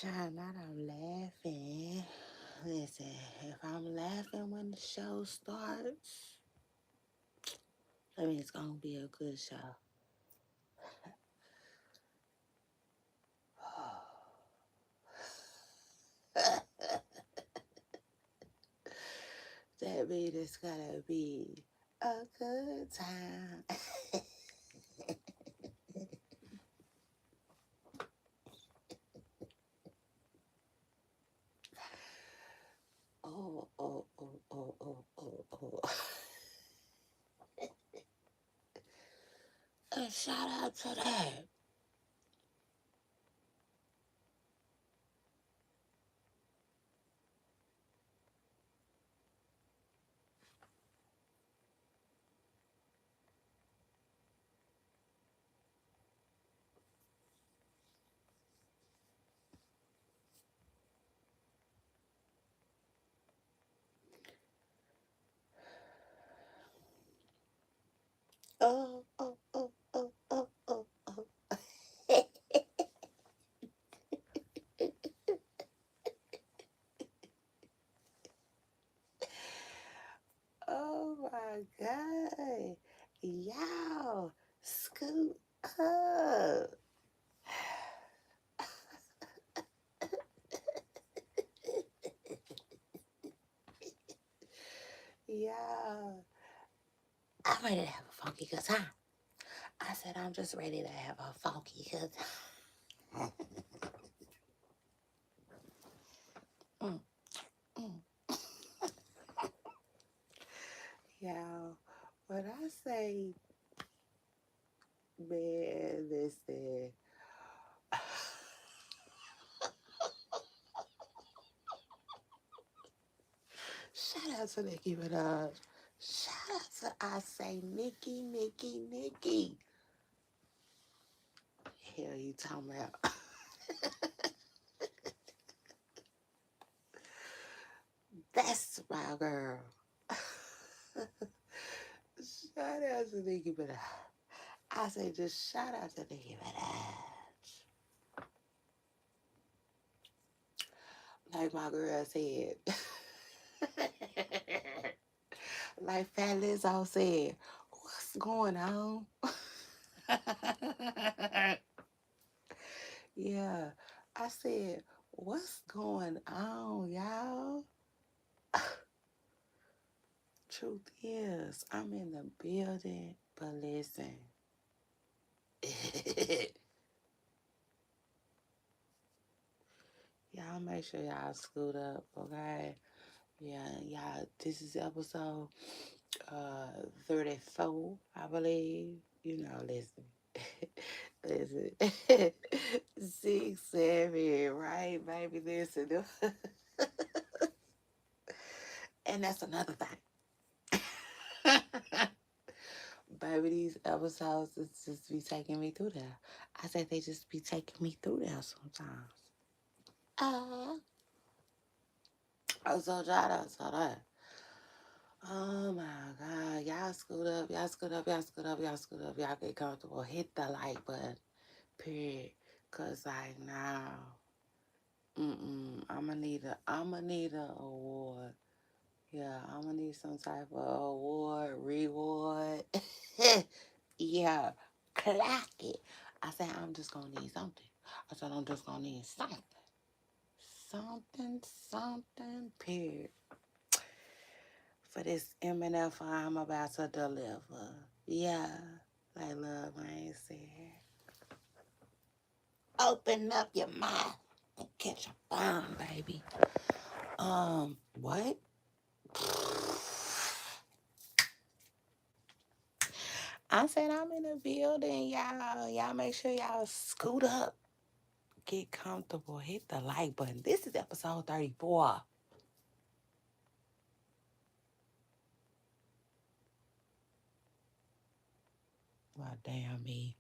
Child, not I'm laughing. Listen, if I'm laughing when the show starts, I mean it's gonna be a good show. That means it's gonna be a good time. Oh. And shout out to that. Oh. Oh my God. Y'all, scoot up. Y'all, I'm ready to have a funky good time. I said, I'm just ready to have a funky good time. Mm, mm. Y'all, when I say, man, listen, shout out to Nicki Minaj. Shout out to I say Nicki. Hell, you talking about? That's my girl. Shout out to Nicki Minaj. I say just shout out to Nicki Minaj. Like my girl said. Like Fat Lizzo said, what's going on? Yeah. I said, what's going on, y'all? Truth is, I'm in the building, but listen. Y'all make sure y'all scoot up, okay? Yeah, y'all, this is episode 34, I believe. You know, listen. Listen. 6, 7, right, baby? Listen. And that's another thing. Baby, these episodes just be taking me through there. I said they just be taking me through there sometimes. Uh, so y'all don't saw that. Oh my God. Y'all scoot up. Y'all scoot up. Y'all scoot up. Y'all scoot up. Y'all get comfortable. Hit the like button. Period. Cause like now, I'ma need a award. Yeah, I'ma need some type of award, reward. Yeah, clock it. I said I'm just gonna need something. I said I'm just gonna need something. Something, period. For this MNF I'm about to deliver. Yeah, like Love Wayne said. Open up your mouth and catch a bomb, baby. What? I said I'm in the building, y'all. Y'all make sure y'all scoot up. Get comfortable. Hit the like button. This is episode 34. Well, damn me.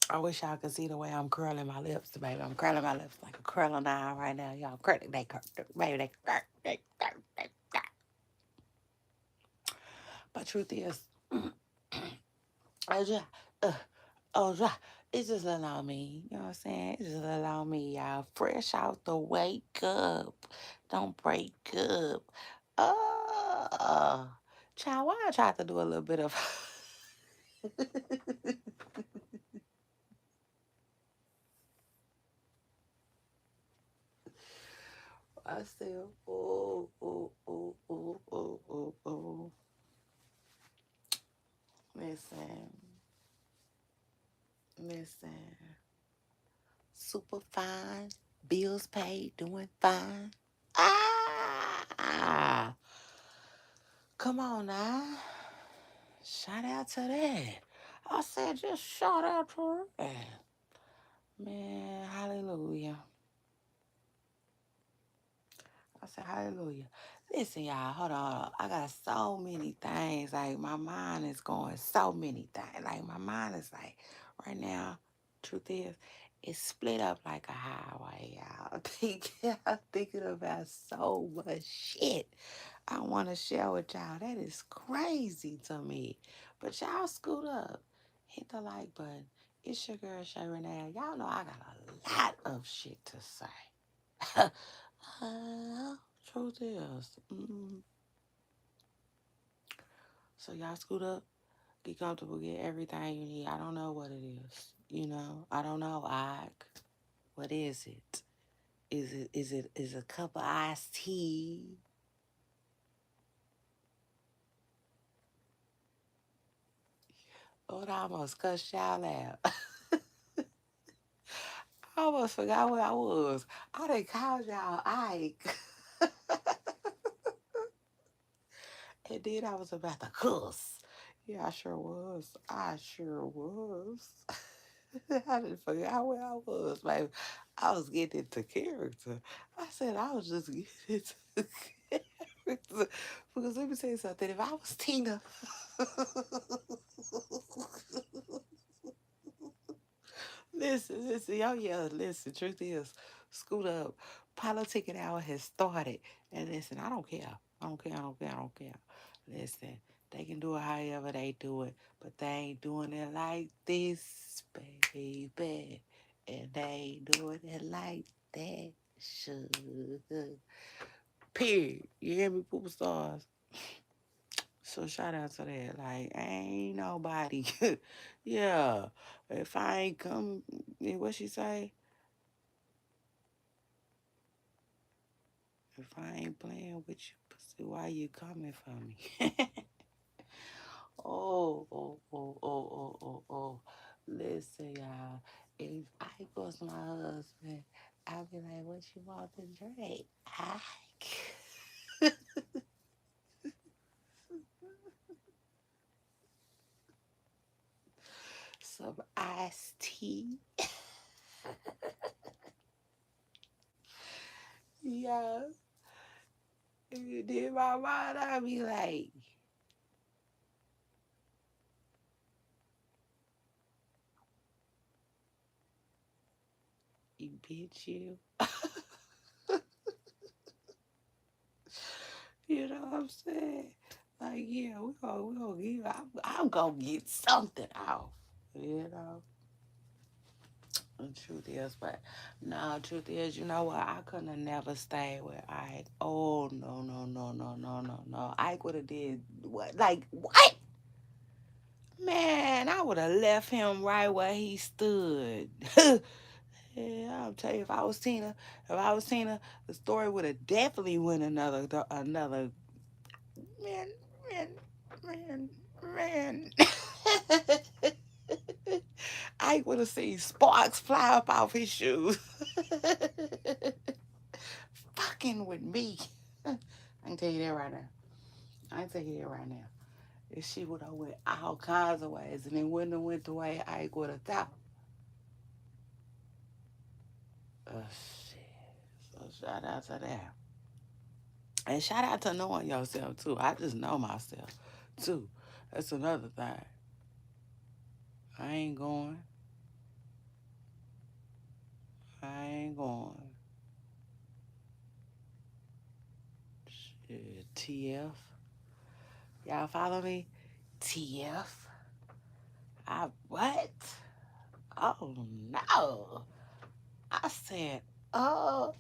I wish y'all could see the way I'm curling my lips, baby. I'm curling my lips like a curling iron right now, y'all. Curling, baby, they. But truth is, oh yeah, oh yeah, It's just allow me, you know what I'm saying? It's just allow me, y'all. Fresh out the wake up. Don't break up. Uh, Child, why I tried to do a little bit of. I said, oh, oh, oh, oh, oh, oh, oh. Listen, listen. Super fine. Bills paid, doing fine. Ah, come on now. Shout out to that. I said, just shout out to that. Man, hallelujah. I said, hallelujah. Listen, y'all, hold on. I got so many things. Like, my mind is going so many things. Like, my mind is like, right now, truth is, it's split up like a highway, y'all. I'm thinking about so much shit I want to share with y'all. That is crazy to me. But y'all scoot up. Hit the like button. It's your girl, Shay Renee. Y'all know I got a lot of shit to say. Truth is. So y'all scoot up, get comfortable, get everything you need. I don't know what it is. I don't know. What is it? Is a cup of iced tea? Oh, I almost cussed y'all out. I almost forgot where I was. I done called y'all Ike. And then I was about to cuss. Yeah, I sure was. I sure was. I didn't forget where I was, baby. I was getting into character. I said I was just getting into character. Because let me tell you something. If I was Tina, listen, y'all, yeah, listen. Truth is, scoot up. Politicking hour has started. And listen, I don't care. I don't care. I don't care. I don't care. Listen, they can do it however they do it, but they ain't doing it like this, baby. And they ain't doing it like that. Sugar. Period. You hear me, Pooper Stars? So shout out to that. Like, ain't nobody. Yeah. If I ain't come, what she say? If I ain't playing with you, pussy, why you coming for me? Oh, oh, oh, oh, oh, oh, oh. Listen, y'all. If I was my husband, I'd be like, what you want to drink? Ike. Some iced tea. Yeah. And in my mind, I'd be like, you bitch, you. You know what I'm saying? Like, yeah, we gonna get, I'm gonna get something off. You know? The truth is, but no, truth is, you know what? I couldn't have never stayed with Ike. Oh no, no, no, no, no, no, no. Ike would have did what? Like what? Man, I would have left him right where he stood. Yeah, I'll tell you, if I was Tina, the story would have definitely went another. Man, man, man, man. I would have seen sparks fly up off his shoes. Fucking with me. I can tell you that right now. I can tell you that right now. If she would have went all kinds of ways and it wouldn't have went the way I would have thought. Oh, shit. So shout out to that. And shout out to knowing yourself too. I just know myself too. That's another thing. I ain't going. I ain't going. Shit, TF. Y'all follow me? TF. I what? Oh no. I said, Well,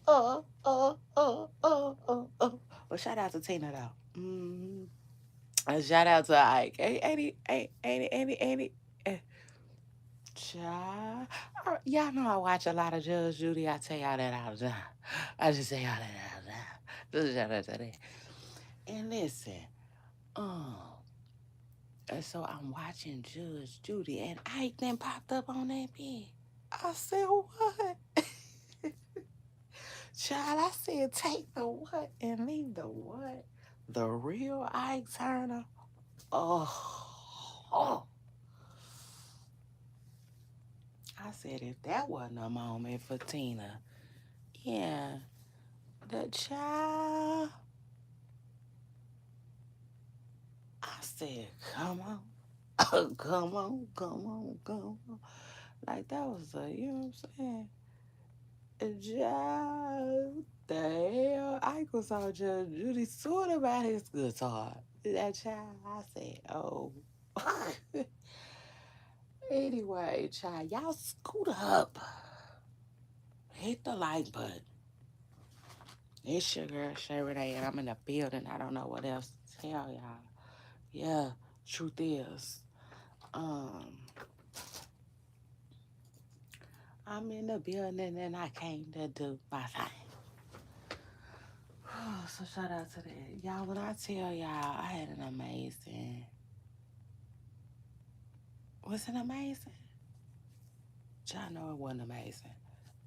shout out to Tina though. And shout out to Ike. Ain't he? Child. Y'all know I watch a lot of Judge Judy. I tell y'all that all the time. I just say y'all that all the time. Just shout out to that. And listen, um, and so I'm watching Judge Judy, and Ike then popped up on that bed. I said, what? Child, I said, take the what and leave the what? The real Ike Turner? Oh. I said, if that wasn't a moment for Tina, yeah, the child. I said, come on. Come on, come on, come on. Like that was you know what I'm saying? Child, the hell? Ike was on Judge Judy suing about his guitar. That child, I said, oh. Anyway, child, y'all scoot up. Hit the like button. It's your girl, Shay Renee, and I'm in the building. I don't know what else to tell y'all. Yeah, truth is, um, I'm in the building and I came to do my thing. So shout out to that. Y'all, when I tell y'all I had an amazing, was it amazing? Y'all know it wasn't amazing.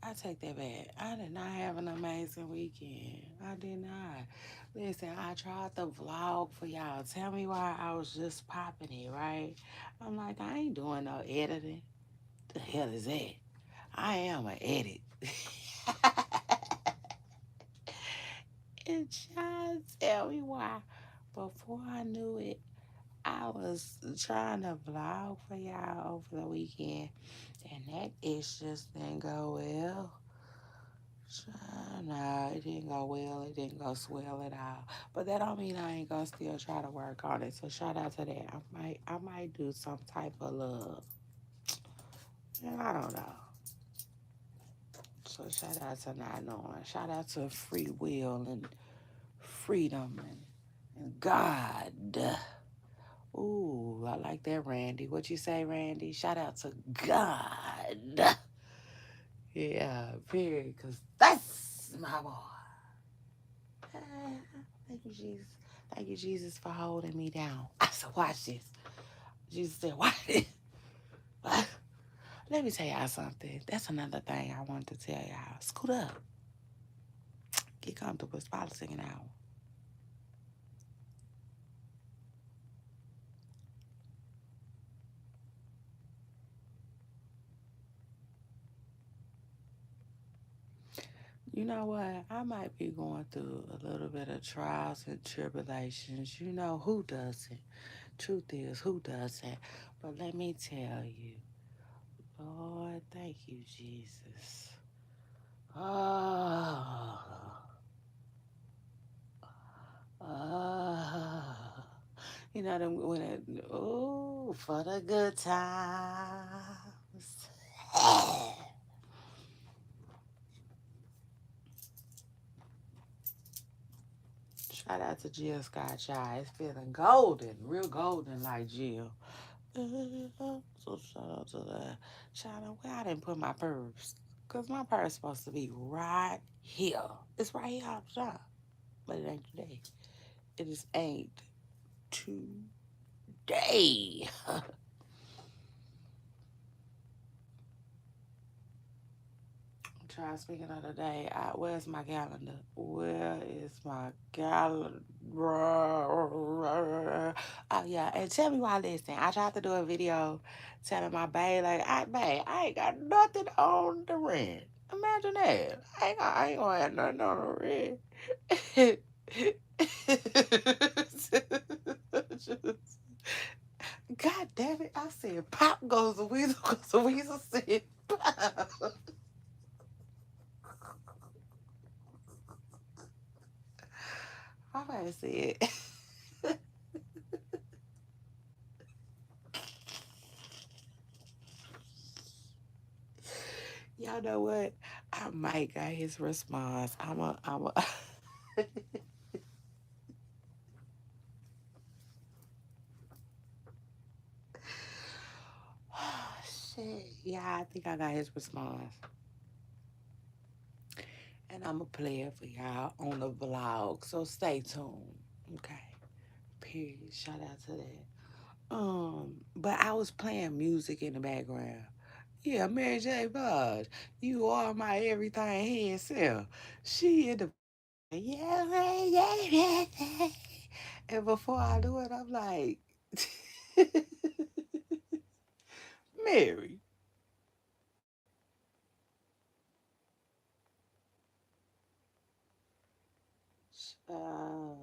I take that back. I did not have an amazing weekend. I did not. Listen, I tried to vlog for y'all. Tell me why I was just popping it, right? I'm like, I ain't doing no editing. The hell is that? I am an edit. And y'all tell me why. Before I knew it, I was trying to vlog for y'all over the weekend. And that ish just didn't go well. Nah, it didn't go well. It didn't go swell at all. But that don't mean I ain't gonna still try to work on it. So shout out to that. I might do some type of love. I don't know. So shout out to not knowing. Shout out to free will and freedom and God. Ooh, I like that, Randy. What you say, Randy? Shout out to God. Yeah, period. Cause that's my boy. Thank you, Jesus. Thank you, Jesus, for holding me down. I said, watch this. Jesus said, watch this. Let me tell y'all something. That's another thing I wanted to tell y'all. Scoot up. Get comfortable. It's about a second hour. You know what? I might be going through a little bit of trials and tribulations. You know, who doesn't? Truth is, who doesn't? But let me tell you, Lord, thank you, Jesus. Oh, oh. You know them when it, oh, for the good times. Shout out to Jill Scott Child. It's feeling golden, real golden like Jill. So shout out to that. Shout out where I didn't put my purse. Cause my purse supposed to be right here. It's right here on the shop. But it ain't today. It just ain't today. Try speaking of the day. Where's my calendar? Where is my calendar? Oh yeah, and tell me why. Listen, I tried to do a video telling my babe like, I ain't got nothing on the rent. Imagine that. I ain't gonna have nothing on the rent. God damn it! I said pop goes the weasel because the weasel said pop. I might say it. y'all know what? I might got his response. I'm a. Shit. Yeah, I think I got his response. And I'm going to play it for y'all on the vlog. So stay tuned. Okay. Period. Shout out to that. But I was playing music in the background. Yeah, Mary J. Blige. You are my everything head self. She in the yeah, yeah, yeah, yeah. And before I do it, I'm like, Mary, uh,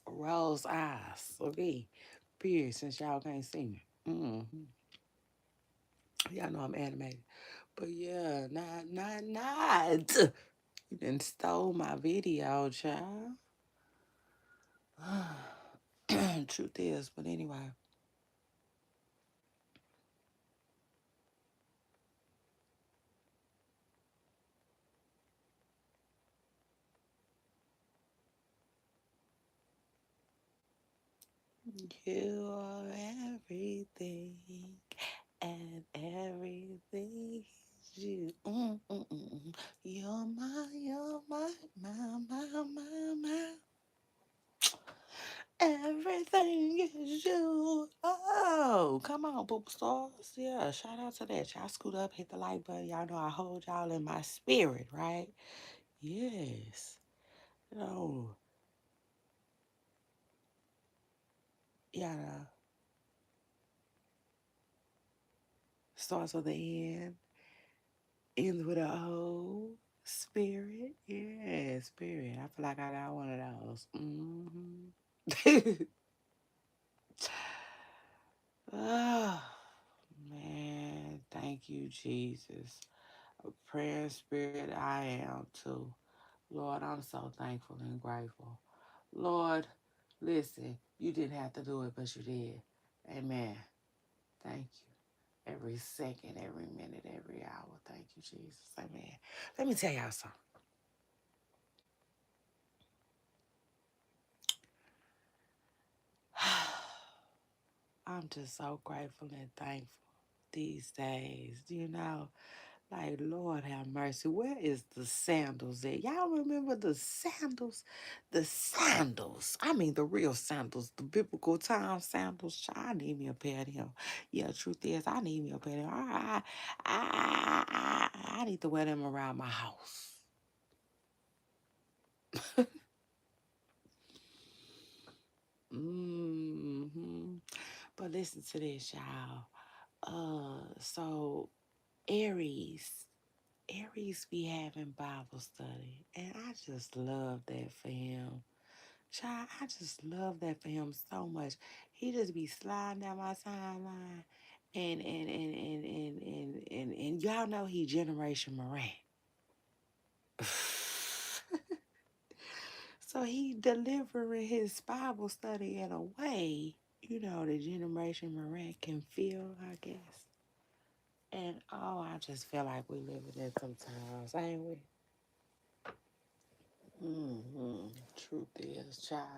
Rose eyes. Okay. Period, since y'all can't see me. Y'all know I'm animated. But yeah, not. You done stole my video, child. Truth is, but anyway. You are everything, and everything is you. You're my. Everything is you. Oh, come on, poop stars. Yeah, shout out to that. Y'all scoot up, hit the like button. Y'all know I hold y'all in my spirit, right? Yes. No, y'all know. Starts with the end, ends with a O. Spirit. Yeah, spirit. I feel like I got one of those. Oh, man. Thank you, Jesus. A prayer spirit I am too. Lord, I'm so thankful and grateful. Lord, listen, you didn't have to do it, but you did. Amen. Thank you. Every second, every minute, every hour. Thank you, Jesus. Amen. Let me tell y'all something. I'm just so grateful and thankful these days. Like, Lord have mercy. Where is the sandals at? Y'all remember the sandals? The sandals. I mean, the real sandals. The biblical time sandals. Child, I need me a pair of them. Yeah, truth is, I need me a pair of them. I need to wear them around my house. hmm But listen to this, y'all. So Aries. Aries be having Bible study, and I just love that for him. Child, I just love that for him so much. He just be sliding down my timeline, and y'all know he Generation Morant. So he delivering his Bible study in a way, the Generation Morant can feel, I guess. And oh, I just feel like we living in some times, ain't we? Truth is, child,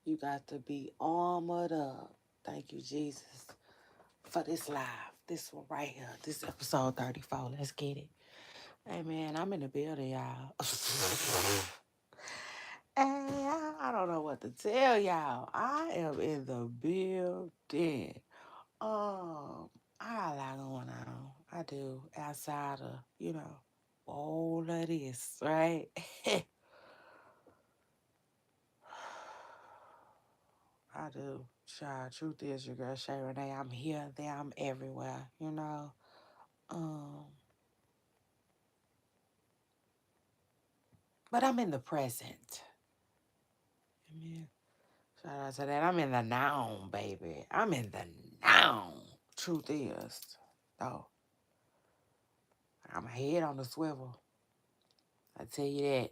you got to be armored up. Thank you, Jesus, for this live. This one right here. This episode 34. Let's get it. Hey, man, I'm in the building, y'all. Hey, I don't know what to tell y'all. I am in the building. Um, I got a lot going on. I do outside of, all of this, right? I do. Child, truth is, your girl Shay Renee. I'm here, there, I'm everywhere, Um, but I'm in the present. Amen. Shout out to that. I'm in the now, baby. I'm in the now. Truth is, though, I'm head on the swivel. I tell you that.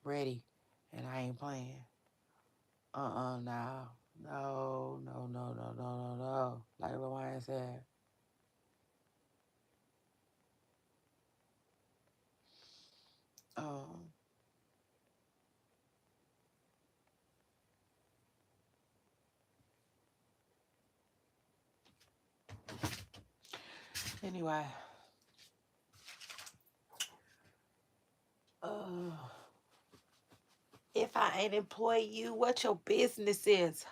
Ready, and I ain't playing. No. No, no, no, no, no, no, no. Like Ryan said. Um. Anyway. Uh. If I ain't employ you, what your business is?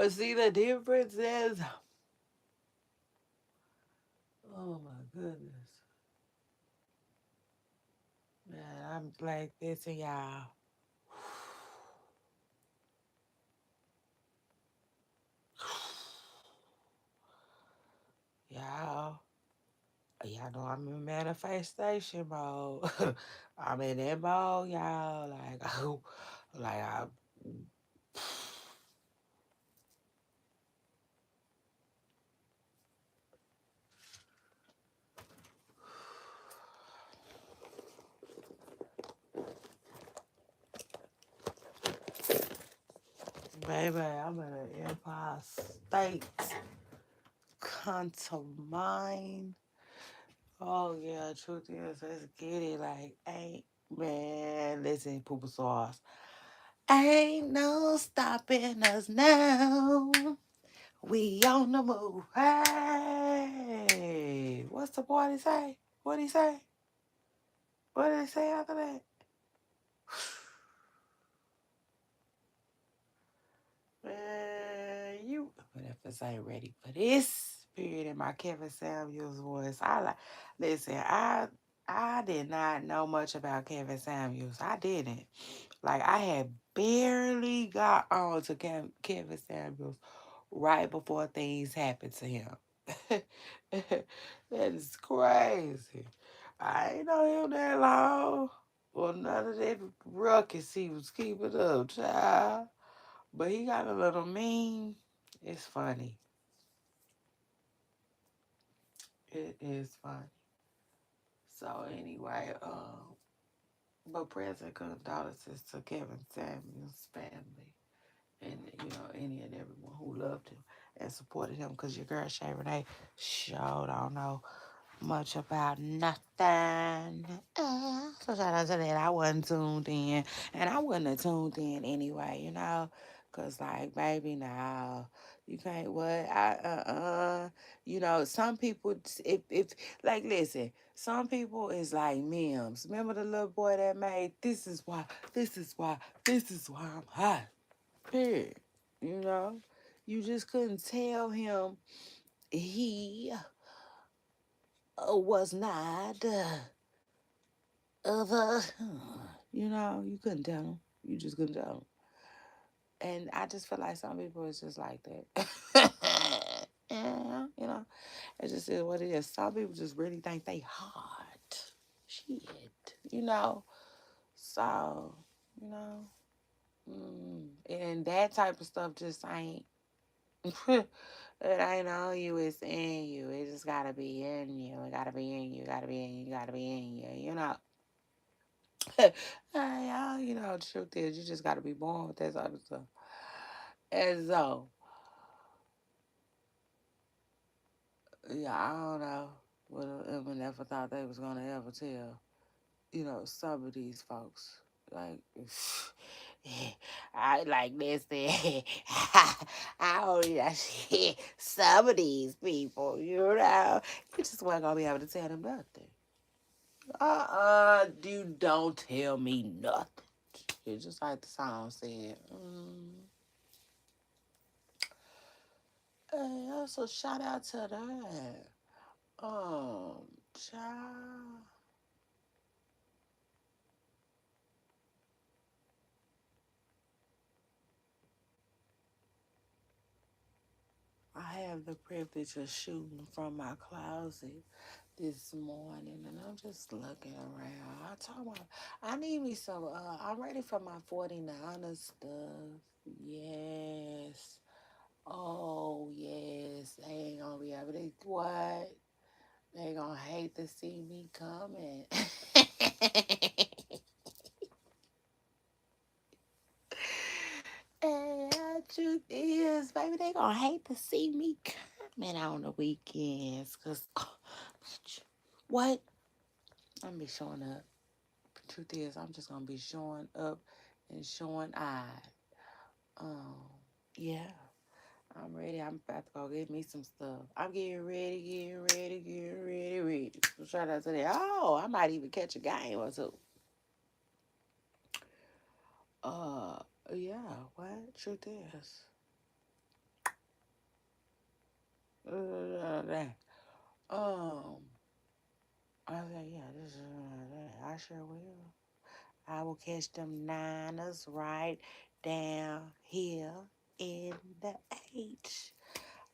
See the difference is. Oh my goodness. Man, I'm like this and y'all. Y'all. Y'all know I'm in manifestation mode. I'm in that mode, y'all. Like, oh, like I, baby, I'm in an Empire State Contamine. Oh yeah, truth is, let's get it. Like, ain't man, listen, pooper sauce. Ain't no stopping us now. We on the move. Hey, what's the party say? What he say? What did he say after that? Man, you motherfuckers ain't ready for this. Spirit in my Kevin Samuels voice. Listen, I did not know much about Kevin Samuels. I didn't. Like I had barely got on to Kevin Samuels right before things happened to him. That is crazy. I ain't know him that long. Well, none of that ruckus he was keeping up, child. But he got a little mean. It's funny. It is funny. So anyway, but present condolences to Kevin Samuel's family and any and everyone who loved him and supported him. Cause your girl Shay Renee sure don't know much about nothing. So shout out to that. I wasn't tuned in, and I wouldn't have tuned in anyway. Cause like, baby, now you can't what some people if like listen, some people is like memes. Remember the little boy that made this is why, this is why, this is why I'm hot. Period. You know, you just couldn't tell him he was not the. You couldn't tell him. You just couldn't tell him. And I just feel like some people is just like that. Yeah, it just is what it is. Some people just really think they hot. Shit. So, you know, and that type of stuff just ain't. It ain't on you, it's in you. It just gotta be in you. It gotta be in you, gotta be in you, gotta be in you. The truth is, you just got to be born with that type of stuff. And so, yeah, I don't know what Emma never thought they was going to ever tell, some of these folks. Like, I like this thing. I only shit. Some of these people, you just weren't going to be able to tell them nothing. You don't tell me nothing. It's just like the song said. Hey, also shout out to that. Child. I have the privilege of shooting from my closet this morning, and I'm just looking around. I need me some. I'm ready for my 49er stuff. Yes. Oh yes. They ain't gonna be able to what? They gonna hate to see me coming. truth is, baby, they gonna hate to see me coming on the weekends. Cause what? I'm gonna be showing up. Truth is, I'm just gonna be showing up and showing eyed. Um, yeah. I'm ready. I'm about to go get me some stuff. I'm getting ready. So shout out to that. Oh, I might even catch a game or two. Uh, yeah. What? Truth is, um, I said, yeah. I sure will. I will catch them Niners right down here in the H.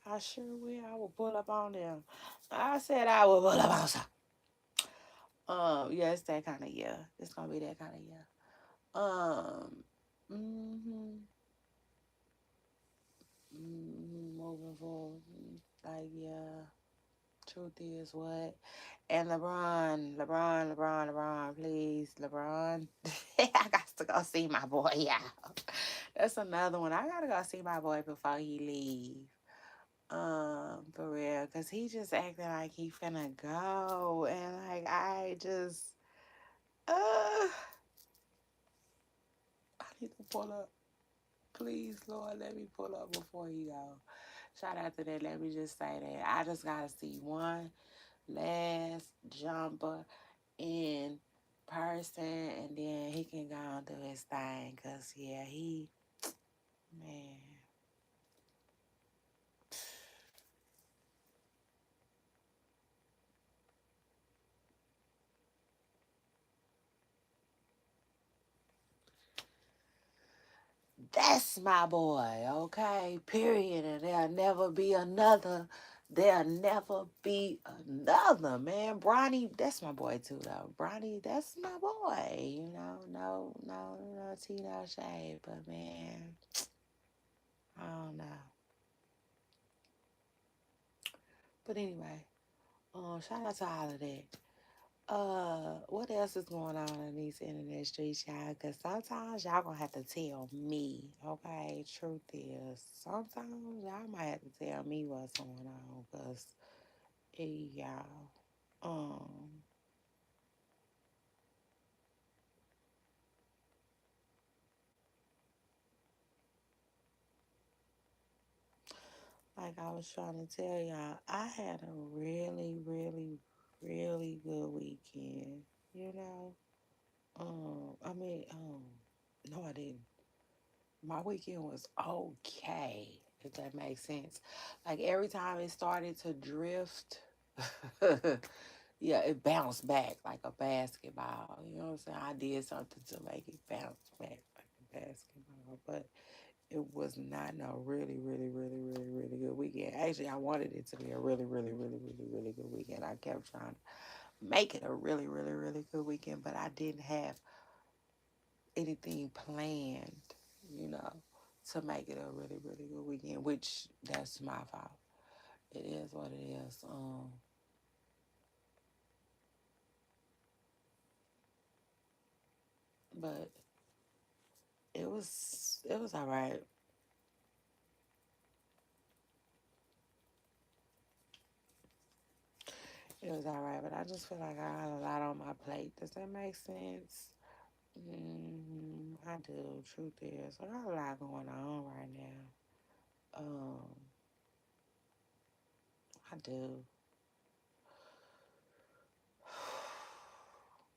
I sure will. I will pull up on them. I said I will pull up on some. Yeah, it's that kind of year. It's gonna be that kind of year. Um, mm-hmm, moving forward, like yeah. Truth is what? And LeBron, please, LeBron. I got to go see my boy. Yeah, that's another one. I gotta go see my boy before he leave. For real, cause he just acting like he finna go, and like I just, I need to pull up. Please, Lord, let me pull up before he go. Shout out to that. Let me just say that I just gotta see one last jumper in person, and then he can go and do his thing. Cause yeah, he man. That's my boy, okay? Period. And there'll never be another. There'll never be another, man. Bronny, that's my boy too, though. Bronny, that's my boy. No tea, no shade. But man, I don't know. But anyway, shout out to all of that. What else is going on in these internet streets, y'all? Because sometimes y'all gonna have to tell me, okay? Truth is, sometimes y'all might have to tell me what's going on, because, y'all, um, like I was trying to tell y'all, I had a really good weekend, you know? I mean, no, I didn't. My weekend was okay, if that makes sense. Like every time it started to drift, yeah, it bounced back like a basketball. You know what I'm saying? I did something to make it bounce back like a basketball, but it was not no really good weekend. Actually, I wanted it to be a really good weekend. I kept trying to make it a really good weekend, but I didn't have anything planned, you know, to make it a really good weekend, which that's my fault. It is what it is. But it was all right. It was all right, but I just feel like I got a lot on my plate. Does that make sense? I do. Truth is, I got a lot going on right now. I do.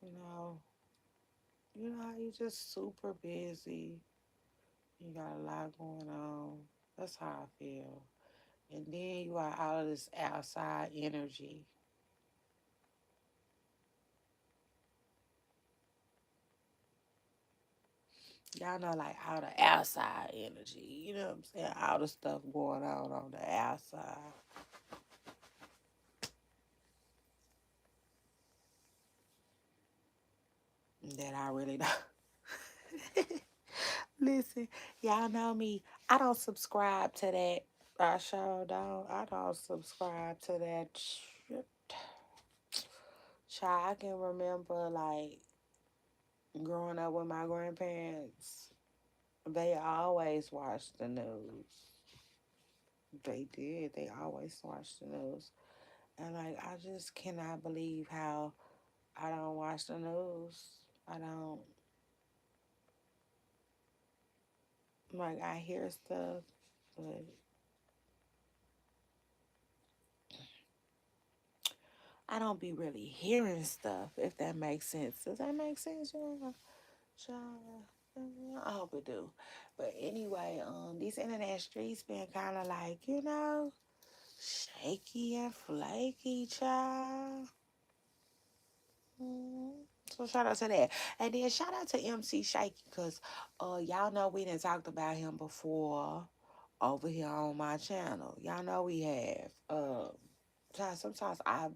You know, you just super busy. You got a lot going on. That's how I feel. And then you are out of this outside energy. Y'all know, like, all the outside energy. You know what I'm saying? All the stuff going on the outside that I really don't. Listen, y'all know me. I don't subscribe to that. I sure don't. I don't subscribe to that shit. Child, I can remember, like, growing up with my grandparents. They always watch the news. They did. They always watch the news. And like I just cannot believe how I don't watch the news. I don't like I hear stuff, but I don't be really hearing stuff if that makes sense. Does that make sense, y'all? I hope it do. But anyway, these internet streets been kind of like, shaky and flaky, child. Mm. So shout out to that. And then shout out to MC Shaky because y'all know we done talked about him before over here on my channel. Y'all know we have. Sometimes I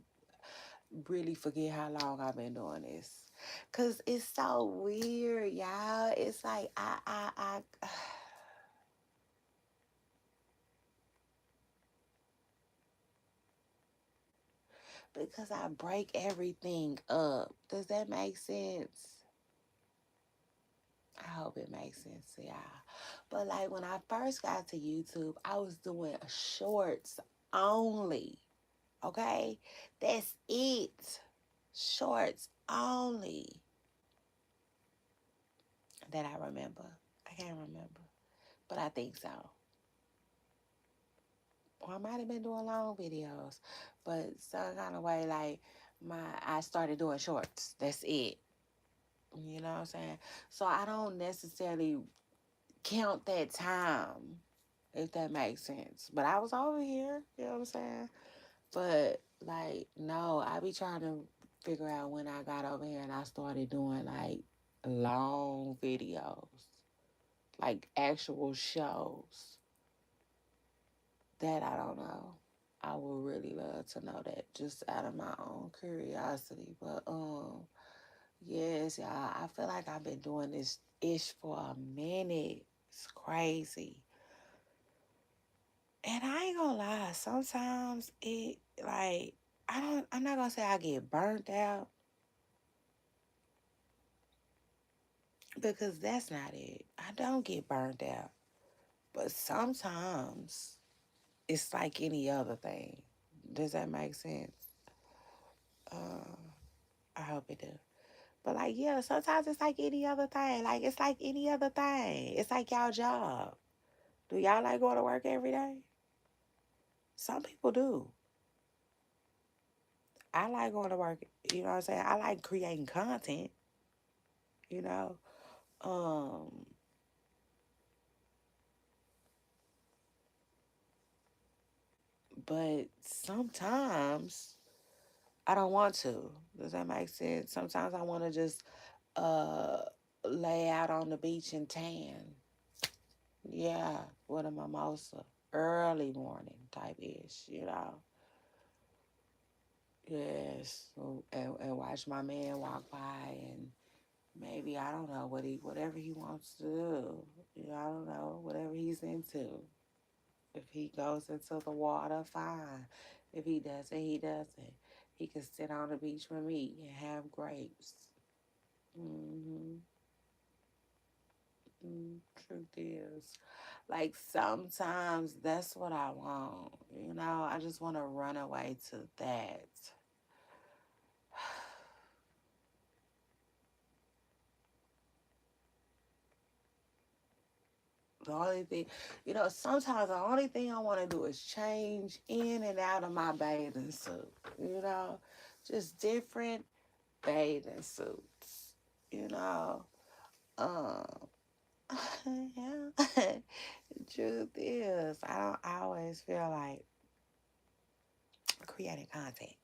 really forget how long I've been doing this. Cause it's so weird, y'all. It's like I because I break everything up. Does that make sense? I hope it makes sense to y'all. But like when I first got to YouTube, I was doing shorts only. Okay? That's it. Shorts only. That I remember. I can't remember. But I think so. Or I might have been doing long videos. But some kind of way like I started doing shorts. That's it. You know what I'm saying? So I don't necessarily count that time, if that makes sense. But I was over here, you know what I'm saying? But like, no, I be trying to figure out when I got over here and I started doing like long videos, like actual shows. That I don't know. I would really love to know that just out of my own curiosity. But yes, y'all, I feel like I've been doing this ish for a minute. It's crazy. And I ain't gonna lie, sometimes I'm not gonna say I get burnt out because that's not it. I don't get burnt out. But sometimes it's like any other thing. Does that make sense? Uh, I hope it do. But like, yeah, sometimes it's like any other thing. Like it's like any other thing. It's like y'all job. Do y'all like going to work every day? Some people do. I like going to work, you know what I'm saying? I like creating content, you know. Um, but sometimes I don't want to. Does that make sense? Sometimes I want to just uh lay out on the beach and tan. Yeah, with a mimosa. Early morning type ish. Yes. And watch my man walk by and maybe I don't know whatever he wants to do. I don't know, whatever he's into. If he goes into the water, fine. If he doesn't, he doesn't. He can sit on the beach with me and have grapes. hmm Truth is, like sometimes that's what I want. I just want to run away to that. The only thing, sometimes the only thing I want to do is change in and out of my bathing suit. You know, just different bathing suits. You know, um, yeah. Truth is, I always feel like creating content.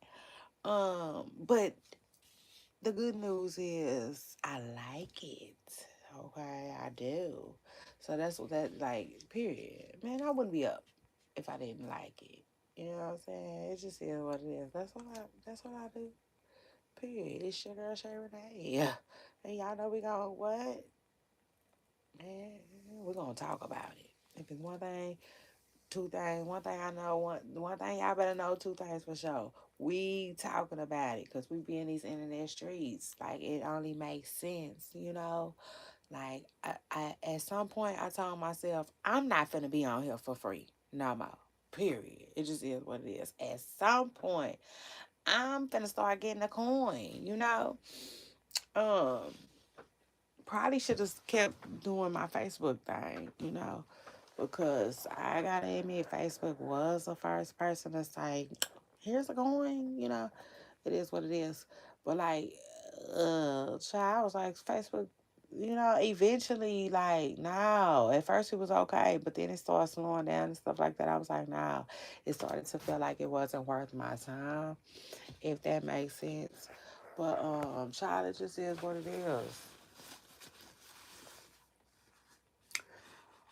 But the good news is I like it. Okay, I do. So that's what that like. Period. Man, I wouldn't be up if I didn't like it. You know what I'm saying? It just is what it is. That's what I do. Period. It's your girl Shay Renee. Yeah. And y'all know we gonna what? Man, we're gonna talk about it. If it's one thing, two things. One thing I know, one thing y'all better know, two things for sure. We talking about it because we be in these internet streets. Like it only makes sense. Like I at some point I told myself I'm not finna be on here for free no more. Period. It just is what it is. At some point, I'm finna start getting a coin. Um, probably should have kept doing my Facebook thing. Because I gotta admit, Facebook was the first person to say, "Here's a coin." It is what it is. But like, child, I was like, Facebook. Eventually, like, no. At first, it was okay, but then it started slowing down and stuff like that. I was like, no. It started to feel like it wasn't worth my time, if that makes sense. But child, it just is what it is.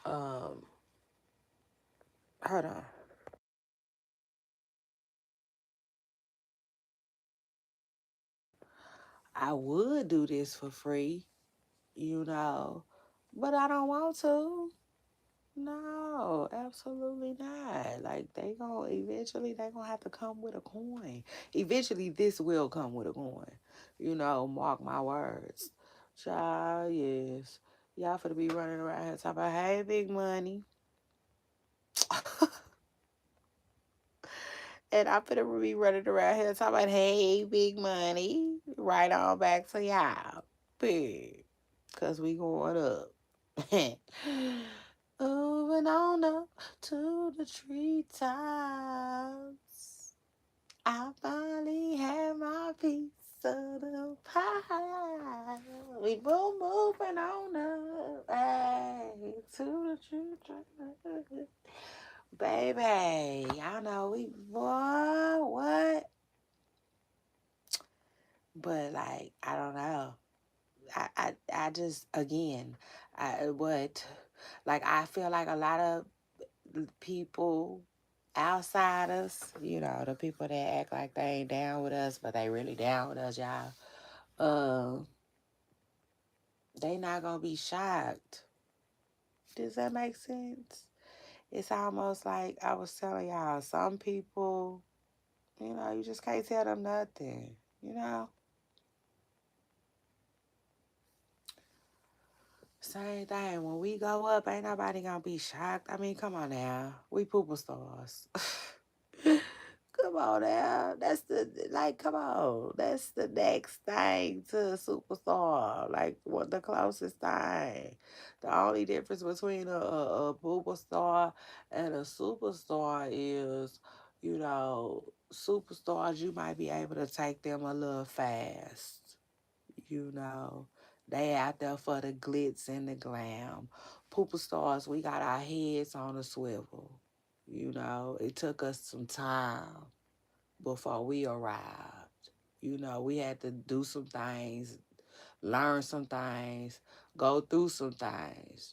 Um, hold on. I would do this for free, you know, but I don't want to. No, absolutely not. Like they gonna have to come with a coin. Eventually this will come with a coin. Mark my words. Child, yes. Y'all finna be running around here talking about, hey, big money. And I'm finna be running around here talking about, hey, big money. Right on back to y'all. Big. Cause we going up. Moving on up to the treetops. I finally have my piece of the pie. We both moving on up, hey, to the treetops. Baby, y'all know we what? But like, I don't know. I just again, what like I feel like a lot of people outsiders, the people that act like they ain't down with us, but they really down with us, y'all. Um, they not gonna be shocked. Does that make sense? It's almost like I was telling y'all, some people, you just can't tell them nothing. You know, same thing. When we go up, ain't nobody gonna be shocked. I mean, come on now, we pooper stars. Come on now. Come on. That's the next thing to a superstar. Like, what the closest thing. The only difference between a booper star and a superstar is, superstars, you might be able to take them a little fast. You know, they out there for the glitz and the glam. Pooper stars, we got our heads on a swivel. It took us some time before we arrived. We had to do some things, learn some things, go through some things.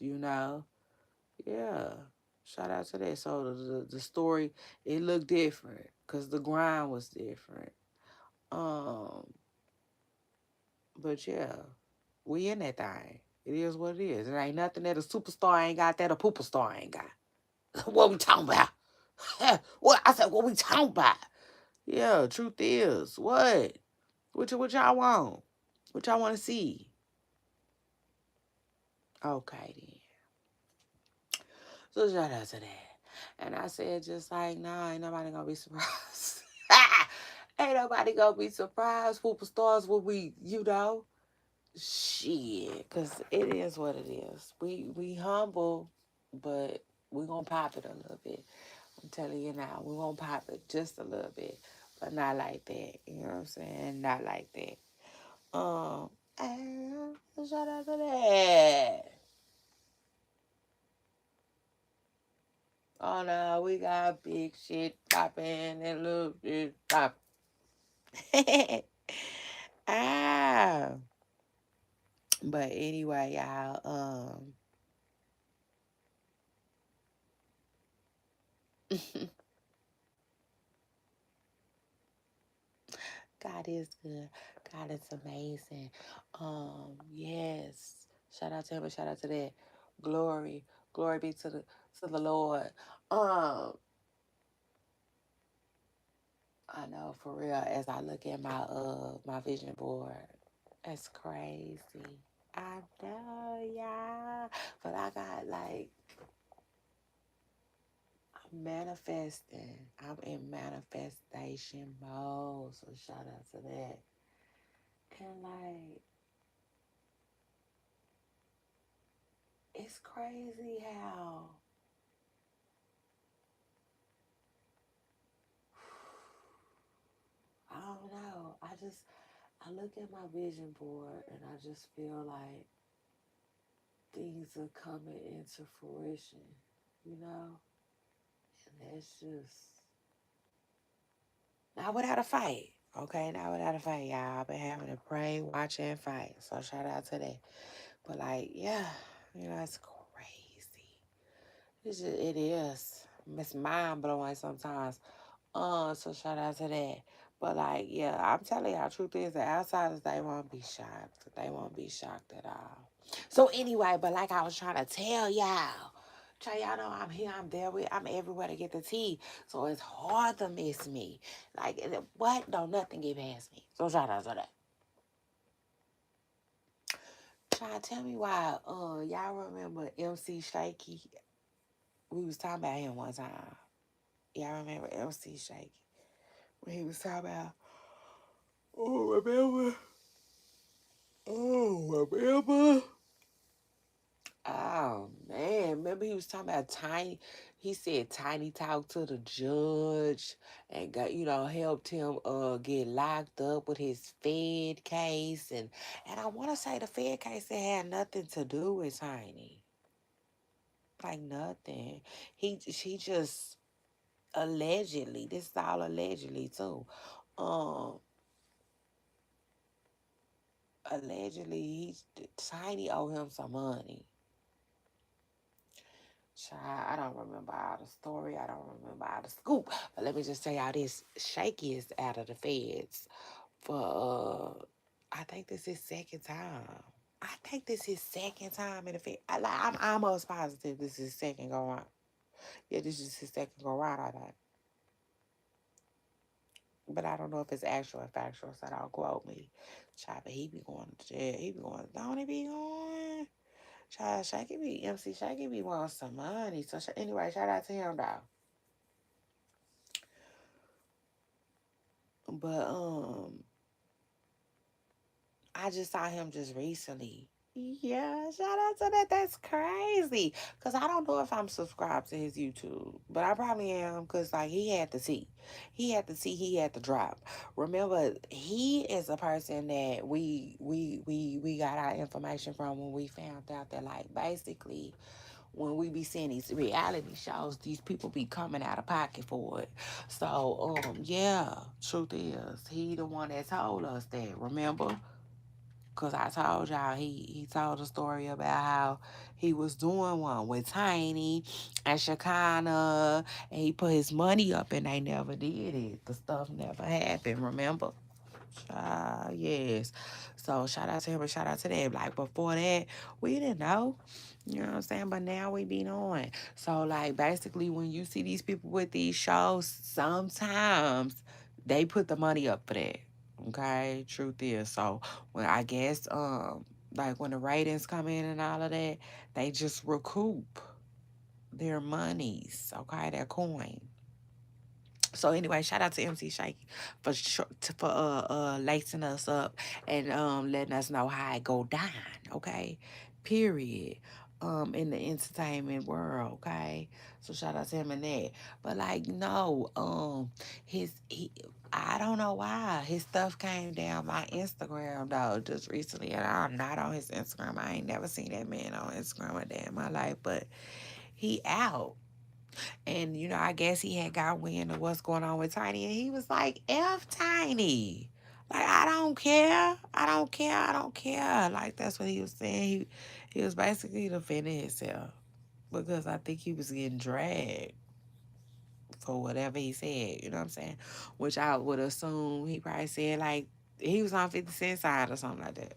Yeah. Shout out to that. So the story, it looked different because the grind was different. Um, but yeah, we in that thing. It is what it is. It ain't nothing that a superstar ain't got that a pooper star ain't got. What we talking about? What I said? What we talking about? Yeah, truth is what? What y'all want? What y'all want to see? Okay then. So shout out to that. And I said just like, nah, ain't nobody gonna be surprised. Ain't nobody gonna be surprised. Superstars will be, shit. Cause it is what it is. We humble, but we gonna pop it a little bit. I'm telling you now, we gonna pop it just a little bit, but not like that. You know what I'm saying? Not like that. And shout out to that. Oh no, we got big shit popping and little shit popping. ah, but anyway, y'all. God is good. God is amazing. Yes. Shout out to him and shout out to that. Glory, glory be to the Lord. Um, I know for real. As I look at my vision board, that's crazy. I know, yeah. But I got like, I'm manifesting. I'm in manifestation mode. So shout out to that. And like, it's crazy how I don't know. I look at my vision board and I just feel like things are coming into fruition, you know? And that's just not without a fight. Okay, not without a fight, y'all. I've been having to pray, watch, and fight. So shout out to that. But like, yeah, it's crazy. It is. It's mind blowing sometimes. So shout out to that. But like, yeah, I'm telling y'all, truth is the outsiders, they won't be shocked. They won't be shocked at all. So anyway, but like I was trying to tell y'all know I'm here, I'm there, I'm everywhere to get the tea. So it's hard to miss me. Like what? Don't nothing get past me. So shout out to that. Try tell me why y'all remember MC Shaky? We was talking about him one time. Y'all remember MC Shaky? When he was talking about remember? Remember? Oh man, remember he was talking about Tiny. He said Tiny talked to the judge and got helped him get locked up with his Fed case and I want to say the Fed case that had nothing to do with Tiny, like nothing. She just allegedly. This is all allegedly too. Um, allegedly Tiny owe him some money. Child, I don't remember all the story. I don't remember all the scoop. But let me just tell y'all this. Shaky is out of the feds for I think this is second time. I think this is second time in the fed. I'm almost positive this is second go round. Yeah, this is his second go round, I think. But I don't know if it's actual or factual, so don't quote me. Child, but he be going to jail. He be going, don't he be going? Child, Shaky be, MC Shaky be wanting some money. So anyway, shout out to him though. But I just saw him just recently. Yeah, shout out to that. That's crazy. Cause I don't know if I'm subscribed to his YouTube, but I probably am. Cause like he had to see, he had to drop. Remember, he is a person that we got our information from when we found out that like basically when we be seeing these reality shows, these people be coming out of pocket for it. So, yeah, truth is, he the one that told us that. Remember? Cause I told y'all he told a story about how he was doing one with Tiny and Shekinah, and he put his money up and they never did it. The stuff never happened. Remember? Yes. So shout out to him and shout out to them. Like before that, we didn't know. You know what I'm saying? But now we be knowing. So like basically when you see these people with these shows, sometimes they put the money up for that. Okay? Truth is. So when I guess like when the ratings come in and all of that, they just recoup their monies, okay, their coin. So anyway, shout out to MC Shaky for lacing us up and letting us know how it go down, okay? Period. In the entertainment world, okay? So shout out to him and that. But like no, he I don't know why his stuff came down my Instagram though just recently, and I'm not on his Instagram. I ain't never seen that man on Instagram a day in my life, but he out. And, I guess he had got wind of what's going on with Tiny. And he was like, F Tiny. Like, I don't care. I don't care. I don't care. Like, that's what he was saying. He was basically defending himself because I think he was getting dragged for whatever he said. You know what I'm saying? Which I would assume he probably said, like, he was on 50 Cent side or something like that.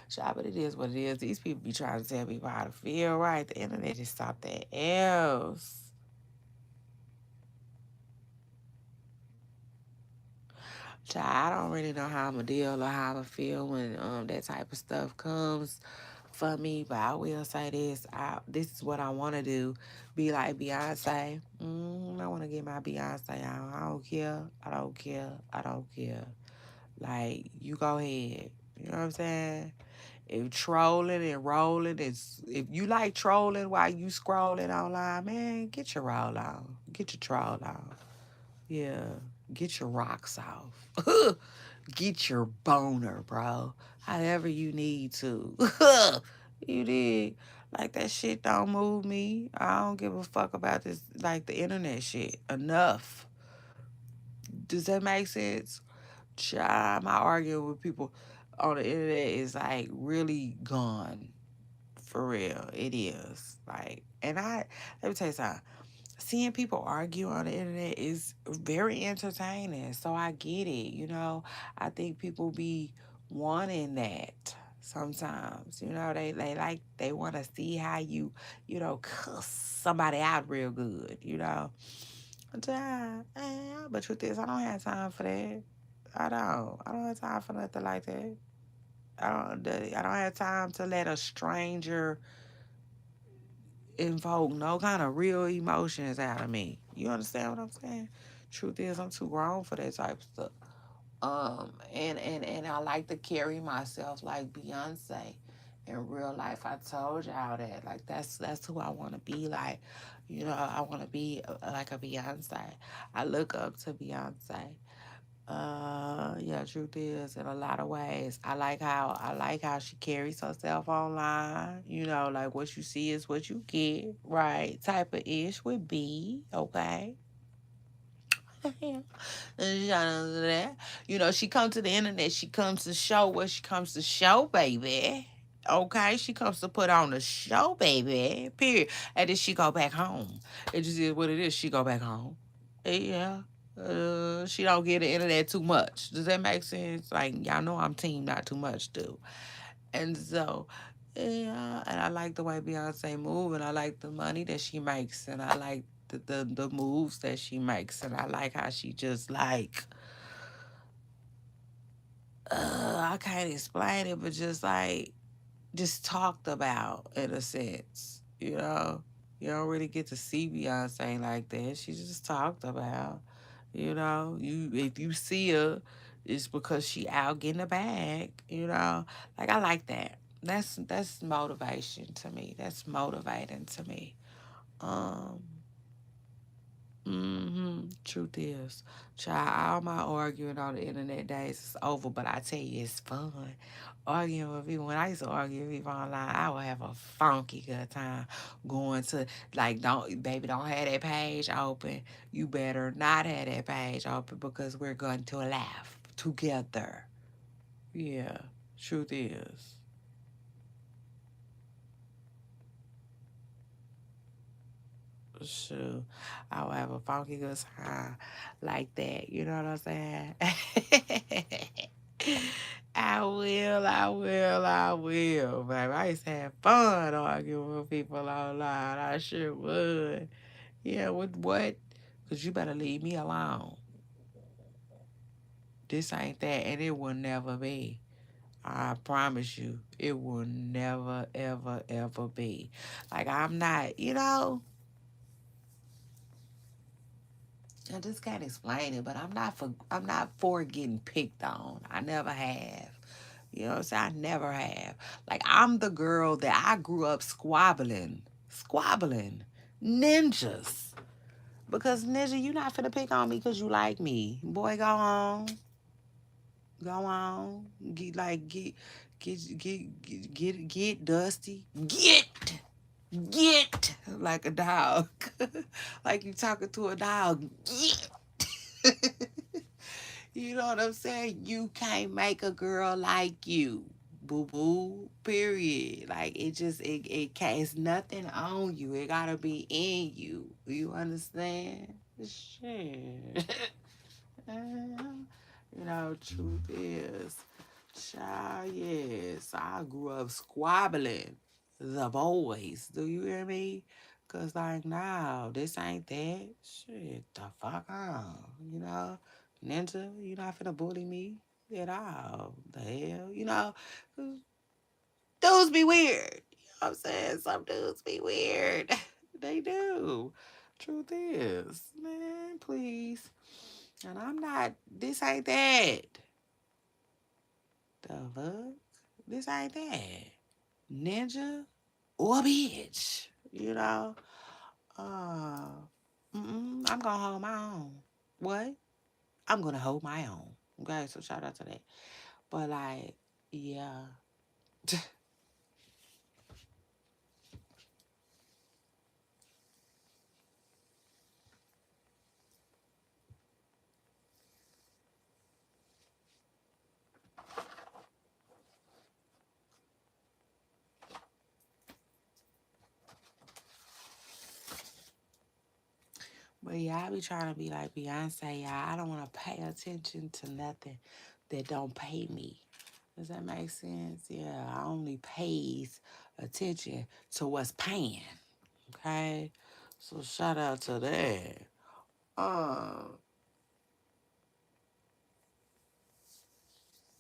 Child, but it is what it is. These people be trying to tell people how to feel, right? The internet is something else. Child, I don't really know how I'ma deal or how I'ma feel when that type of stuff comes for me. But I will say this: this is what I want to do. Be like Beyonce. I want to get my Beyonce on. I don't care. I don't care. I don't care. Like you go ahead. You know what I'm saying? If trolling and rolling is, if you like trolling while you scrolling online, man, get your roll on. Get your troll on. Yeah. Get your rocks off. Get your boner, bro. However you need to. You did. Like that shit don't move me. I don't give a fuck about this, like the internet shit. Enough. Does that make sense? Child, my arguing with people on the internet is like really gone. For real. It is. Like, and let me tell you something. Seeing people argue on the internet is very entertaining. So I get it. I think people be wanting that sometimes. They want to see how cuss somebody out real good. But truth is, I don't have time for that. I don't. I don't have time for nothing like that. I don't have time to let a stranger invoke no kind of real emotions out of me. You understand what I'm saying? Truth is, I'm too grown for that type of stuff. And I like to carry myself like Beyonce in real life. I told y'all that. Like that's who I want to be like. I want to be like a Beyonce. I look up to Beyonce. Yeah, truth is, in a lot of ways, I like how she carries herself online. Like what you see is what you get, right? Type of ish with B, okay. Yeah. Shout out to that. She comes to the internet. She comes to show what she comes to show, baby. Okay, she comes to put on the show, baby. Period. And then she go back home. It just is what it is. She go back home. Yeah. She don't get the internet too much. Does that make sense? Like y'all know I'm team not too much too. And so yeah, and I like the way Beyonce move, and I like the money that she makes, and I like the moves that she makes, and I like how she just like I can't explain it, but just talked about in a sense. You don't really get to see Beyonce like that. She just talked about. You if you see her, it's because she out getting a bag. Like I like that. That's motivation to me. That's motivating to me. Um, Truth is, child, all my arguing on the internet days is over, but I tell you, it's fun. Arguing with people. When I used to argue with people online, I would have a funky good time going to, like, baby, don't have that page open. You better not have that page open because we're going to laugh together. Yeah, truth is. Shoot, I will have a funky good time like that. You know what I'm saying? I will, baby. I used to have fun arguing with people online. I sure would. Yeah, with what? Because you better leave me alone. This ain't that, and it will never be. I promise you, it will never, ever, ever be. Like, I'm not. I just can't explain it, but I'm not for getting picked on. I never have. You know what I'm saying? I never have. Like I'm the girl that I grew up squabbling, ninjas. Because ninja, you not finna pick on me because you like me. Boy, go on, get dusty, get like a dog, like you talking to a dog. Get. You know what I'm saying? You can't make a girl like you. Boo boo. Period. Like it can't, it's nothing on you. It gotta be in you. You understand? Shit. Truth is, child, yes, I grew up squabbling the boys. Do you hear me? Cause like, no, this ain't that. Shit, the fuck on, you know? Ninja, you're not finna bully me at all. The hell, you know, dudes be weird. You know what I'm saying? Some dudes be weird. They do. Truth is, man, please. And I'm not, this ain't that. The fuck? This ain't that. Ninja or bitch, you know? Uh, I'm gonna hold my own. What? I'm gonna hold my own. Okay, so shout out to that. But like, yeah. But yeah, I be trying to be like Beyonce, y'all. I don't want to pay attention to nothing that don't pay me. Does that make sense? Yeah, I only pays attention to what's paying. Okay, so shout out to that. Um,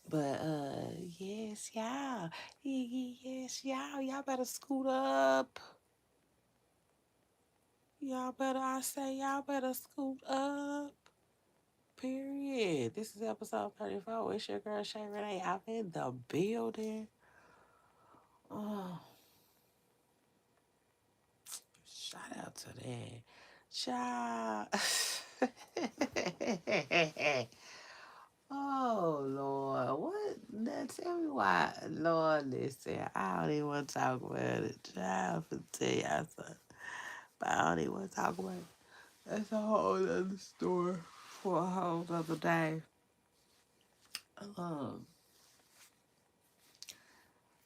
but yes, y'all. Yes, y'all. Y'all better scoot up. Y'all better. I say y'all better scoot up. Period. This is episode 34. It's your girl Shay Renee. I'm in the building. Oh, shout out to that. Child. Oh Lord. What? Now tell me why. Lord, listen. I don't even want to talk about it. Child, for tell y'all something. But I don't even want to talk about it. That's a whole other story for a whole other day. Um,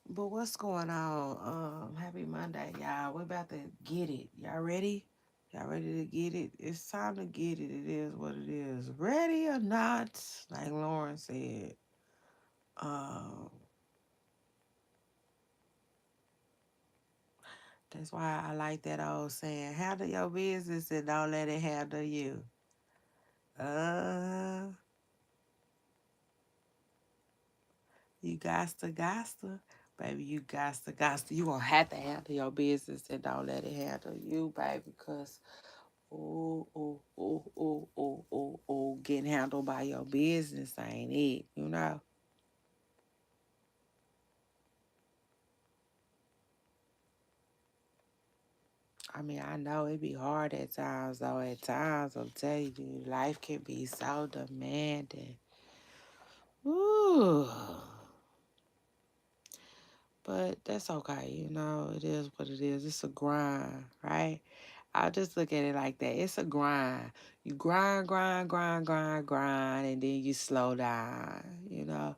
But what's going on? Happy Monday, y'all. We're about to get it. Y'all ready? Y'all ready to get it? It's time to get it. It is what it is. Ready or not, like Lauren said. Um, that's why I like that old saying, handle your business and don't let it handle you. Uh, you gots to. Baby, you gots to. You gonna have to handle your business and don't let it handle you, baby, because getting handled by your business ain't it, you know? I mean, I know it be hard at times, though. At times, I'm telling you, life can be so demanding. Ooh. But that's okay, you know? It is what it is. It's a grind, right? I just look at it like that. It's a grind. You grind, and then you slow down, you know?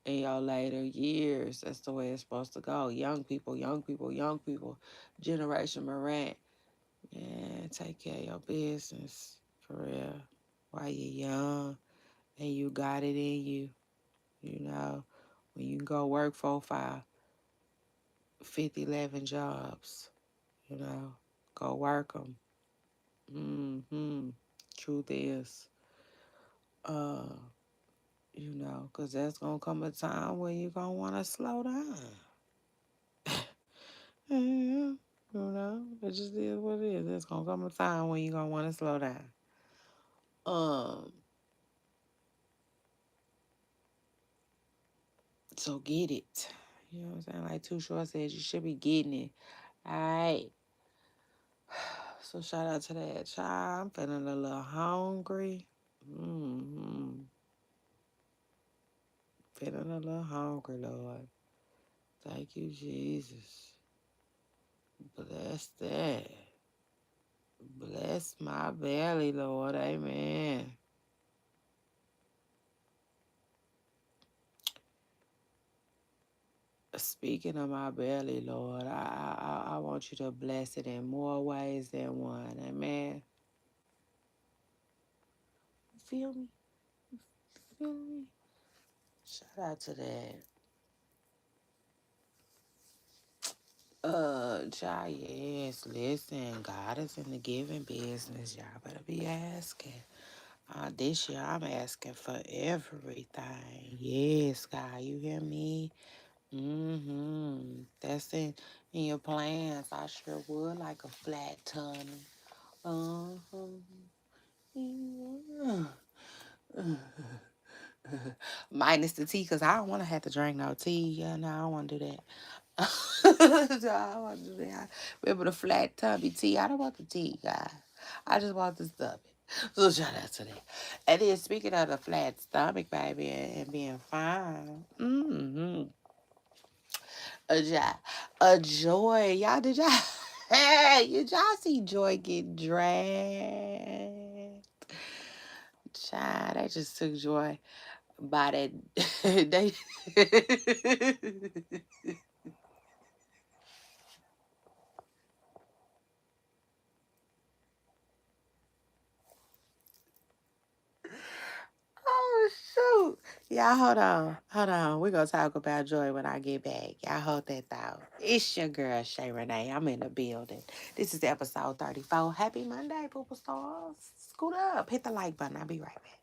In your later years. That's the way it's supposed to go. Young people, young people, young people. Generation Morant. Man, take care of your business. For real. While you're young and you got it in you. You know, when you go work 4, 5, 50, 11 jobs. You know, go work them. Mm-hmm. Truth is, uh, you know, because there's going to come a time when you're going to want to slow down. Yeah, you know, it just is what it is. There's gonna come a time when you're gonna want to slow down. Um, so get it. You know what I'm saying? Like Too Short said, you should be getting it. All right. So shout out to that child. I'm feeling a little hungry. Mm-hmm. Feeling a little hungry, Lord. Thank you, Jesus. Bless that. Bless my belly, Lord. Amen. Speaking of my belly, Lord, I want you to bless it in more ways than one. Amen. You feel me? You feel me? Shout out to that. Child, yes, listen, God is in the giving business. Y'all better be asking. This year I'm asking for everything. Yes, God, you hear me? That's in your plans. I sure would like a flat tummy. Uh-huh. Yeah. Minus the tea, because I don't want to have to drink no tea. Yeah, no, I don't want to do that. So I don't want to do that. Remember the flat tummy tea? I don't want the tea, guys. I just want the stomach. So shout out to that. And then speaking of the flat stomach, baby, and being fine. A joy. A joy. Y'all, did y'all? Hey, did y'all see Joy get dragged? Child, they just took Joy by that. They. Oh shoot. Y'all hold on. Hold on. We're gonna talk about Joy when I get back. Y'all hold that thought. It's your girl Shay Renee. I'm in the building. This is episode 34. Happy Monday, Pooper Stars. Scoot up. Hit the like button. I'll be right back.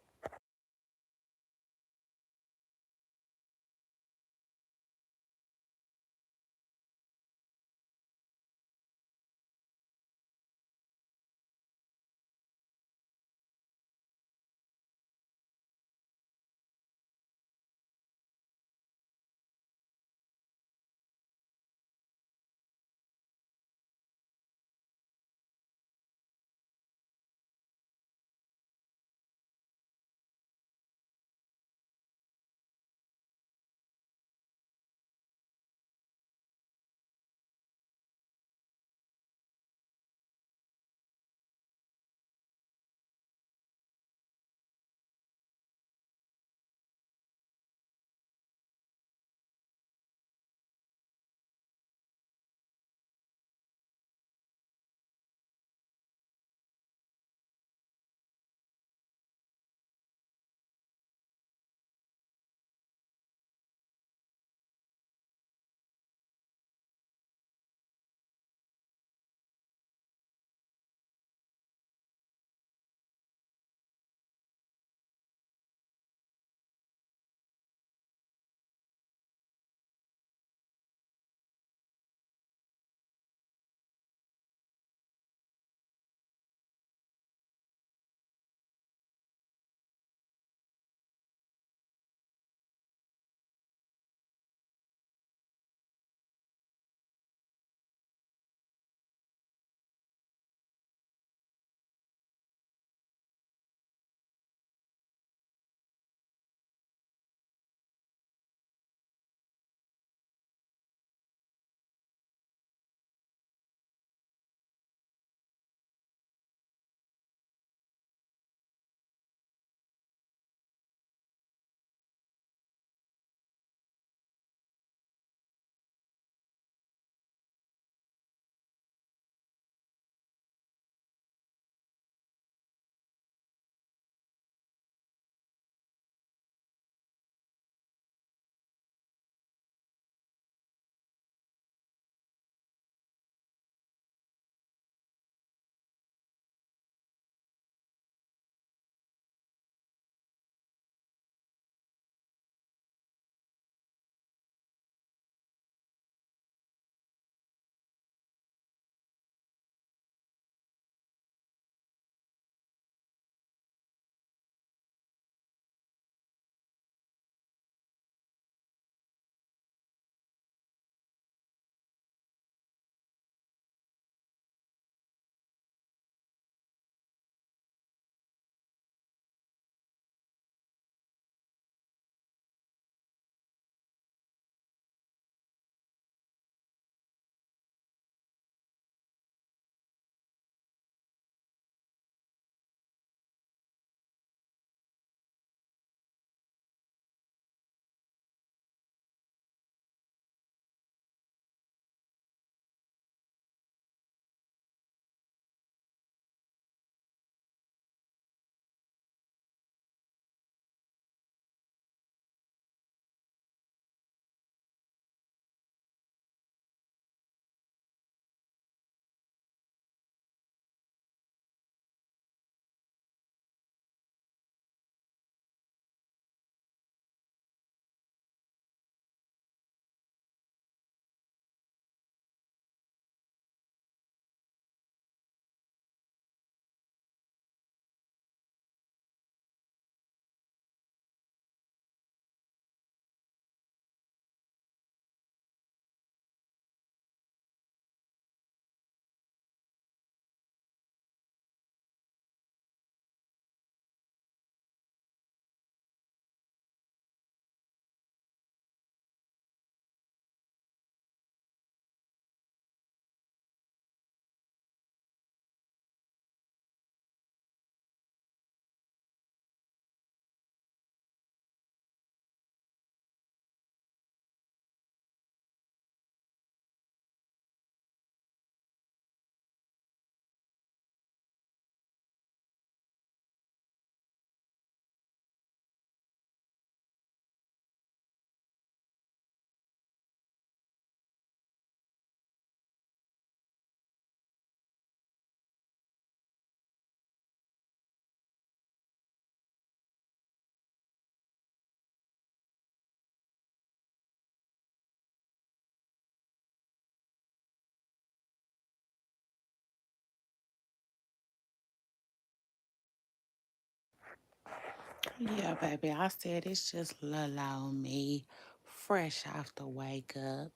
Yeah, baby. I said it's just little on me, fresh off the wake up.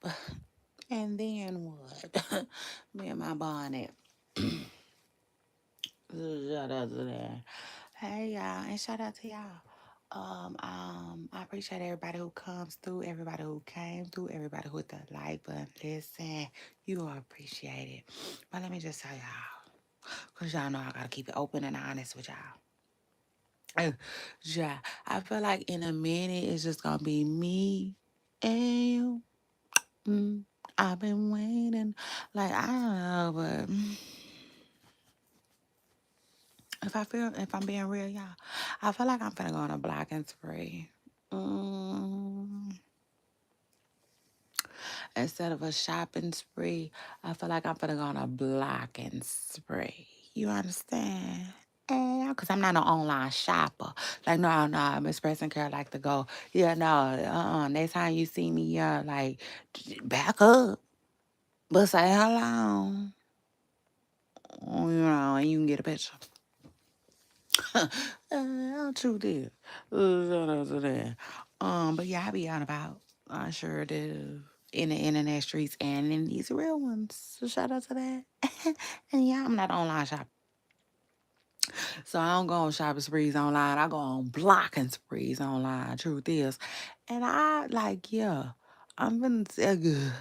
And then what? Me and my bonnet. Shout out to that. Hey y'all, and shout out to y'all. I appreciate everybody who comes through, everybody who came through, everybody who hit the like button. Listen, you are appreciated. But let me just tell y'all, cause y'all know I gotta keep it open and honest with y'all. Yeah, I feel like in a minute it's just gonna be me and you. Mm, I've been waiting. Like I don't know, but if I'm being real, y'all, I feel like I'm finna go on a blocking spree. Mm, instead of a shopping spree, I feel like I'm finna go on a blocking spree. You understand? Yeah, cause I'm not an online shopper. Like no, Miss Preston Care like to go. Yeah, no, next time you see me, yeah, like back up, but say hello. You know, and you can get a picture. Truth is, shout out to that. But yeah, I be out about. I sure do. In the internet streets and in these real ones. So shout out to that. And yeah, I'm not online shop. So I don't go on shopping sprees online. I go on blocking sprees online. Truth is. And I like, yeah, I'm gonna say good.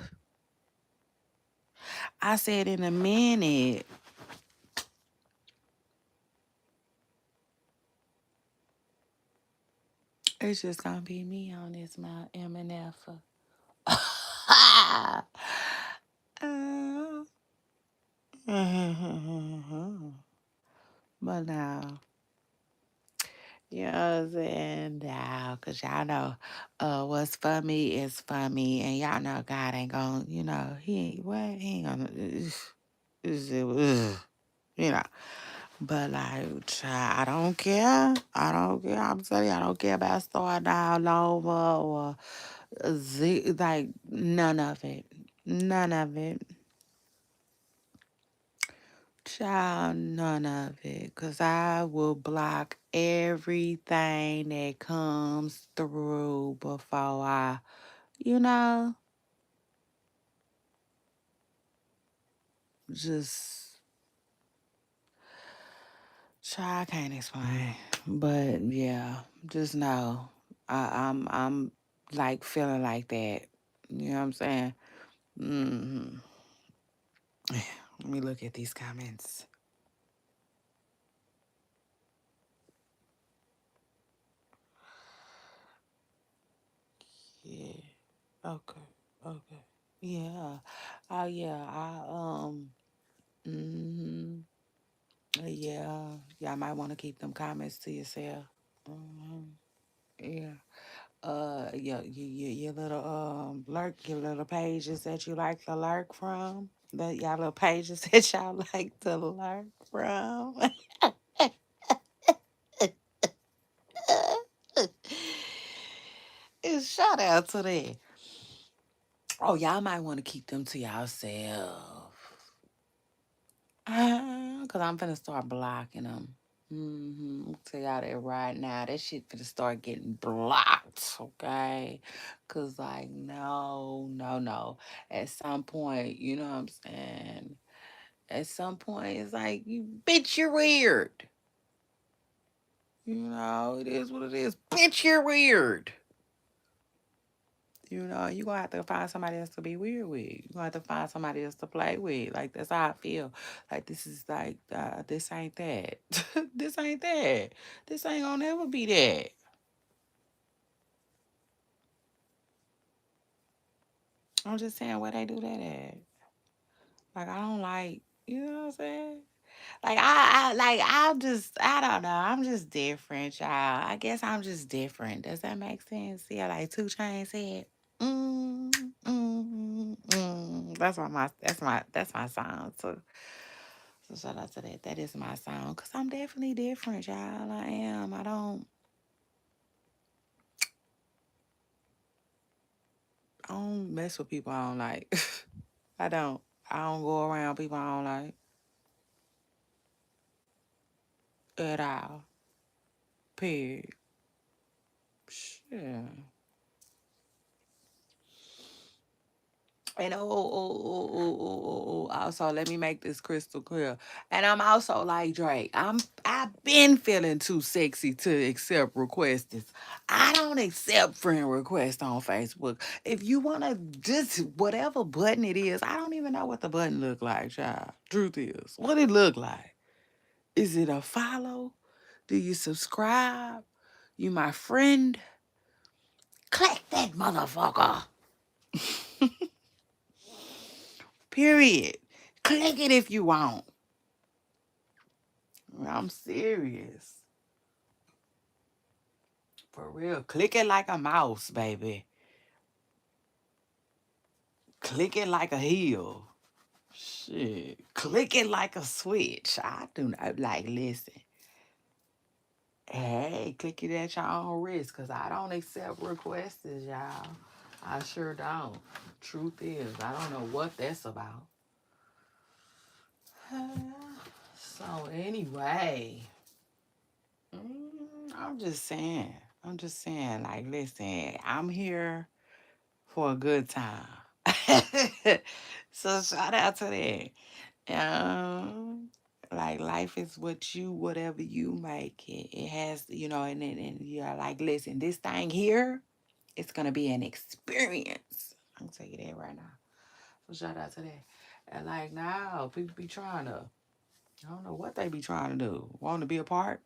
I said in a minute, it's just gonna be me on this Mount MNF. But now, you know what I'm saying? Now, because y'all know what's for me is for me. And y'all know God ain't gonna, he ain't, what? He ain't gonna, you know. But like, child, I don't care. I don't care. I'm telling you, I don't care about starting all over or like none of it. None of it. Child, none of it. Cause I will block everything that comes through before I, you know, just child, I can't explain. But yeah, just know I'm like feeling like that. You know what I'm saying? hmm Let me look at these comments. Yeah. Okay. Okay. Yeah. Oh yeah. Hmm Yeah. Y'all might want to keep them comments to yourself. hmm Yeah. Your little lurk, your little pages that you like to lurk from. Y'all little pages that y'all like to lurk from. Shout out to that. Oh, y'all might want to keep them to yourself. Cause I'm finna start blocking them. Tell y'all that right now. That shit finna start getting blocked, okay? Cause like, no, no, no. At some point, you know what I'm saying? At some point, it's like, you bitch, you're weird. You know, it is what it is. Bitch, you're weird. You know, you gonna have to find somebody else to be weird with. You gonna have to find somebody else to play with. Like that's how I feel. Like this is like this ain't that. This ain't that. This ain't gonna never be that. I'm just saying where they do that at. Like I don't like. You know what I'm saying? Like I don't know. I'm just different, y'all. I guess I'm just different. Does that make sense? Yeah, like 2 Chainz said. That's my song too. So shout out to that. That is my song. Cause I'm definitely different, y'all. I am. I don't mess with people I don't like. I don't. I don't go around people I don't like at all. Period. Shit. And also let me make this crystal clear. And I'm also like Drake. I've been feeling too sexy to accept requests. I don't accept friend requests on Facebook. If you wanna just whatever button it is, I don't even know what the button look like, child. Truth is. What it look like? Is it a follow? Do you subscribe? You my friend? Click that motherfucker. Period. Click it if you want. I'm serious. For real. Click it like a mouse, baby. Click it like a heel. Shit. Click it like a switch. I do not like listen. Hey, click it at your own risk, cause I don't accept requests, y'all. I sure don't. Truth is, I don't know what that's about. So anyway, I'm just saying. I'm just saying, like, listen, I'm here for a good time. So shout out to that. Like life is whatever you make it. It has, and you're like, listen, this thing here, it's gonna be an experience. I'm gonna tell you that right now. So shout out to that. And like now, people be trying to, I don't know what they be trying to do. Want to be a part?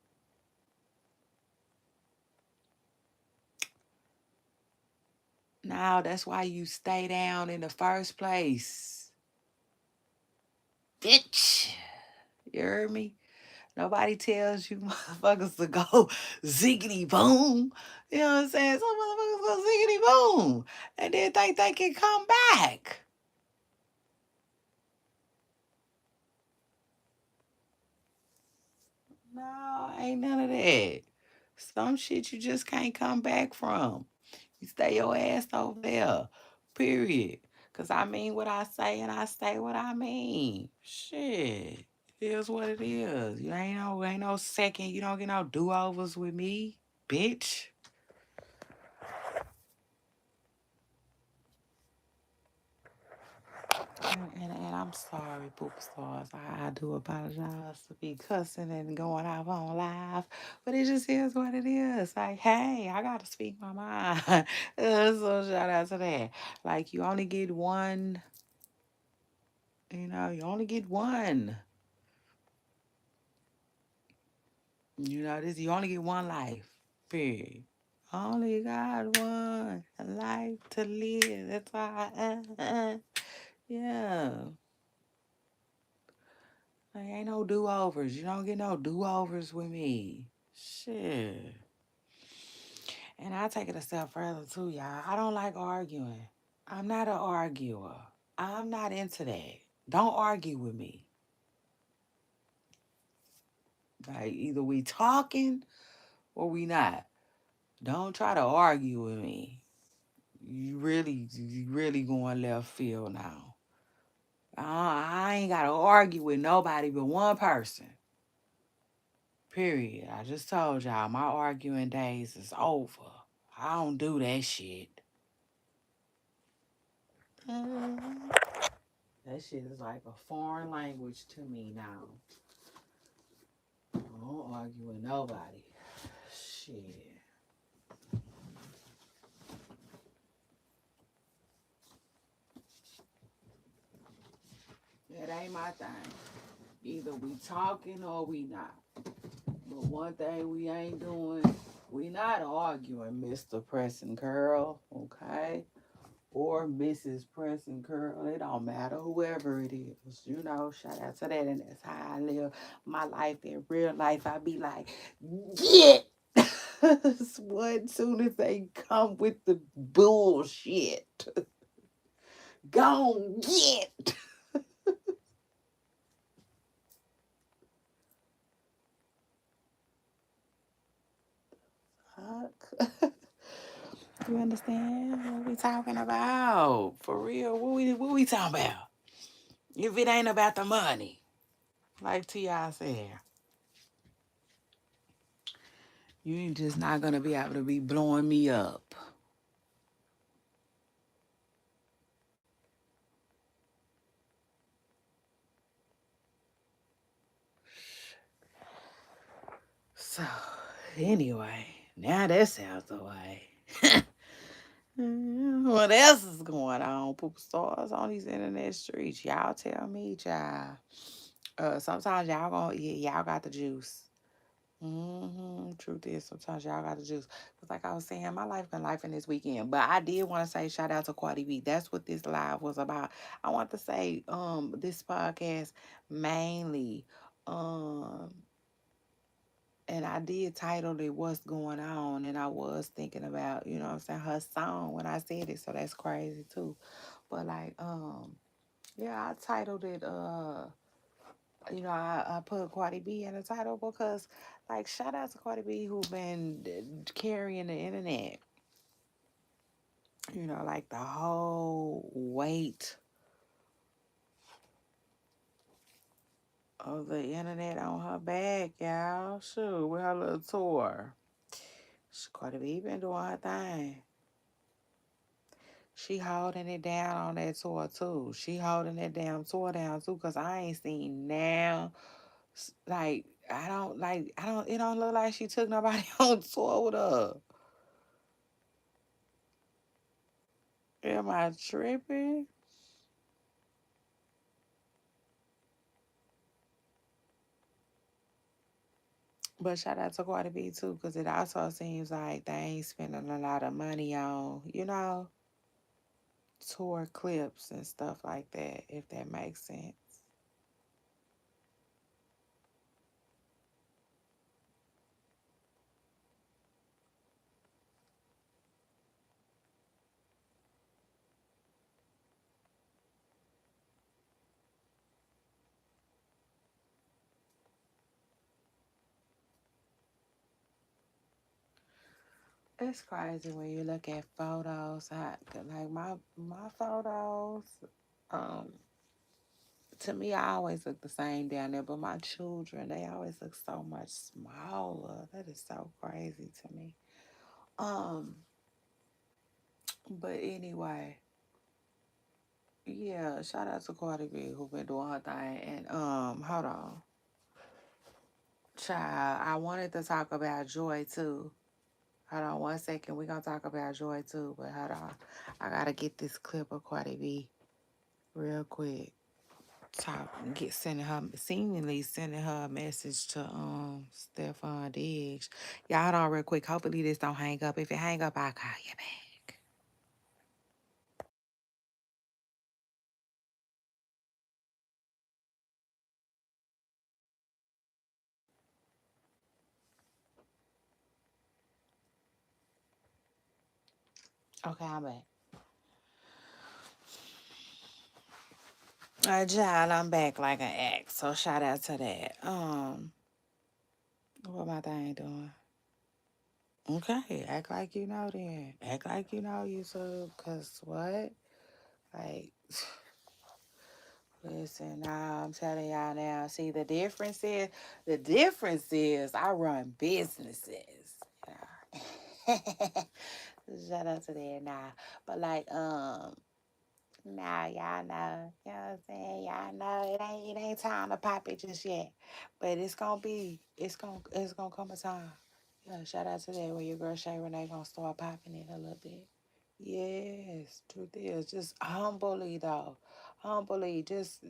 No, that's why you stay down in the first place. Bitch. You heard me? Nobody tells you motherfuckers to go ziggity boom. You know what I'm saying? Some motherfuckers go ziggity boom. And then think they can come back. No, ain't none of that. Some shit you just can't come back from. You stay your ass over there. Period. Cause I mean what I say and I say what I mean. Shit. It is what it is. You ain't no second. You don't get no do-overs with me, bitch. And I'm sorry, poop stars. I do apologize to be cussing and going off on live, but it just is what it is. Like, hey, I gotta speak my mind. So shout out to that. Like, you only get one. You only get one. You only get one life. Period. Only got one life to live. That's why. Yeah. Like, ain't no do overs. You don't get no do overs with me. Shit. And I take it a step further too, y'all. I don't like arguing. I'm not an arguer. I'm not into that. Don't argue with me. Like either we talking or we not. Don't try to argue with me. You really going left field now. I ain't gotta argue with nobody but one person. Period. I just told y'all my arguing days is over. I don't do that shit. That shit is like a foreign language to me now. I don't argue with nobody. Shit. That ain't my thing. Either we talking or we not. But one thing we ain't doing, we not arguing, Mr. Preston Curl, okay? Or Mrs. Preston Curl. It don't matter, whoever it is. Shout out to that. And that's how I live my life in real life. I be like, get what soon as they come with the bullshit. Go get. Fuck. You understand what we talking about? For real, what we talking about? If it ain't about the money, like T.I. said. You ain't just not gonna be able to be blowing me up. So, anyway, now that sounds away. What else is going on, poop stars on these internet streets? Y'all tell me, child. Sometimes y'all y'all got the juice. Truth is, sometimes y'all got the juice. Cause like I was saying, my life been life in this weekend. But I did want to say shout out to Cardi B. That's what this live was about. I want to say, this podcast mainly, um, and I did title it "What's Going On," and I was thinking about, you know what I'm saying, her song when I said it. So that's crazy too. But like, yeah, I titled it, I put Cardi B in the title because, like, shout out to Cardi B who been carrying the internet. Like the whole weight of the internet on her back, y'all. Sure, with her little tour. Cardi B been doing her thing. She holding it down on that tour too. She holding that damn tour down too, cause I ain't seen now. Like it don't look like she took nobody on tour with her. Am I tripping? But shout out to Cardi B too, because it also seems like they ain't spending a lot of money on, tour clips and stuff like that, if that makes sense. It's crazy when you look at photos. Like my photos, um, to me, I always look the same down there, but my children, they always look so much smaller. That is so crazy to me. Um, but anyway, yeah, shout out to Cardi B who been doing her thing. And hold on. Child, I wanted to talk about Joy too. Hold on 1 second. We're gonna talk about Joy too, but hold on. I gotta get this clip of Cardi B real quick. Seemingly sending her a message to Stefan Diggs. Y'all hold on real quick. Hopefully this don't hang up. If it hang up, I'll call you back. Okay, I'm back. Child, I'm back like an ex. So shout out to that. What my thing doing? Okay, act like you know then. Act like you know YouTube, cause what? Like, listen, now I'm telling y'all now. See, the difference is I run businesses. Yeah. Shout out to that now. But like, now y'all know, you know what I'm saying? Y'all know it ain't time to pop it just yet. But it's gonna come a time. Yeah, shout out to that where your girl Shay Renee gonna start popping it a little bit. Yes, truth is just humbly though, humbly just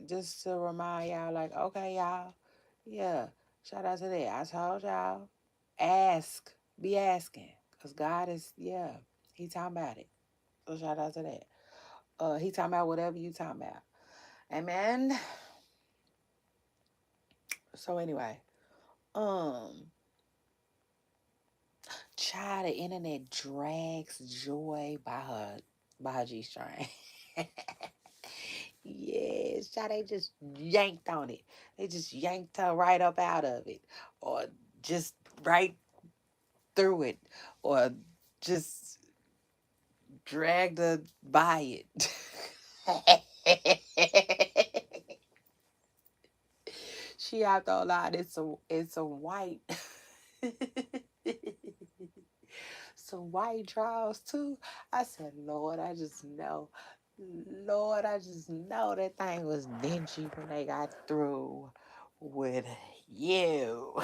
to remind y'all like, okay, y'all, yeah, shout out to that. I told y'all, ask, be asking, cause God is He talking about it. So shout out to that. He talking about whatever you talking about. Amen. So anyway, um, child, the internet drags Joy by her G string. Yes, child, they just yanked on it. They just yanked her right up out of it, or just right through it, or just dragged her by it. She out there a lot. It's a white. some white drawers too. I said, Lord, I just know. Lord, I just know that thing was dingy when they got through with you.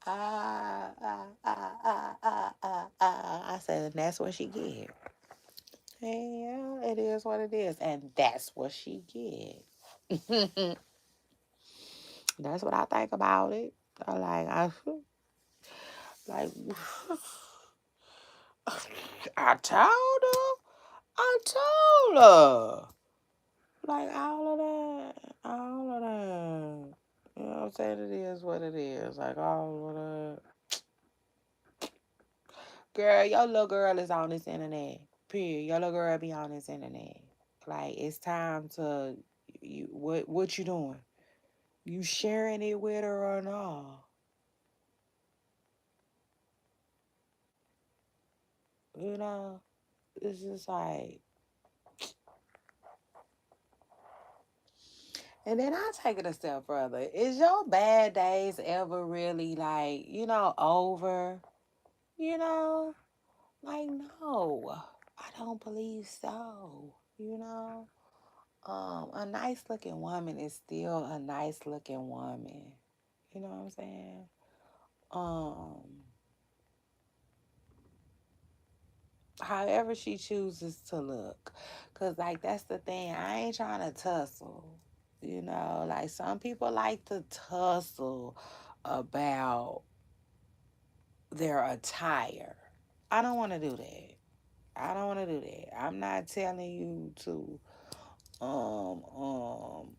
I said, and that's what she get. Yeah, it is what it is, and that's what she get. That's what I think about it. Like, I told her, I told her, like all of that. You know what I'm saying? It is what it is. Like all of that. Girl, your little girl is on this internet. Period. Your little girl be on this internet. Like it's time to what you doing? You sharing it with her or not? You know? It's just like, and then I take it a step further. Is your bad days ever really like, over? You know? Like, no. I don't believe so. You know? A nice looking woman is still a nice looking woman. You know what I'm saying? Um, However she chooses to look. Cause like that's the thing. I ain't trying to tussle. Like some people like to tussle about their attire. I don't want to do that. I don't want to do that. I'm not telling you to um um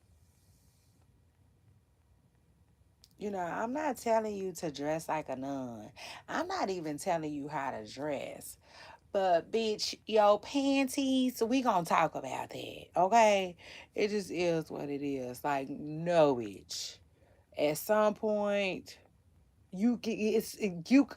I'm not telling you to dress like a nun. I'm not even telling you how to dress. But bitch, your panties, we gonna talk about that, okay? It just is what it is. Like, no, bitch. At some point, you get it's you.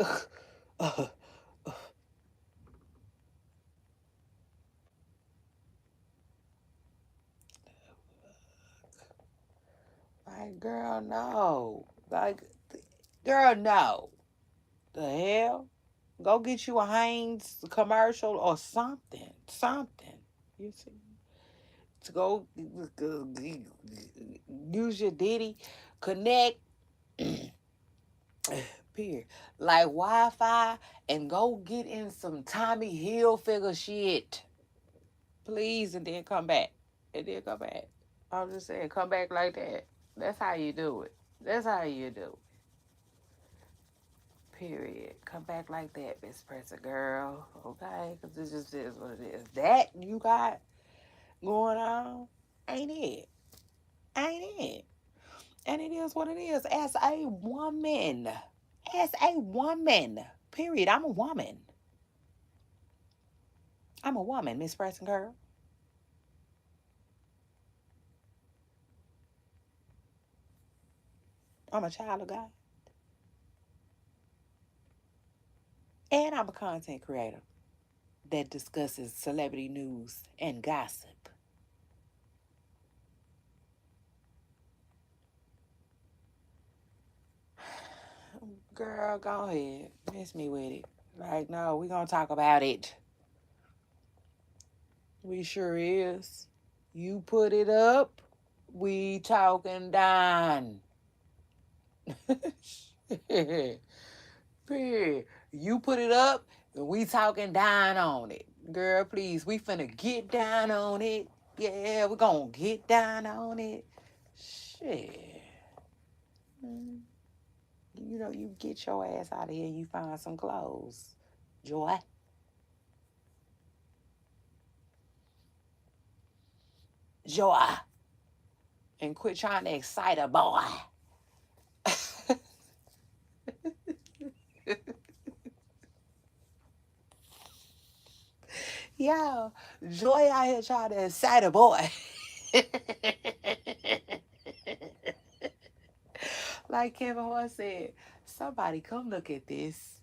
Like, girl, no. Like, girl, no. The hell? Go get you a Heinz commercial or something. Something. You see? To go use your Diddy Connect. Period. Like Wi-Fi and go get in some Tommy Hilfiger shit. Please, and then come back. And then come back. I'm just saying, come back like that. That's how you do it. That's how you do it. Period. Come back like that, Miss Presser girl. Okay? Because this just is what it is. That you got going on ain't it. Ain't it. And it is what it is. As a woman. As a woman. Period. I'm a woman. I'm a woman, Miss Preston girl. I'm a child of God. And I'm a content creator that discusses celebrity news and gossip. Girl, go ahead. Miss me with it. Like, no, we gonna talk about it. We sure is. You put it up, we talking down. Period. You put it up, and we talking down on it. Girl, please, we finna get down on it. Yeah, we gonna get down on it. Shit. You get your ass out of here and you find some clothes. Joy. Joy. And quit trying to excite a boy. Yo, Joy out here trying to excite a boy. Like Kevin Hart said, somebody come look at this.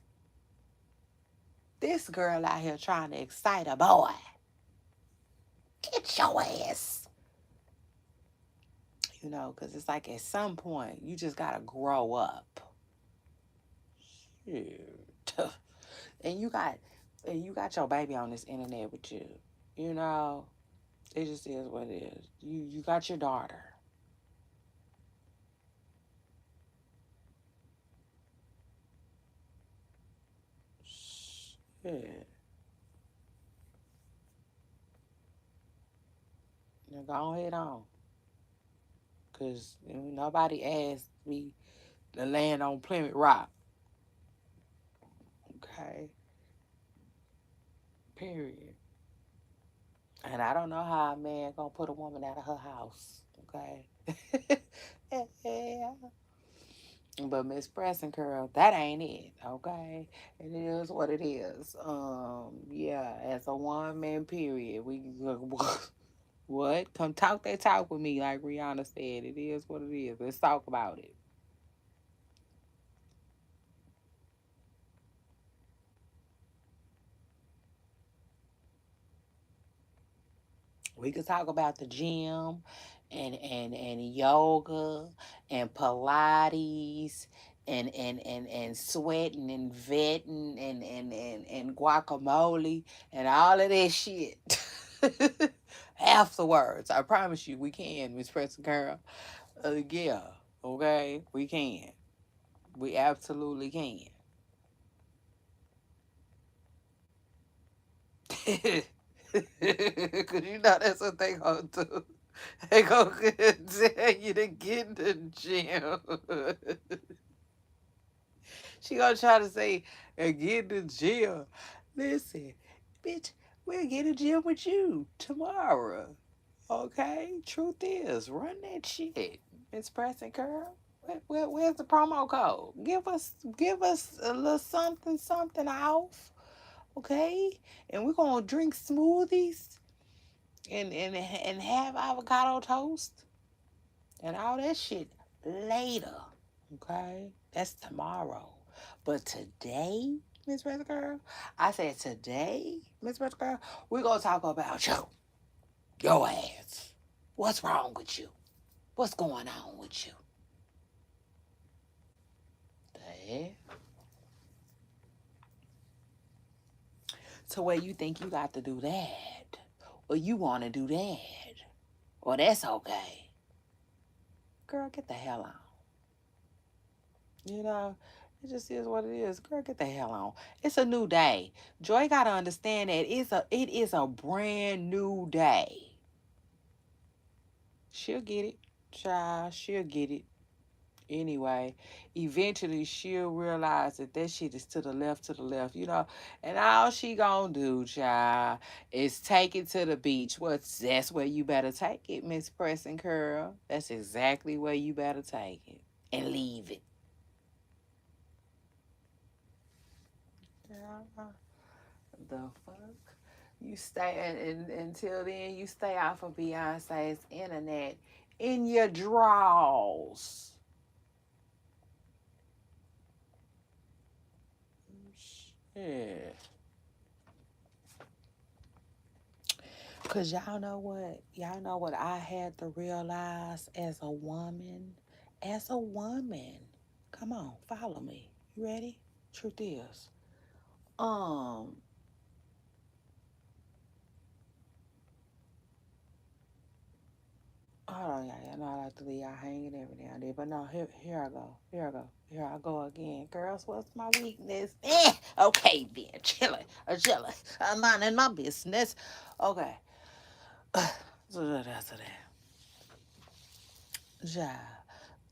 This girl out here trying to excite a boy. Get your ass. You know, because it's like at some point you just gotta grow up. Shoot. and you got and you got your baby on this internet with you. You know, it just is what it is. You got your daughter. Shit. Now go ahead on. Cause nobody asked me to land on Plymouth Rock. Okay. Period. And I don't know how a man gonna put a woman out of her house. Okay. Yeah. But Miss Pressing Curl, that ain't it. Okay. It is what it is. Yeah, as a woman, period. We what? Come talk that talk with me, like Rihanna said. It is what it is. Let's talk about it. We could talk about the gym and yoga and Pilates and sweating and vetting and guacamole and all of that shit. Afterwards, I promise you, we can, Miss Preston Girl. Yeah, okay, we can. We absolutely can. Cause you know that's what they gonna do. They gonna tell you to get in the gym. She gonna try to say and get in the gym. Listen, bitch, we'll get in the gym with you tomorrow. Okay? Truth is, run that shit, Miss Preston Girl. Where's the promo code? Give us a little something off, okay? And we're gonna drink smoothies and have avocado toast and all that shit later. Okay? That's tomorrow. But today, Miss Red Girl, I said today, Miss Red Girl, we're gonna talk about you. Your ass. What's wrong with you? What's going on with you? The hell? So where you think you got to do that? Or you wanna do that? Well, that's okay. Girl, get the hell on. You know, it just is what it is. Girl, get the hell on. It's a new day. Joy gotta understand that it is a brand new day. She'll get it. Child, she'll get it. Anyway, eventually she'll realize that that shit is to the left, and all she gonna do, child, is take it to the beach. That's where you better take it, Miss Preston Curl. That's exactly where you better take it. And leave it. Yeah. The fuck? You stay until then. You stay off of Beyonce's internet in your drawers. Yeah. Cause y'all know what? Y'all know what I had to realize as a woman. As a woman. Come on, follow me. You ready? Truth is. Um, Hold on, y'all. I know I like to leave y'all hanging every now and then, but no, here I go. Here I go. Here I go again. Girls, what's my weakness? Okay, then. Chilling. I'm minding my business. Okay. So that's that. Yeah.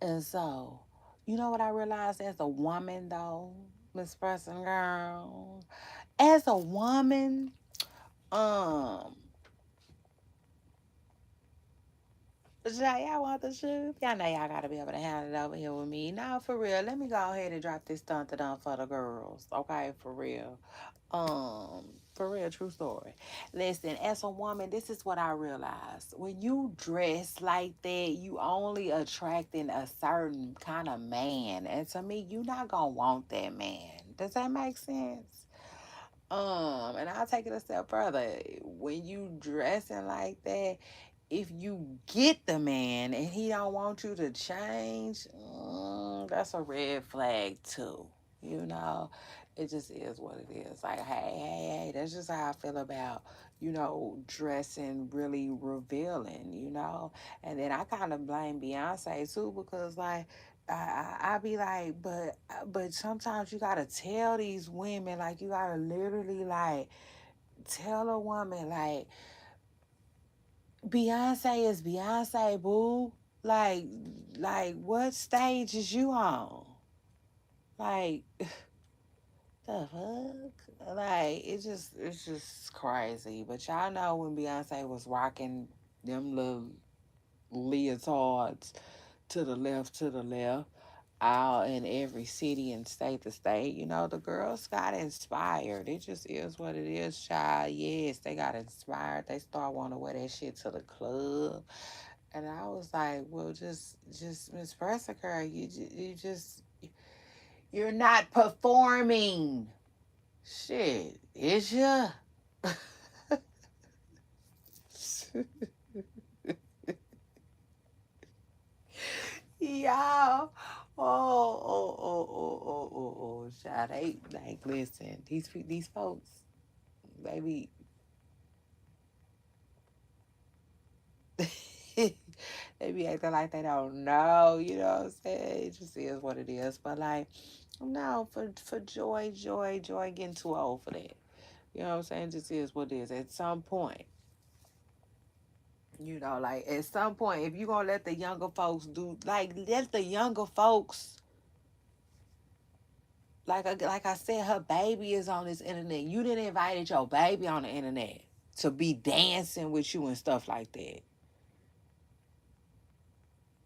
And so, you know what I realized as a woman, though, Miss Preston Girl? As a woman, um, y'all want the shoes? Y'all know y'all gotta be able to handle it over here with me. Now, for real, let me go ahead and drop this stunt down for the girls. Okay, for real. Um, for real, true story. Listen, as a woman, this is what I realized. When you dress like that, you only attracting a certain kind of man. And to me, you not gonna want that man. Does that make sense? And I'll take it a step further. When you dressing like that, if you get the man and he don't want you to change, that's a red flag too. You know, it just is what it is. Like, hey, that's just how I feel about, dressing really revealing, And then I kind of blame Beyonce too because, like, I be like, but sometimes you gotta tell these women, like, you gotta literally, like, tell a woman, like, Beyonce is Beyonce, boo. Like, what stage is you on? Like, the fuck? Like, it's just crazy. But y'all know when Beyonce was rocking them little leotards to the left, all in every city and state to state, the girls got inspired. It just is what it is, child. Yes, they got inspired. They start wanting to wear that shit to the club. And I was like, well, just Miss Persica, you're not performing. Shit, is ya? Y'all. Oh, child. They, like, listen, these folks, baby, they be acting like they don't know, you know what I'm saying? It just is what it is. But, like, no, for Joy getting too old for that. You know what I'm saying? It just is what it is. At some point, like, at some point, if you gonna let the younger folks do, like, let the younger folks, like I said, her baby is on this internet. You didn't invite your baby on the internet to be dancing with you and stuff like that.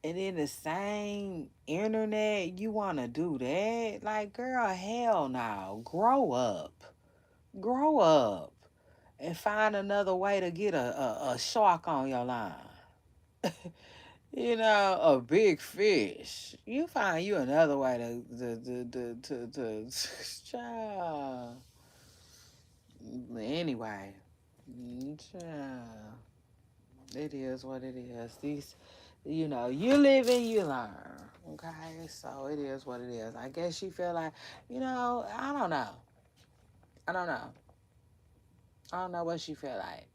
And in the same internet, you want to do that? Like, girl, hell no. Grow up. Grow up. And find another way to get a shark on your line. A big fish. You find you another way to child. Anyway, child. It is what it is. You live and you learn. Okay, so it is what it is. I guess she feel like, I don't know. I don't know. I don't know what she feel like.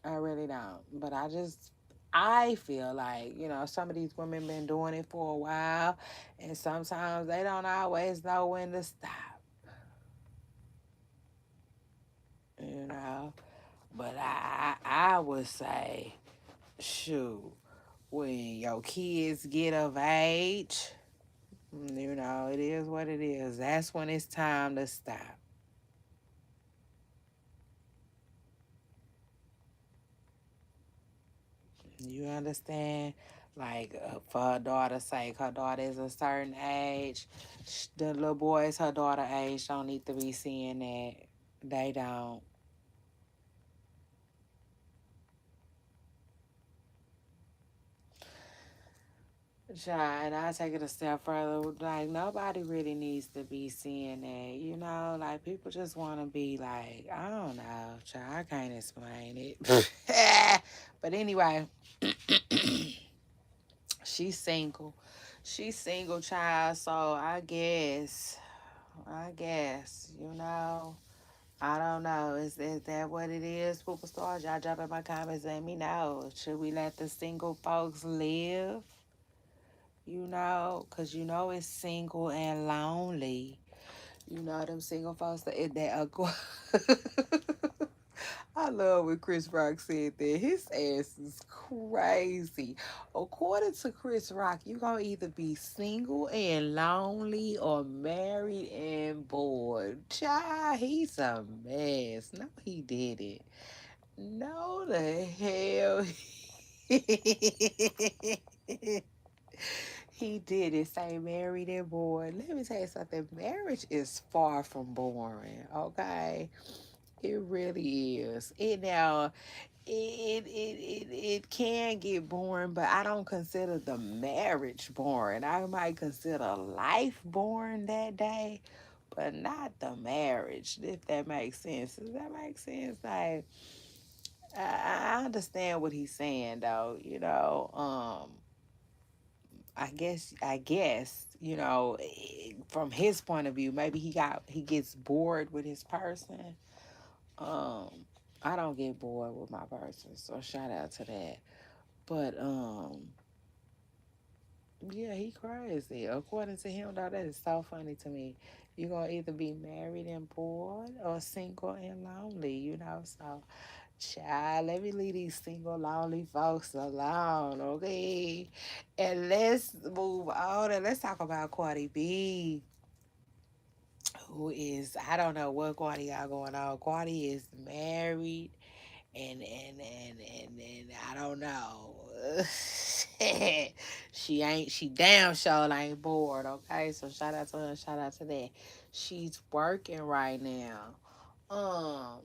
I really don't. But I feel like, some of these women been doing it for a while, and sometimes they don't always know when to stop. You know, but I would say, shoot, when your kids get of age, it is what it is. That's when it's time to stop. You understand? Like, for her daughter's sake, her daughter is a certain age. The little boys her daughter age don't need to be seeing that. They don't. And I take it a step further. Like, nobody really needs to be seeing that. Like, people just want to be like, I don't know, child. I can't explain it. But anyway, she's single. She's single, child. So I guess, I don't know. Is that what it is, superstars? Y'all drop in my comments, let me know. Should we let the single folks live? Because it's single and lonely. Them single folks that are. I love when Chris Rock said that. His ass is crazy. According to Chris Rock, you gonna either be single and lonely or married and bored. Child, he's a mess. No, he did it. No, the hell. He did it. Say married and bored. Let me tell you something. Marriage is far from boring. Okay, it really is. It can get boring, but I don't consider the marriage boring. I might consider life boring that day, but not the marriage. If that makes sense. Does that make sense? Like, I understand what he's saying though, I guess, from his point of view, maybe he gets bored with his person. Um, I don't get bored with my person, so shout out to that. But yeah, he crazy. According to him, though, that is so funny to me. You're gonna either be married and bored or single and lonely, So, child, let me leave these single, lonely folks alone, okay? And let's move on and let's talk about Cardi B, who is, I don't know what Cardi got going on. Cardi is married and I don't know. She damn sure ain't bored, okay? So shout out to her, shout out to that. She's working right now. Um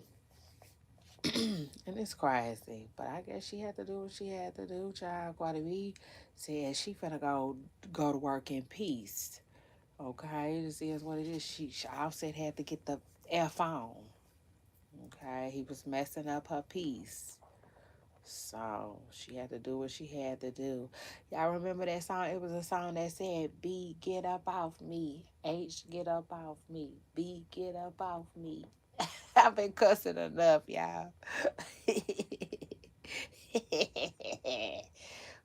and it's crazy. But I guess she had to do what she had to do. Child Cardi B said she finna go to work in peace. Okay, this is what it is. She Offset had to get the F on. Okay, he was messing up her peace. So she had to do what she had to do. Y'all remember that song? It was a song that said, B, get up off me. H, get up off me. B, get up off me. I've been cussing enough, y'all.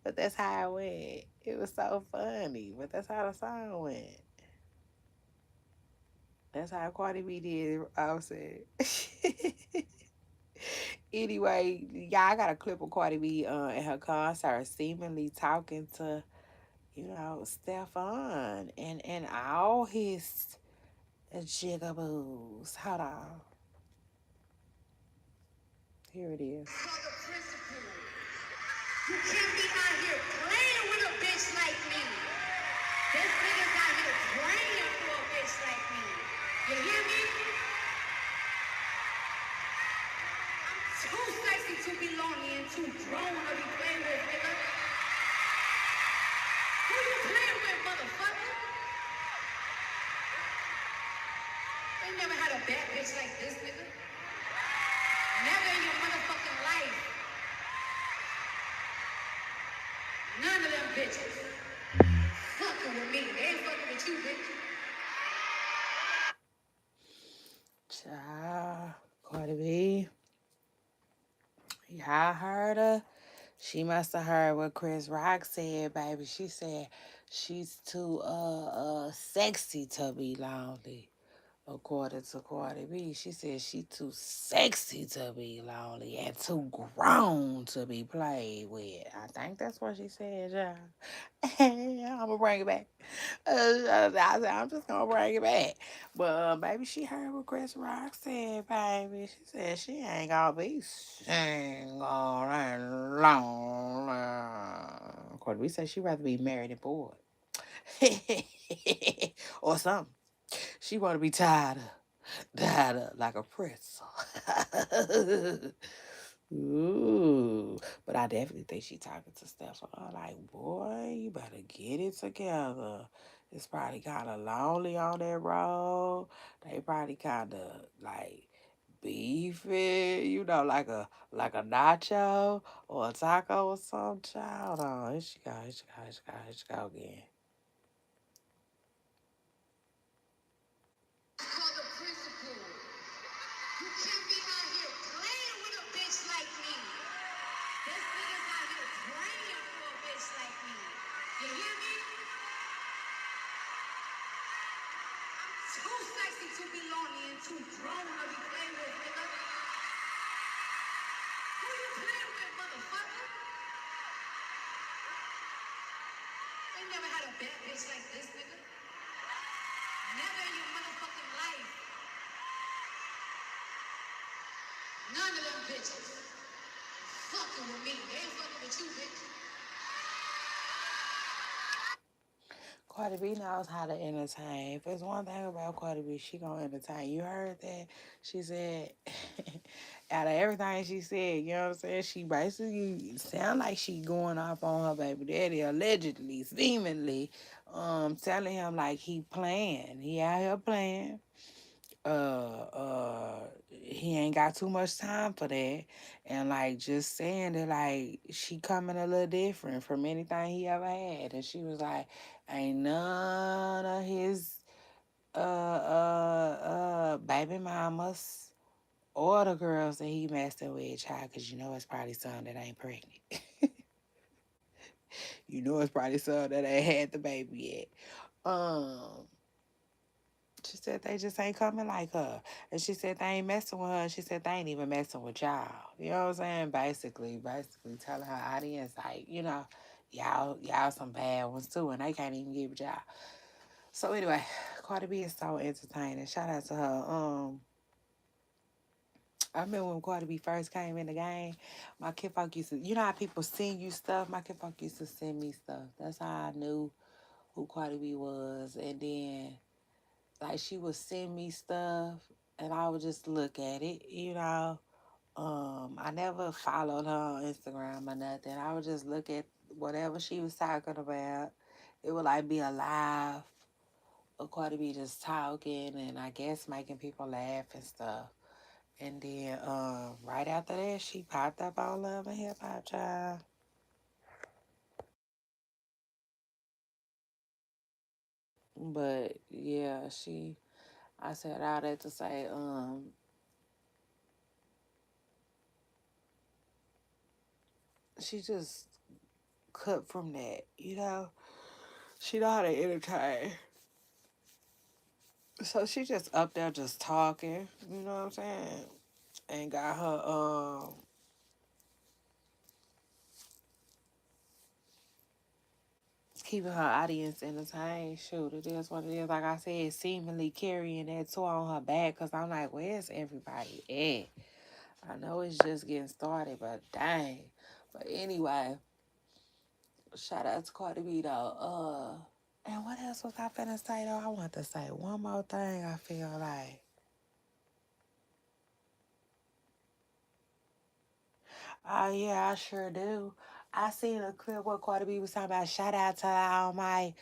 But that's how it went. It was so funny, but that's how the song went. That's how Cardi B did. I said. Anyway, y'all, I got a clip of Cardi B in her concert, seemingly talking to Stefan and all his jigaboos. Hold on, here it is. You can't be out here playing with a bitch like me. This nigga's out here praying for a bitch like me. You hear me? I'm too sexy to be lonely and too grown to be playing with, nigga. Who you playing with, motherfucker? You never had a bad bitch like this, nigga. Never in your motherfucking life. None of them bitches fucking with me. They ain't fucking with you, bitch. Child, Cardi B, y'all heard her? She must have heard what Chris Rock said, baby. She said she's too sexy to be lonely. According to Cardi B, she said she too sexy to be lonely and too grown to be played with. I think that's what she said, yeah. I'm gonna bring it back. I said, I'm just gonna bring it back. But baby, she heard what Chris Rock said, baby. She said she ain't gonna be single and lonely. Cardi B said she'd rather be married and bored. Or something. She wanna be tied up like a pretzel. Ooh, but I definitely think she talking to Stefan. Like, boy, you better get it together. It's probably kind of lonely on that road. They probably kind of like beefy, like a nacho or a taco or some child. Oh, here she go, here she go, here she go, here she go again. Call the principal. You can't be out here playing with a bitch like me. This nigga's out here praying for a bitch like me. You hear me? I'm too sexy to be lonely and too grown to be playing with, nigga. Who you playing with, motherfucker? They never had a bad bitch like this, nigga. Never in your motherfucking life. None of them bitches fucking with me. They ain't fucking with you, bitch. Cardi B knows how to entertain. If there's one thing about Cardi B, she gonna entertain. You heard that? She said, out of everything she said, you know what I'm saying? She basically sound like she going off on her baby daddy, allegedly, seemingly, telling him like he playing. He out here playing. he ain't got too much time for that. And like just saying that like she coming a little different from anything he ever had. And she was like, ain't none of his baby mamas or the girls that he messing with, child, because you know it's probably some that ain't pregnant. You know it's probably some that ain't had the baby yet. She said they just ain't coming like her. And she said they ain't messing with her. She said they ain't even messing with y'all. You know what I'm saying? Basically telling her audience, like, y'all some bad ones too, and they can't even give it y'all. So anyway, Cardi B is so entertaining. Shout out to her. I remember when Cardi B first came in the game, my kinfolk used to, you know how people send you stuff? My kinfolk used to send me stuff. That's how I knew who Cardi B was. And then like she would send me stuff and I would just look at it. I never followed her on Instagram or nothing. I would just look at whatever she was talking about. It would like be a live of Cardi B just talking and I guess making people laugh and stuff. And then right after that she popped up on Love and Hip Hop Child. But yeah, I said all that to say, she just cut from that. She know how to entertain. So she just up there just talking, you know what I'm saying? And got her keeping her audience entertained. Shoot, it is what it is. Like I said, seemingly carrying that tour on her back because I'm like, where's everybody at? I know it's just getting started, but dang. But anyway, shout out to Cardi B though. And what else was I finna say though? I want to say one more thing. I feel like, oh yeah, I sure do. I seen a clip where Cardi B was talking about shout out to all my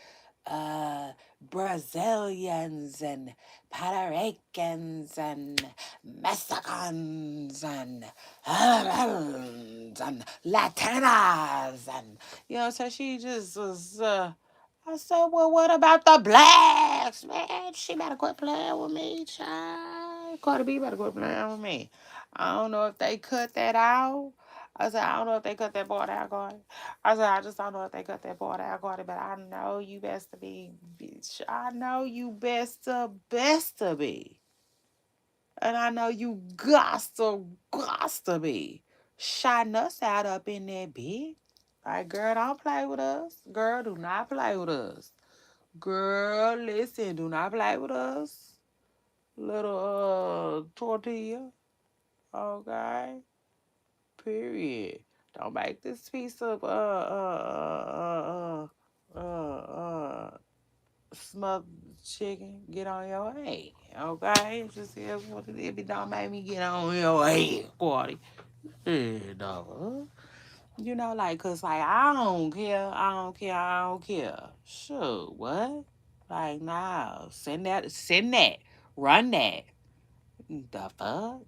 uh Brazilians and Puerto Ricans and Mexicans and and Latinas and so she just was I said, well, what about the blacks, man? She better quit playing with me, child. Cardi B better quit playing with me. I don't know if they cut that out. I said, I don't know if they cut that part out, Cardi. I said, I just don't know if they cut that part out, Cardi, but I know you best to be, bitch. I know you best to be. And I know you gots to be. Shotting us out up in that bitch. Like, girl, don't play with us. Girl, do not play with us. Girl, listen, do not play with us. Little tortilla. Okay. Period. Don't make this piece of smothered chicken get on your head. Okay? It just is what it is. It don't make me get on your head, Cardi. Yeah, dog. Like, cause like I don't care, I don't care, I don't care. Sure, what? Like, nah, send that, run that. The fuck?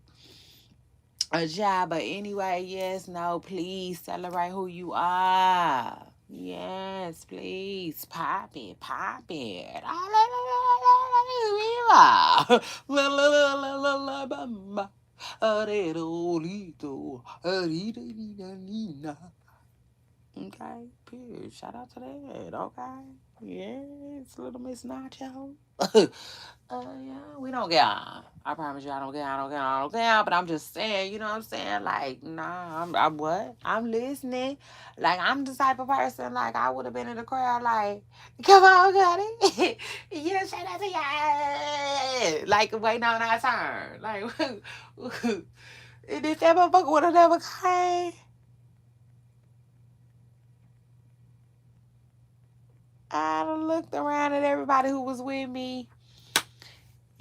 A job, but anyway, yes, no, please celebrate who you are. Yes, please, pop it, pop it. Okay, period. Shout out to that. Okay. Yes, little Miss Nacho. Yeah, we don't get on. I promise you, I don't get on, I don't get on, I don't get on. But I'm just saying, you know what I'm saying? Like, nah, I'm what? I'm listening. Like, I'm the type of person, like, I would have been in the crowd, like, come on, Cuddy. Yeah, shout out to y'all. Like, waiting on our turn. Like, and if that motherfucker would have never came, I done looked around at everybody who was with me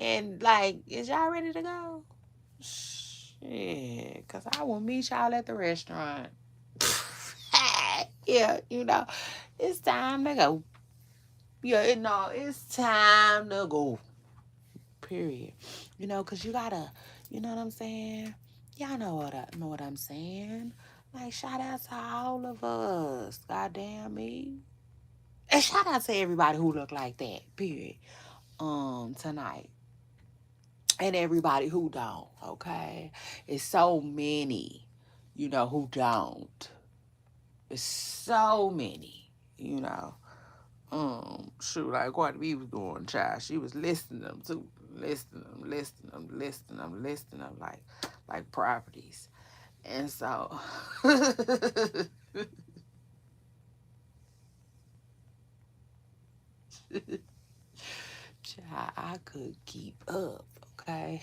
and, like, is y'all ready to go? Shit, cause I will meet y'all at the restaurant. Yeah, it's time to go. Yeah, no, it's time to go. period. You know, because you gotta, you know what I'm saying? Y'all know what I'm saying. Like, shout out to all of us. Goddamn me. And shout out to everybody who look like that, period. Tonight. And everybody who don't, okay? It's so many, who don't. It's so many, you know. Shoot, like what we was doing, child. She was listing them too. Listing them like properties. And so child, I could keep up, okay?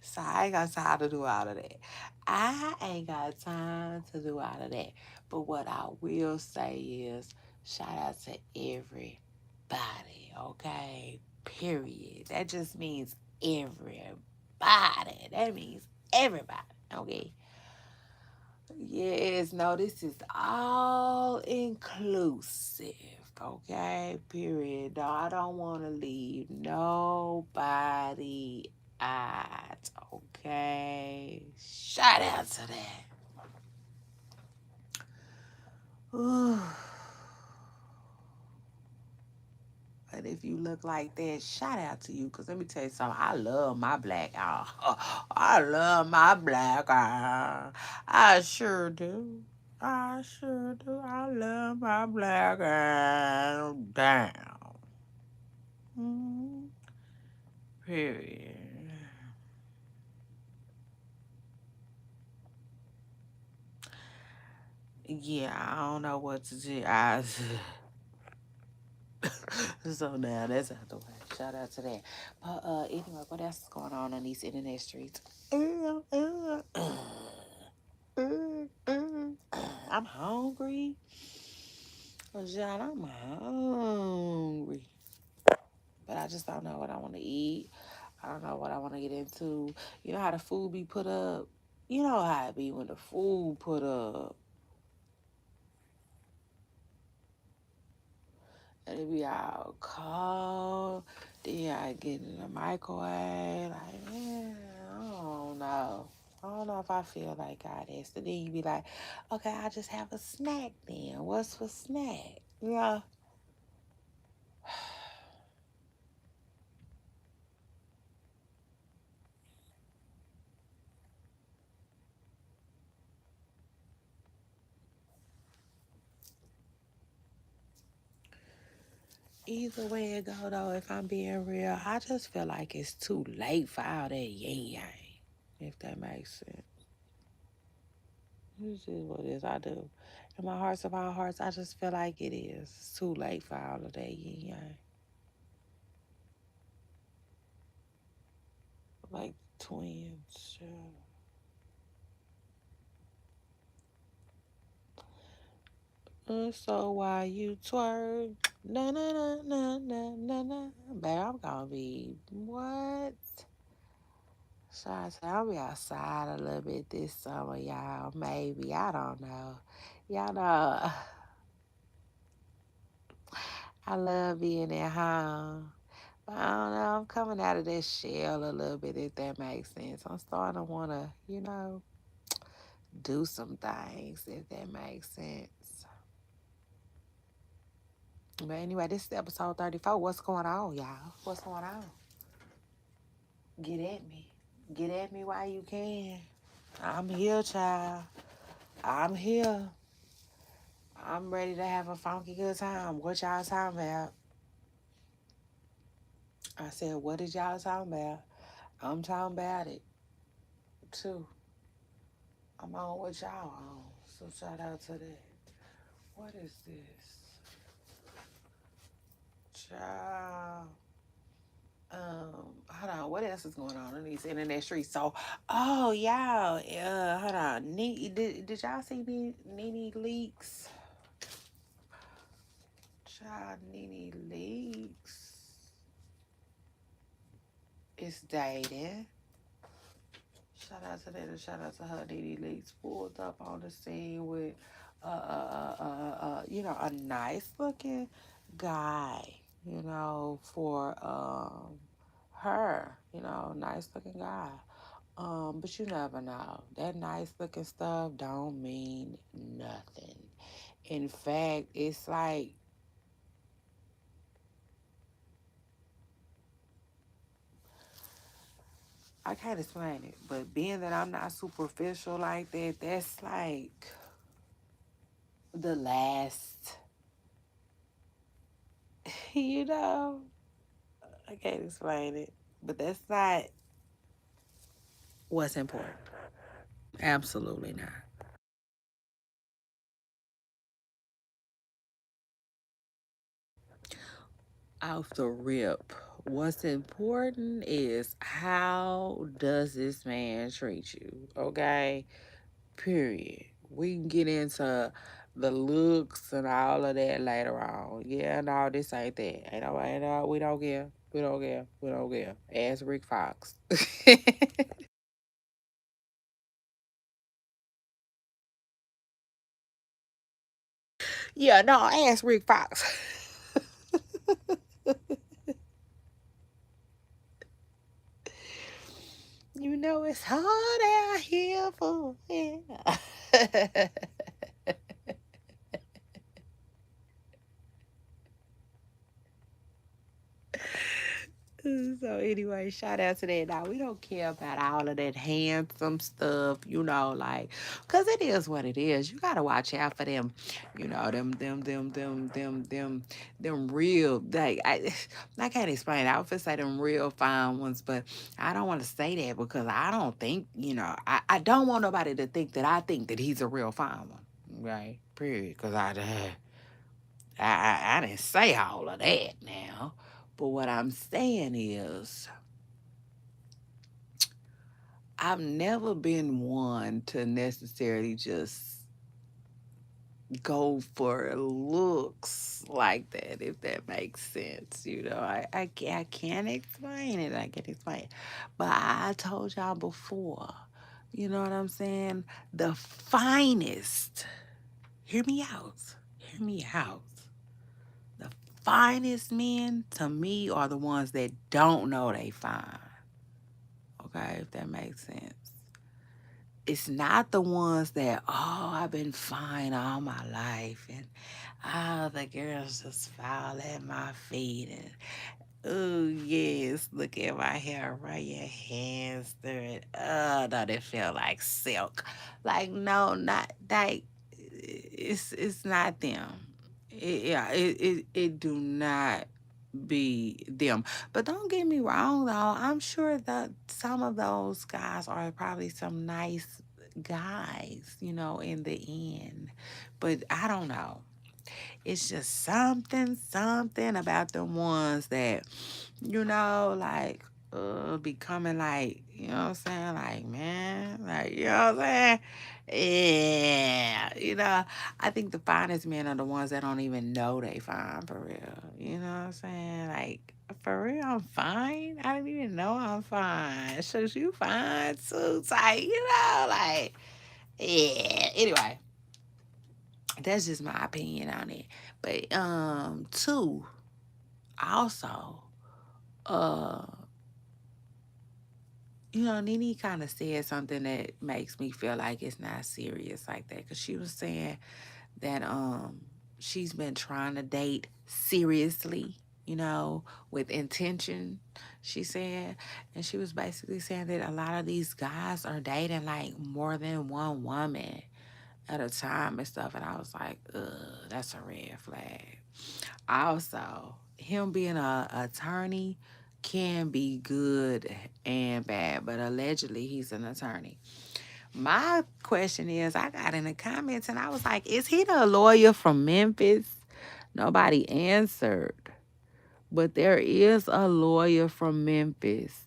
So I ain't got time to do all of that. I ain't got time to do all of that. But what I will say is shout out to everybody, okay? Period. That just means everybody. That means everybody, okay? Yes, no, this is all inclusive, okay? Period. No, I don't want to leave nobody out, okay? Shout out to that. But if you look like that, shout out to you. Because let me tell you something. I love my black eye. I love my black eye. I sure do. I sure do. I love my black eye. Damn. Period. Yeah, I don't know what to do. So now that's out the way. Shout out to that. But anyway, what else is going on these internet streets? I'm hungry. Oh, John, I'm hungry. But I just don't know what I want to eat. I don't know what I want to get into. You know how the food be put up? You know how it be when the food put up. And it be all cold. Then I get in the microwave. Like, man, I don't know. I don't know if I feel like all this. So then you be like, okay, I'll just have a snack then. What's for snack? Yeah. Either way it go though, if I'm being real, I just feel like it's too late for all that yin yang. If that makes sense. This is what it is. I do. In my hearts of all hearts, I just feel like it is. It's too late for all of that yin yang. Like twins. Yeah. So why you twerk? Na na na na na na na. Babe, I'm gonna be what? So I said I'll be outside a little bit this summer, y'all. Maybe I don't know. Y'all know I love being at home. But I don't know. I'm coming out of this shell a little bit, if that makes sense. I'm starting to wanna, do some things, if that makes sense. But anyway, this is episode 34. What's going on, y'all? What's going on? Get at me. Get at me while you can. I'm here, child. I'm here. I'm ready to have a funky good time. What y'all talking about? I said, what is y'all talking about? I'm talking about it, too. I'm on what y'all on. So shout out to that. What is this? Child. Hold on. What else is going on in these internet streets? So, oh y'all, hold on. Did y'all see Nene Leaks? Child, Nene Leaks is dating. Shout out to that and shout out to her. Nene Leaks pulled up on the scene with a nice looking guy, for her, nice looking guy. But you never know. That nice looking stuff don't mean nothing. In fact, it's like I can't explain it, but being that I'm not superficial like that, that's like the last, you know, I can't explain it, but that's not what's important. Absolutely not. Off the rip, what's important is how does this man treat you? Okay? Period. We can get into the looks and all of that later on. Yeah, no, this ain't that. Ain't no, we don't care. We don't care. We don't care. Ask Rick Fox. Yeah, no, ask Rick Fox. You know it's hard out here for yeah. So anyway, shout out to that. Now we don't care about all of that handsome stuff, cause it is what it is. You gotta watch out for them, them real. Like I can't explain. I would say them real fine ones, but I don't want to say that because I don't think, I don't want nobody to think that I think that he's a real fine one, right? Period. Cause I didn't say all of that now. But what I'm saying is, I've never been one to necessarily just go for looks like that, if that makes sense. I can't explain it. I can't explain it. But I told y'all before, you know what I'm saying? The finest, hear me out, hear me out. The finest men to me are the ones that don't know they fine. Okay, if that makes sense. It's not the ones that, oh, I've been fine all my life and oh, the girls just fall at my feet and oh yes, look at my hair, run your hands through it. Oh no, that feel like silk. Like no, not like it's not them. It do not be them. But don't get me wrong though, I'm sure that some of those guys are probably some nice guys, in the end. But I don't know. It's just something about the ones that, like, becoming like, you know what I'm saying? Like, man, like, you know what I'm saying? Yeah, I think the finest men are the ones that don't even know they fine for real. You know what I'm saying? Like, for real, I'm fine. I didn't even know I'm fine. So you fine too, tight, like, yeah. Anyway, that's just my opinion on it. But two, also, uh, Nene kind of said something that makes me feel like it's not serious like that. Cause she was saying that she's been trying to date seriously, with intention, she said. And she was basically saying that a lot of these guys are dating like more than one woman at a time and stuff. And I was like, ugh, that's a red flag. Also, him being a attorney can be good and bad, but allegedly he's an attorney. My question is, I got in the comments and I was like, is he the lawyer from Memphis? Nobody answered. But there is a lawyer from Memphis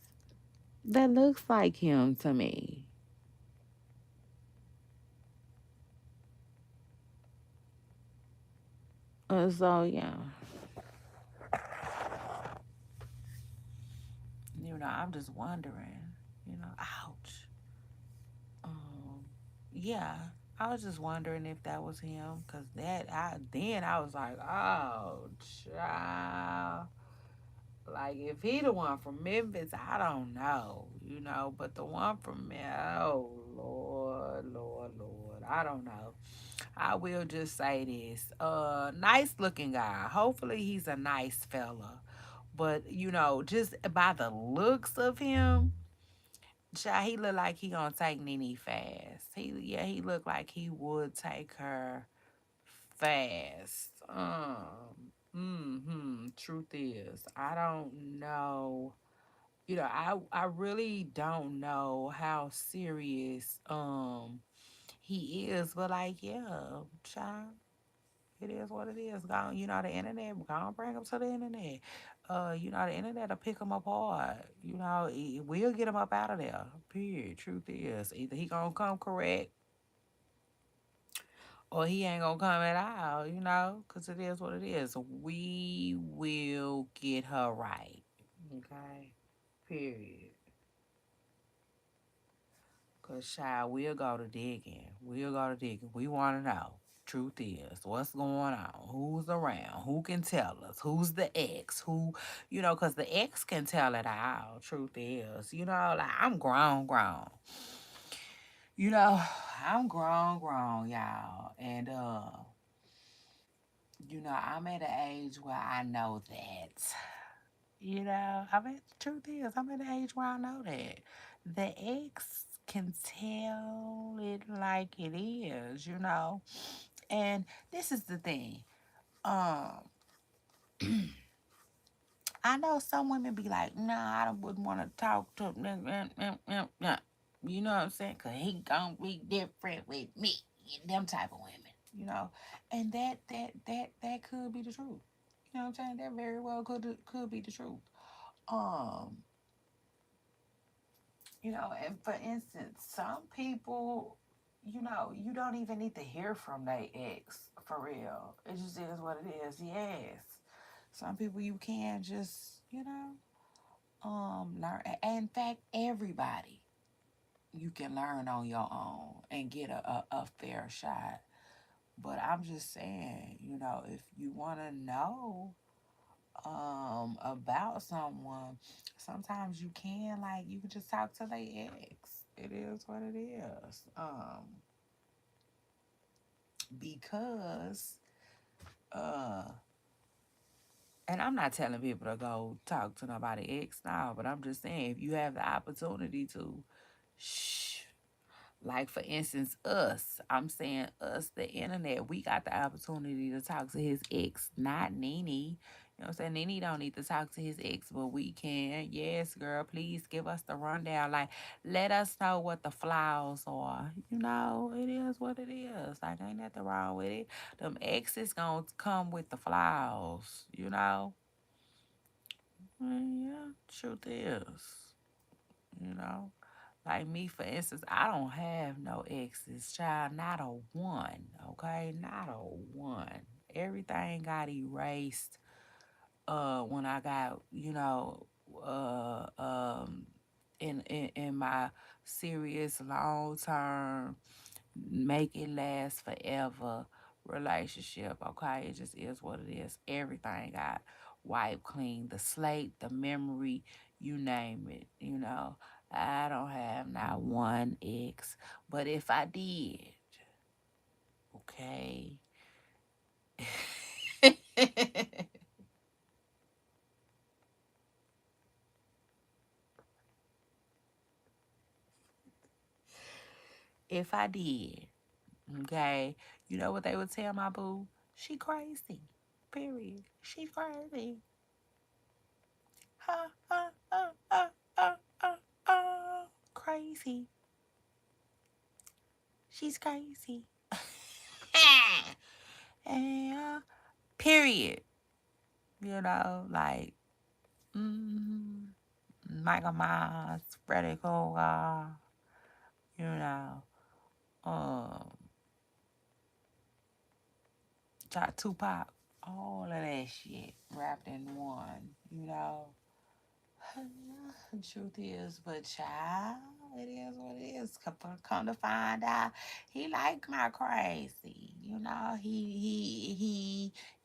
that looks like him to me. So yeah, I'm just wondering, ouch. Yeah. I was just wondering if that was him, cause I was like, oh, child. Like if he the one from Memphis, I don't know, but the one from oh Lord, Lord, Lord, I don't know. I will just say this. Nice looking guy. Hopefully he's a nice fella. But just by the looks of him, child, he look like he gonna take Nene fast. He look like he would take her fast. Truth is, I don't know. I really don't know how serious he is, but like, yeah, child, it is what it is. Go, the internet. Go on, bring him to the internet. The internet will pick him apart. We'll get him up out of there. Period. Truth is, either he gonna come correct or he ain't gonna come at all. Cause it is what it is. We will get her right. Okay. Period. Cause child, we'll go to digging. We'll go to digging. We want to know. Truth is, what's going on? Who's around? Who can tell us? Who's the ex? Cause the ex can tell it all. Truth is, like I'm grown, grown. You know, I'm grown, grown, y'all, and I'm at an age where I know that. The truth is, I'm at an age where I know that the ex can tell it like it is. And this is the thing. Um, I know some women be like, nah, I wouldn't want to talk to him. You know what I'm saying? Cause he gonna be different with me. Them type of women. And that could be the truth. You know what I'm saying? That very well could be the truth. Um, and for instance, some people, you don't even need to hear from their ex for real. It just is what it is. Yes. Some people you can just, learn. In fact, everybody you can learn on your own and get a fair shot. But I'm just saying, if you want to know about someone, sometimes you can just talk to their ex. It is what it is. Because uh and I'm not telling people to go talk to nobody ex now, but I'm just saying if you have the opportunity to, shh. Like for instance, us. I'm saying us, the internet. We got the opportunity to talk to his ex, not Nene. You know what I'm saying? Nene don't need to talk to his ex, but we can. Yes, girl, please give us the rundown. Like, let us know what the flaws are. It is what it is. Like, ain't nothing wrong with it. Them exes gonna come with the flaws. Yeah, truth is, you know. Like me, for instance, I don't have no exes, child. Not a one, okay? Not a one. Everything got erased when I got, uh um in my serious long term make it last forever relationship, okay? It just is what it is. Everything got wiped clean. The slate, the memory, you name it. I don't have not one ex. But if I did, okay. If I did, okay, you know what they would tell my boo? She crazy. Period. She crazy. Uh, uh, uh, uh, crazy. She's crazy. and period. Like mm, Michael Myers, Freddy Krueger, you know, um, Tupac, all of that shit wrapped in one. The truth is, but child. it is what it is. Come to find out, he like my crazy.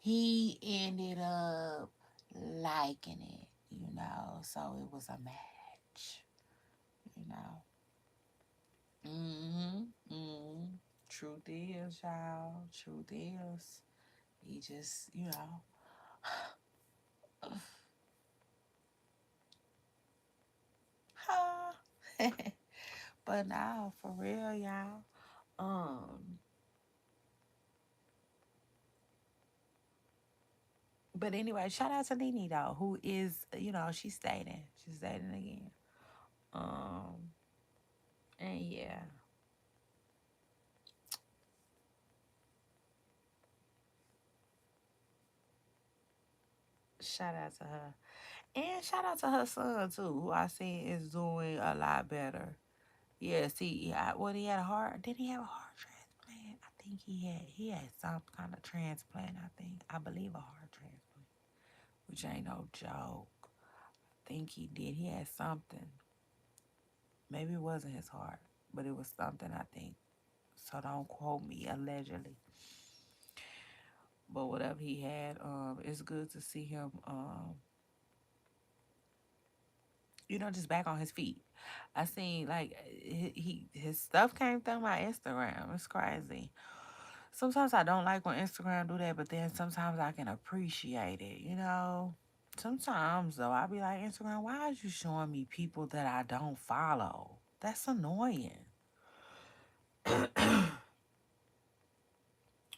He ended up liking it. So it was a match. You know. Mm-hmm. Truth is, y'all. Truth is, he just, huh. But now, for real, y'all. Um, but anyway, shout out to Nene though, who is, she's dating. She's dating again. Um, and yeah, shout out to her. And shout out to her son too, who I see is doing a lot better. Yeah, see, what he had a heart. Did he have a heart transplant? I think he had some kind of transplant. I believe a heart transplant, which ain't no joke. I think he did. He had something. Maybe it wasn't his heart, but it was something. I think. So don't quote me allegedly. But whatever he had, it's good to see him. Just back on his feet. I seen like his stuff came through my Instagram. It's crazy. Sometimes I don't like when Instagram do that, but then sometimes I can appreciate it. Sometimes though, I be like, Instagram, why is you showing me people that I don't follow? That's annoying.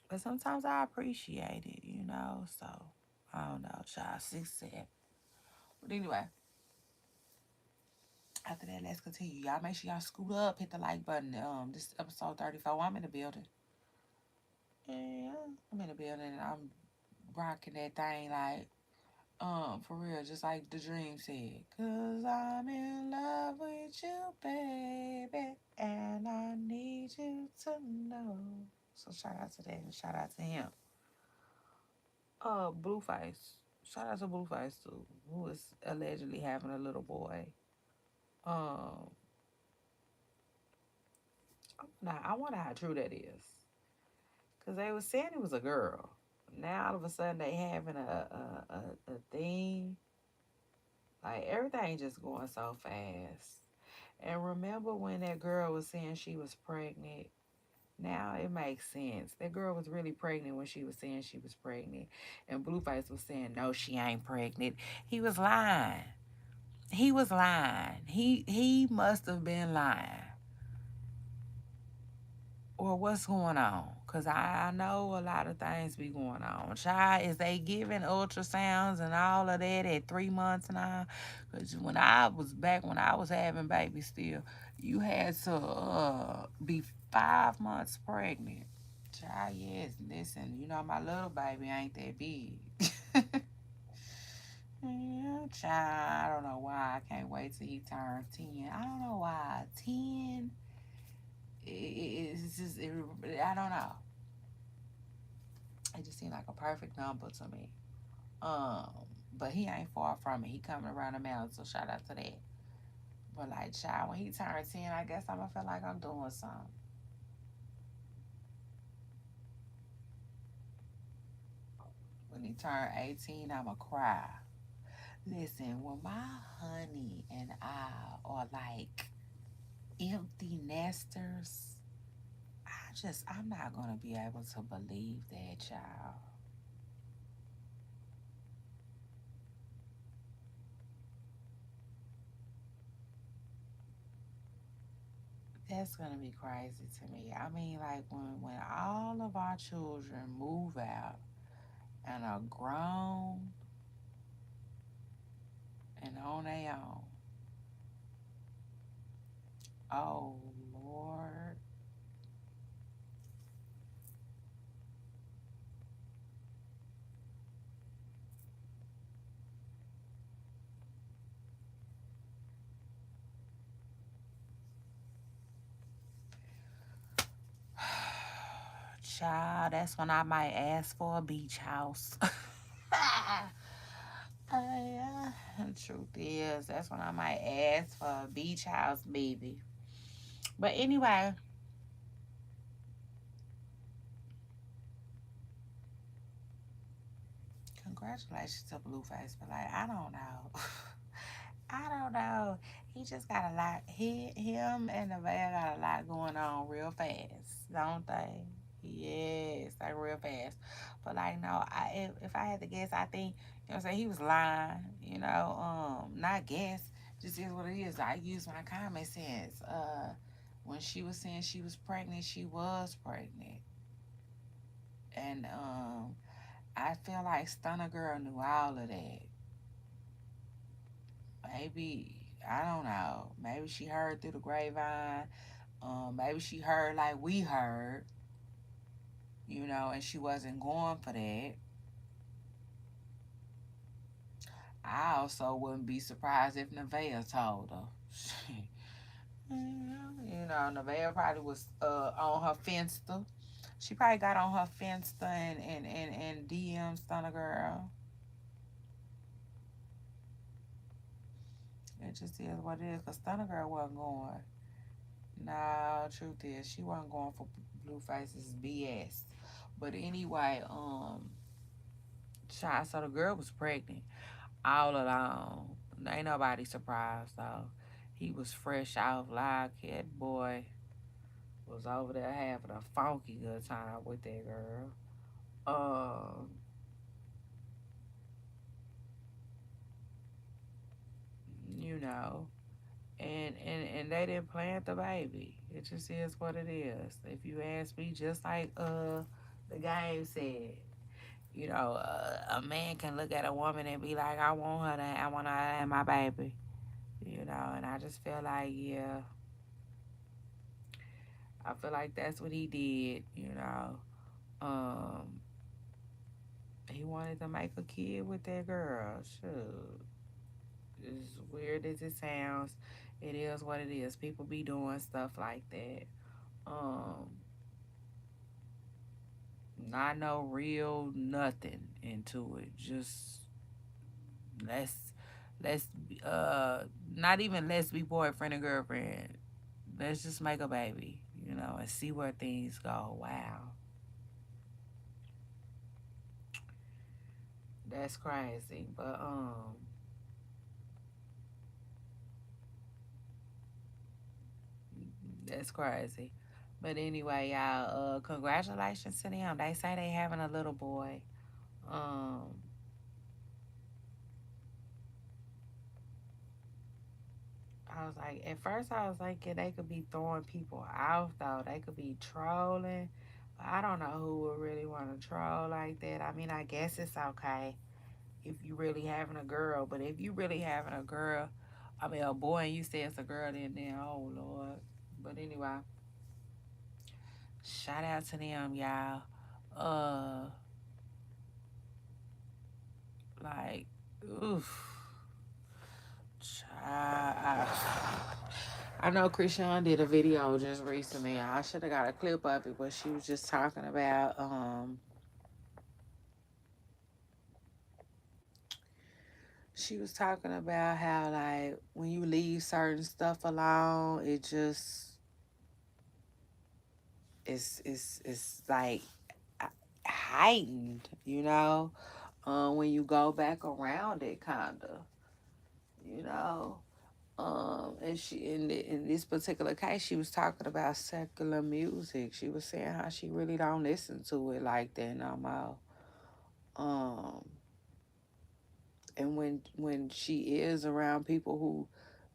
But sometimes I appreciate it. So I don't know, child 6 7. But anyway, after that, let's continue. Y'all make sure y'all scoot up, hit the like button. This is episode 34. I'm in the building. Yeah, I'm in the building and I'm rocking that thing like for real, just like the dream said. 'Cause I'm in love with you, baby, and I need you to know. So shout out to that and shout out to him. Blueface. Shout out to Blueface too, who is allegedly having a little boy. Um, now I wonder how true that is, cause they was saying it was a girl. Now all of a sudden they having a thing. Like everything just going so fast. And remember when that girl was saying she was pregnant? Now it makes sense. That girl was really pregnant when she was saying she was pregnant. And Blueface was saying, no, she ain't pregnant. He was lying. He was lying. He must have been lying. Or what's going on? Because I know a lot of things be going on. Child, is they giving ultrasounds and all of that at 3 months now? Because when I was having babies still, you had to be 5 months pregnant. Child, yes, listen, my little baby ain't that big. Yeah, child, I don't know why. I can't wait till he turns 10. I don't know why. 10, it's just, I don't know. It just seemed like a perfect number to me. Um, but he ain't far from it. He coming around the mountain, so shout out to that. But like, child, when he turns 10, I guess I'm gonna feel like I'm doing something. When he turn 18, I'ma cry. Listen, when my honey and I are like empty nesters, I'm not gonna be able to believe that, child. That's gonna be crazy to me. I mean, like when all of our children move out and are grown and on their own. Oh Lord. Child, that's when I might ask for a beach house. Yeah, truth is, that's when I might ask for a beach house, baby. But anyway, congratulations to Blueface. But like, I don't know. I don't know. He just got a lot. Him, and Nevaeh got a lot going on real fast, don't they? Yes, like real fast. But like, no, if I had to guess, I think you know what I'm saying, he was lying. Not guess, just is what it is. I use my common sense. When she was saying she was pregnant, she was pregnant, and I feel like Stunner Girl knew all of that. Maybe, I don't know. Maybe she heard through the grapevine. Maybe she heard like we heard, and she wasn't going for that. I also wouldn't be surprised if Nevaeh told her. Nevaeh probably was on her Finsta. She probably got on her Finsta and DM Stunner Girl. It just is what it is, because Stunner Girl wasn't going. No, truth is, she wasn't going for Blueface's BS. But anyway, child, so the girl was pregnant all along. Ain't nobody surprised though. He was fresh off live. Kid boy was over there having a funky good time with that girl. Um, you know, and they didn't plant the baby. It just is what it is. If you ask me, just like the game said, a man can look at a woman and be like, I want her to have my baby. And I just feel like, yeah, I feel like that's what he did. Um, he wanted to make a kid with that girl. Shoot. As weird as it sounds, it is what it is. People be doing stuff like that. Um, Not no real nothing into it. Just let's let's not even let's be boyfriend and girlfriend. Let's just make a baby, and see where things go. Wow, that's crazy. But that's crazy. But anyway, y'all, congratulations to them. They say they having a little boy. Um, I was like, at first I was thinking they could be throwing people off though. They could be trolling. But I don't know who would really want to troll like that. I mean, I guess it's okay if you really having a girl, but if you really having a girl, I mean a boy, and you say it's a girl, then oh Lord. But anyway, shout out to them, y'all. Uh, like, oof. I know Krishan did a video just recently. I should have got a clip of it, but she was just talking about she was talking about how like when you leave certain stuff alone, it just it's like heightened, when you go back around it, kinda, you know. And in this particular case, she was talking about secular music. She was saying how she really don't listen to it like that no more. Um, and when she is around people who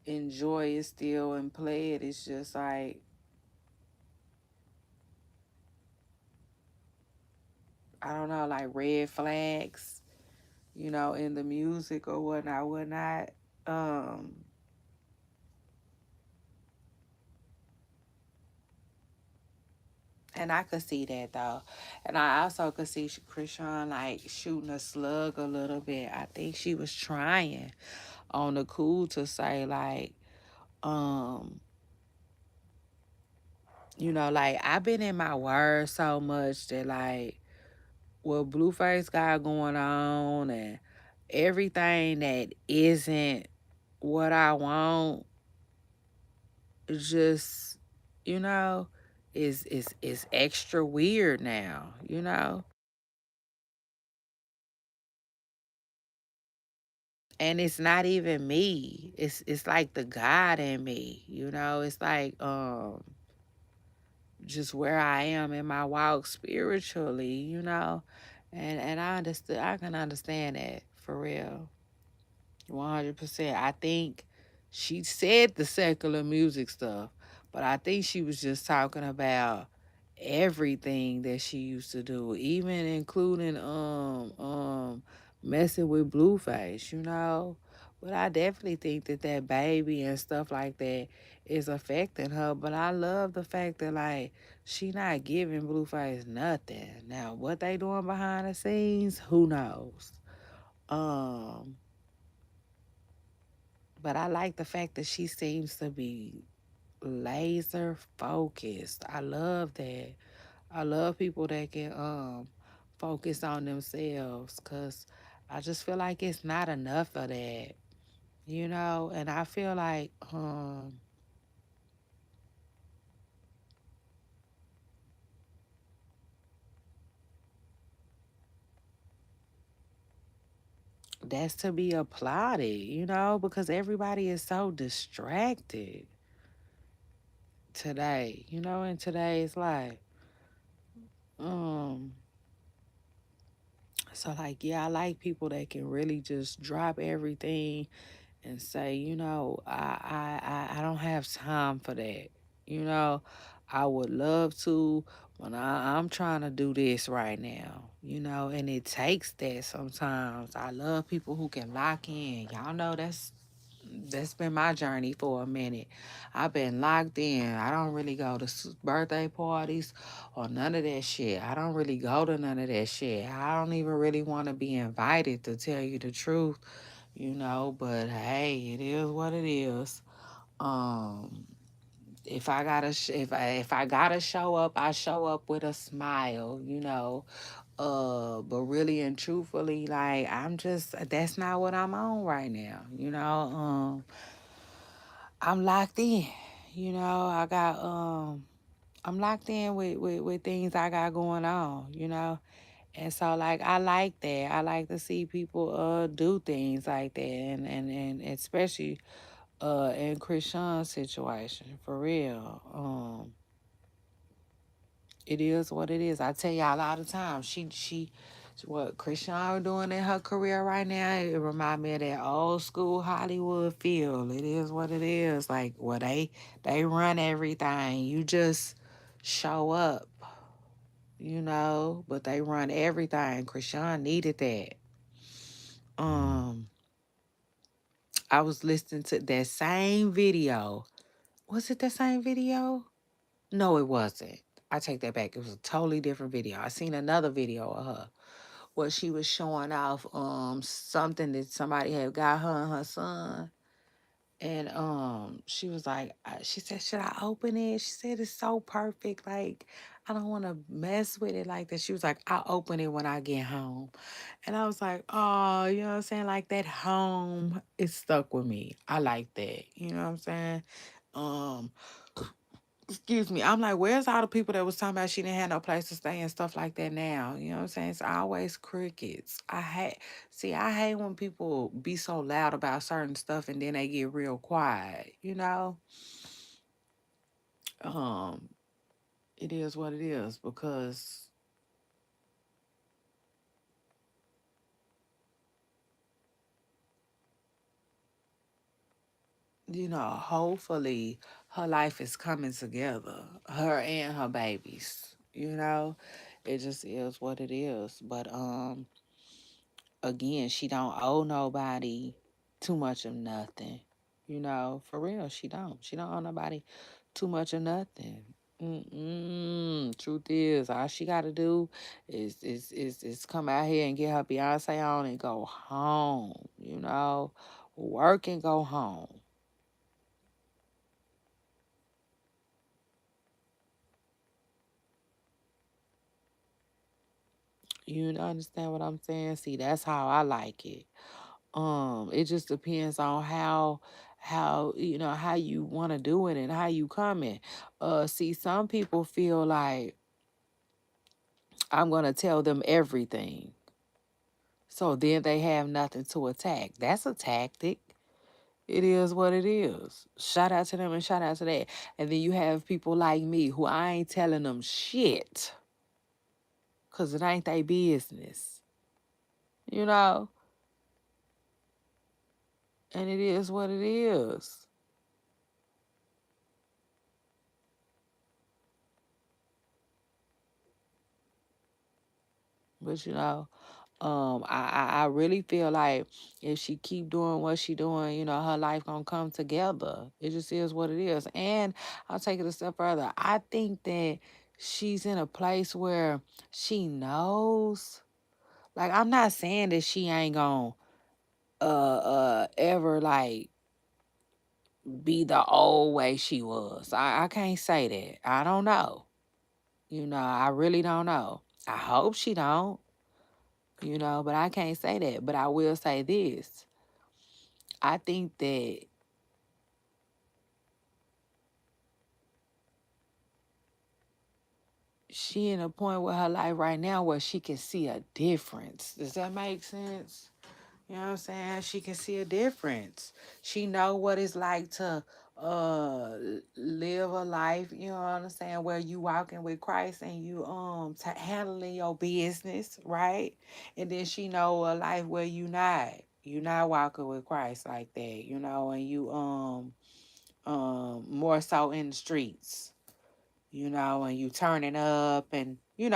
enjoy it still and play it, it's just like I don't know, like red flags, in the music or whatnot, whatnot. Um, And I could see that though. And I also could see Krishan like shooting a slug a little bit. I think she was trying on the cool to say like, um, like I've been in my word so much that like what Blueface got going on and everything that isn't what I want, just you know, is extra weird now, you know? And it's not even me. It's like the God in me, you know? It's like just where I am in my walk spiritually, you know? And I can understand that for real. 100%. I think she said the secular music stuff, but I think she was just talking about everything that she used to do, even including messing with Blueface, you know. But I definitely think that that baby and stuff like that is affecting her. But I love the fact that like she not giving Blueface nothing. Now what they doing behind the scenes, who knows? Um, but I like the fact that she seems to be laser focused. I love that. I love people that can focus on themselves cuz I just feel like it's not enough of that, you know? And I feel like that's to be applauded, you know, because everybody is so distracted today, you know, in today's life. Um so like yeah, I like people that can really just drop everything and say, you know, I don't have time for that. You know, I would love to when I'm trying to do this right now, you know, and it takes that sometimes. I love people who can lock in. Y'all know that's been my journey for a minute. I've been locked in. I don't really go to birthday parties or none of that shit. I don't really go to none of that shit. I don't even really want to be invited, to tell you the truth, you know, but hey, it is what it is. Um if I gotta if I gotta show up, I show up with a smile, you know. But really and truthfully, like I'm just that's not what I'm on right now, you know. I'm locked in, you know. I'm locked in with things I got going on, you know. And so like I like that. I like to see people do things like that, and especially in Krishan's situation, for real. It is what it is. I tell y'all all the time. She what Krishan doing in her career right now, it remind me of that old school Hollywood feel. It is what it is. Like well they run everything. You just show up, you know, but they run everything. Krishan needed that. Um I was listening to that same video. Was it the same video? No, it wasn't. I take that back. It was a totally different video. I seen another video of her where she was showing off something that somebody had got her and her son. And she was like, she said, should I open it? She said it's so perfect. Like, I don't want to mess with it like that. She was like, I'll open it when I get home. And I was like, oh, you know what I'm saying? Like that home is stuck with me. I like that. You know what I'm saying? Um, excuse me. I'm like, where's all the people that was talking about she didn't have no place to stay and stuff like that now? You know what I'm saying? It's always crickets. I hate when people be so loud about certain stuff and then they get real quiet, you know? Um, it is what it is because, you know, hopefully her life is coming together. Her and her babies. You know? It just is what it is. But again, she don't owe nobody too much of nothing. You know, for real, she don't. She don't owe nobody too much of nothing. Truth is, all she got to do is come out here and get her Beyonce on and go home. You know, work and go home. You understand what I'm saying? See, that's how I like it. It just depends on how you want to do it and how you coming. See, some people feel like I'm gonna tell them everything, so then they have nothing to attack. That's a tactic. It is what it is. Shout out to them and shout out to that. And then you have people like me who I ain't telling them shit because it ain't their business, you know? And it is what it is. But I really feel like if she keep doing what she doing, her life gonna come together. It just is what it is. And I'll take it a step further. I think that she's in a place where she knows. Like, I'm not saying that she ain't gonna ever like be the old way she was. I can't say that. I don't know. I really don't know. I hope she don't, but I can't say that. But I will say this. I think that she in a point with her life right now where she can see a difference. Does that make sense? You know what I'm saying? She can see a difference. She know what it's like to live a life, you know what I'm saying, where you walking with Christ and you handling your business, right? And then she know a life where you not walking with Christ like that, and you more so in the streets, and you turning up and you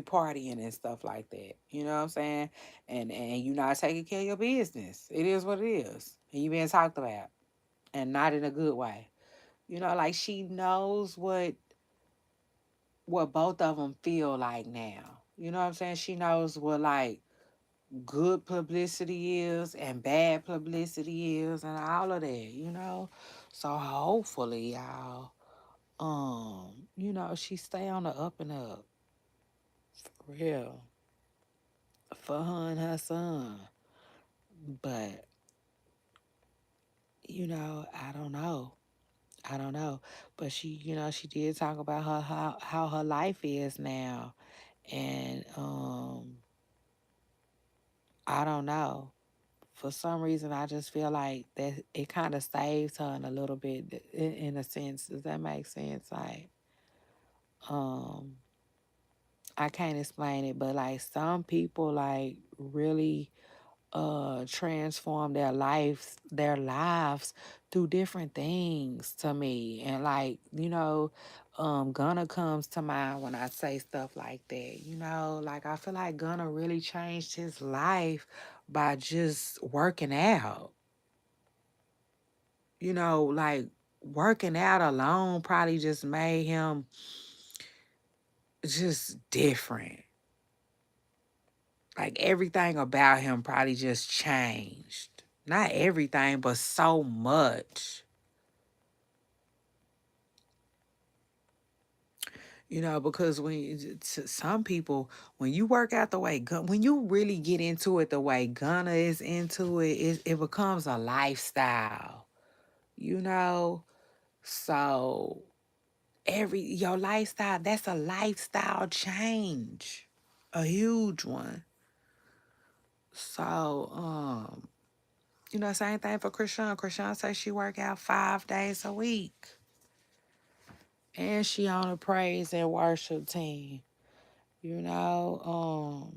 partying and stuff like that. You know what I'm saying? And you not taking care of your business. It is what it is. And you being talked about. And not in a good way. Like she knows what both of them feel like now. You know what I'm saying? She knows what like good publicity is and bad publicity is and all of that. So hopefully y'all she stay on the up and up. For real. For her and her son. But, I don't know. I don't know. But she did talk about how her life is now. And I don't know. For some reason I just feel like that it kind of saves her in a little bit in a sense. Does that make sense? Like, um I can't explain it, but like some people like really transform their lives through different things to me. And like, Gunna comes to mind when I say stuff like that. Like I feel like Gunna really changed his life by just working out. Like working out alone probably just made him just different. Like everything about him probably just changed. Not everything, but so much. Because to some people, when you work out the way, when you really get into it the way Gunna is into it, it becomes a lifestyle, you know? So your lifestyle, that's a lifestyle change, a huge one. So, same thing for Krishan. Krishan says she work out 5 days a week. And she on a praise and worship team, you know?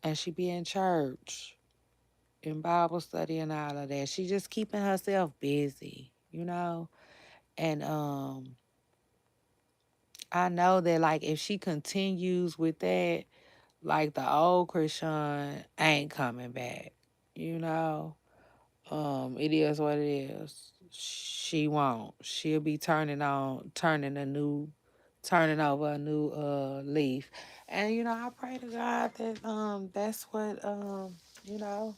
And she be in church, in Bible study and all of that. She just keeping herself busy. And I know that like if she continues with that, like the old Krishan ain't coming back, you know? It is what it is. She won't. She'll be turning over a new leaf. And I pray to God that that's what you know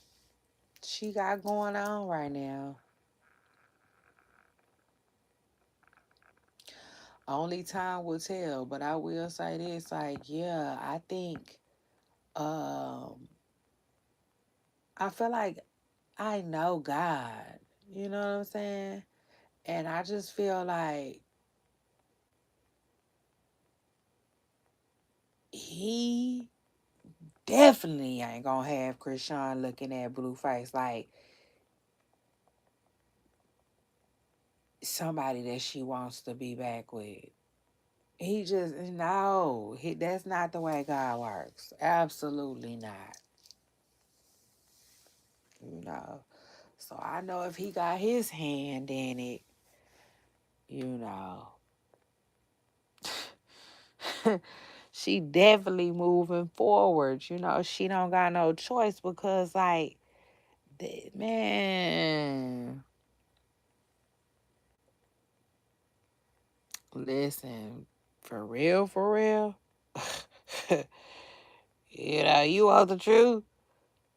she got going on right now. Only time will tell, but I will say this, like, yeah, I think um I feel like I know God. You know what I'm saying? And I just feel like he definitely ain't gonna have Krishan looking at Blueface like somebody that she wants to be back with. He just no, that's not the way God works. Absolutely not. You know. So I know if he got his hand in it, you know. She definitely moving forward. You know, she don't got no choice because like man, listen, for real. You know, you want the truth?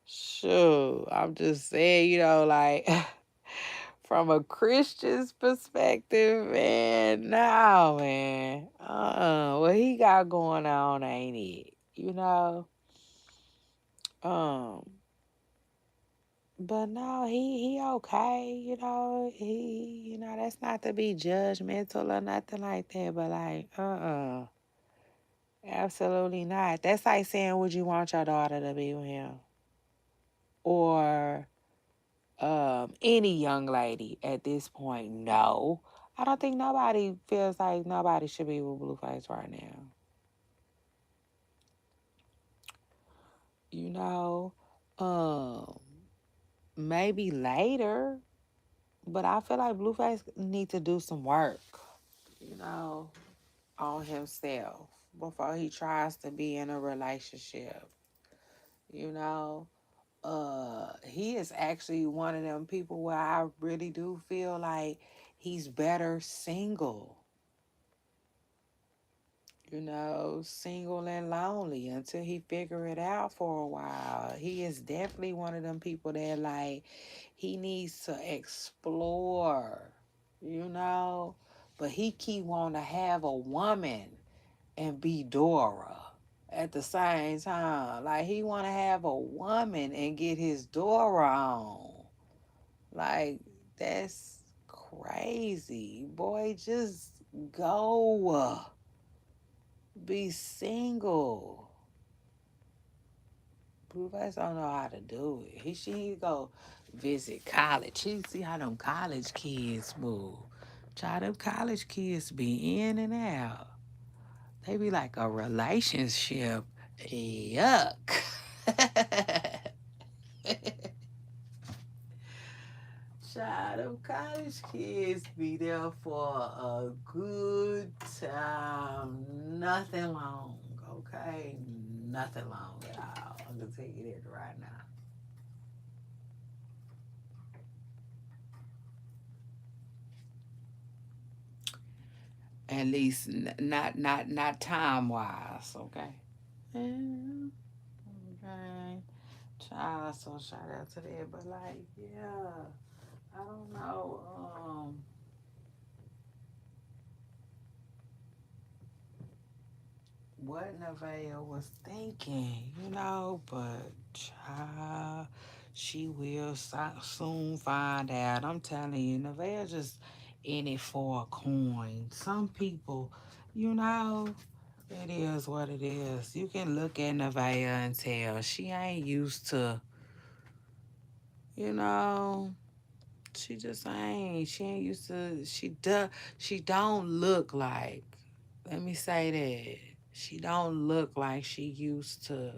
Sure. I'm just saying, you know, like from a Christian's perspective, man, no, man. What he got going on ain't it? You know? Um, but no, he okay, you know. That's not to be judgmental or nothing like that, but like, absolutely not. That's like saying, would you want your daughter to be with him? Or any young lady at this point, no. I don't think nobody feels like nobody should be with Blueface right now. You know, um, maybe later, but I feel like Blueface need to do some work, you know, on himself before he tries to be in a relationship. You know, he is actually one of them people where I really do feel like he's better single. You know, single and lonely until he figure it out for a while. He is definitely one of them people that like he needs to explore, you know, but he keep wanting to have a woman and be Dora at the same time. Like he want to have a woman and get his Dora on. Like that's crazy, boy. Just go. Be single. Blueface don't know how to do it. She need to go visit college. She see how them college kids move. Try them college kids be in and out. They be like a relationship. Yuck. Child, them college kids be there for a good time. Nothing long, okay? Nothing long at all. I'm gonna tell you that right now. At least not time wise, okay? Yeah, okay. Child, so shout out to that. But like, yeah, I don't know. What Nevaeh was thinking, but child, she will soon find out. I'm telling you, Nevaeh just in it for a coin. Some people, you know, it is what it is. You can look at Nevaeh and tell she ain't used to, you know, she just ain't. She ain't used to. She don't look like. Let me say that. She don't look like she used to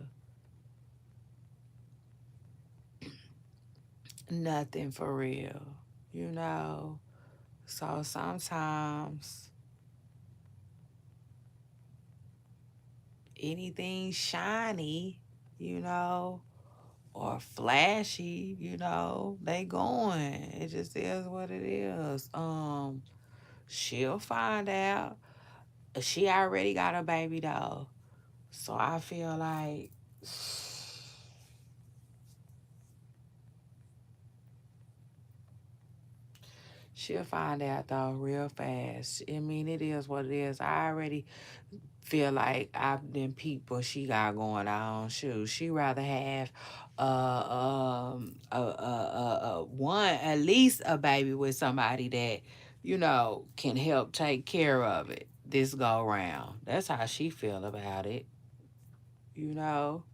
nothing for real, you know? So sometimes anything shiny, you know, or flashy, they going. It just is what it is. She'll find out. She already got a baby though. So I feel like She'll find out though real fast. I mean, it is what it is. I already feel like I've been people she got going on. Shoot, she rather have one, at least a baby with somebody that, can help take care of it this go round. That's how she feel about it. You know,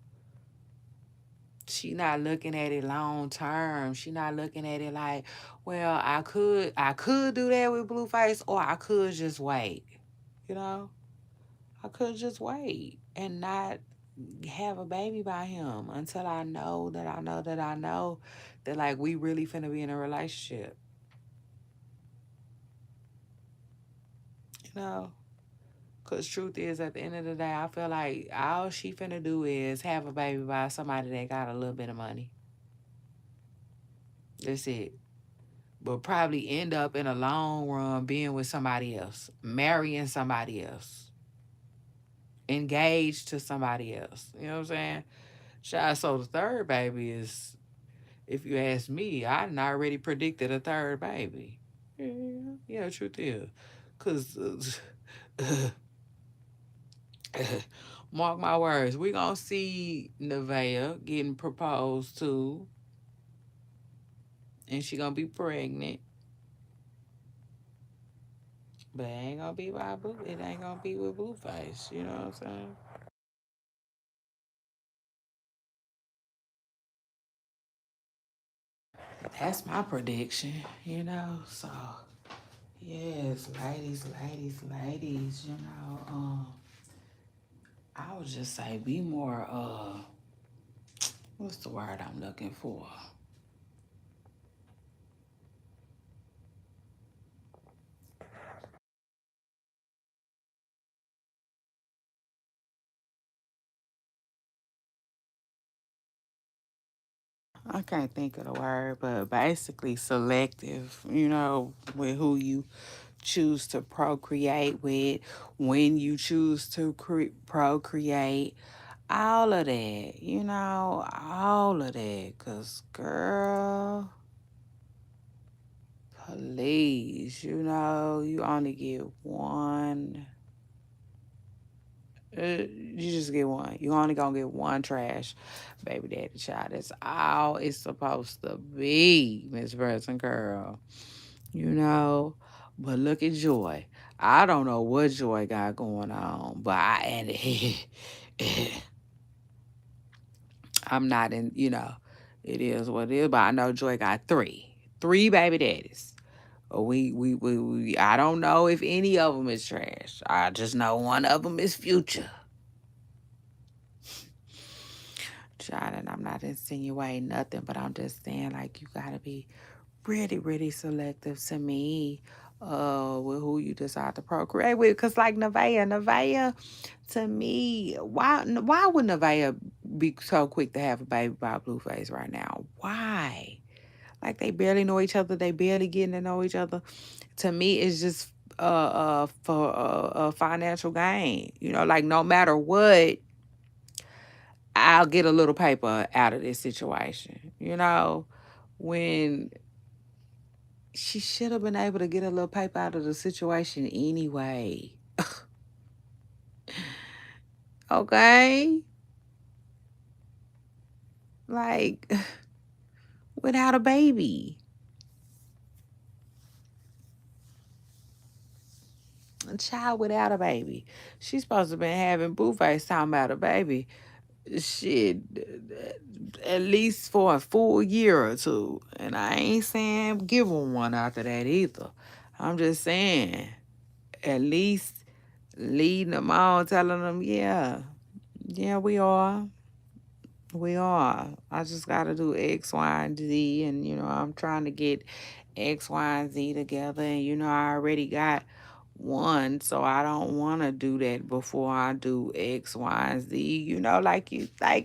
she not looking at it long term. She not looking at it like, well, I could do that with Blueface, or I could just wait. You know, I could just wait and not have a baby by him until I know that I know that I know that like we really finna be in a relationship. You know, cause truth is, at the end of the day, I feel like all she finna do is have a baby by somebody that got a little bit of money. That's it. But probably end up in a long run being with somebody else, marrying somebody else, engaged to somebody else. You know what I'm saying? So the third baby is, if you ask me, I done already predicted a third baby. Yeah, yeah, truth is. Because, mark my words, we going to see Nevaeh getting proposed to, and she going to be pregnant. But it ain't going to be by Blue. It ain't going to be with Blueface. You know what I'm saying? That's my prediction. So, yes, ladies, I would just say be more, what's the word I'm looking for? I can't think of the word, but basically selective, with who you choose to procreate with, when you choose to procreate, all of that, all of that. Because, girl, please, you only get one. You just get one. You only gonna get one trash baby daddy child. That's all it's supposed to be, Miss Virgin Girl. You know. But look at Joy. I don't know what Joy got going on, but I'm not in. It is what it is. But I know Joy got three baby daddies. I don't know if any of them is trash. I just know one of them is Future. Child, and I'm not insinuating nothing, but I'm just saying, like, you gotta be really, really selective to me, with who you decide to procreate with. Cause like Nevaeh, to me, why would Nevaeh be so quick to have a baby by Blueface right now? Why? Like they barely know each other, they barely getting to know each other. To me, it's just for financial gain. Like no matter what, I'll get a little paper out of this situation. When she should have been able to get a little paper out of the situation anyway. Okay? Like, without a baby. A child without a baby. She's supposed to been having Blueface talking about a baby. Shit, at least for a full year or two. And I ain't saying give her one after that either. I'm just saying, at least leading them on, telling them, yeah, we are. We are. I just got to do X, Y, and Z. And, I'm trying to get X, Y, and Z together. And, I already got one. So I don't want to do that before I do X, Y, and Z.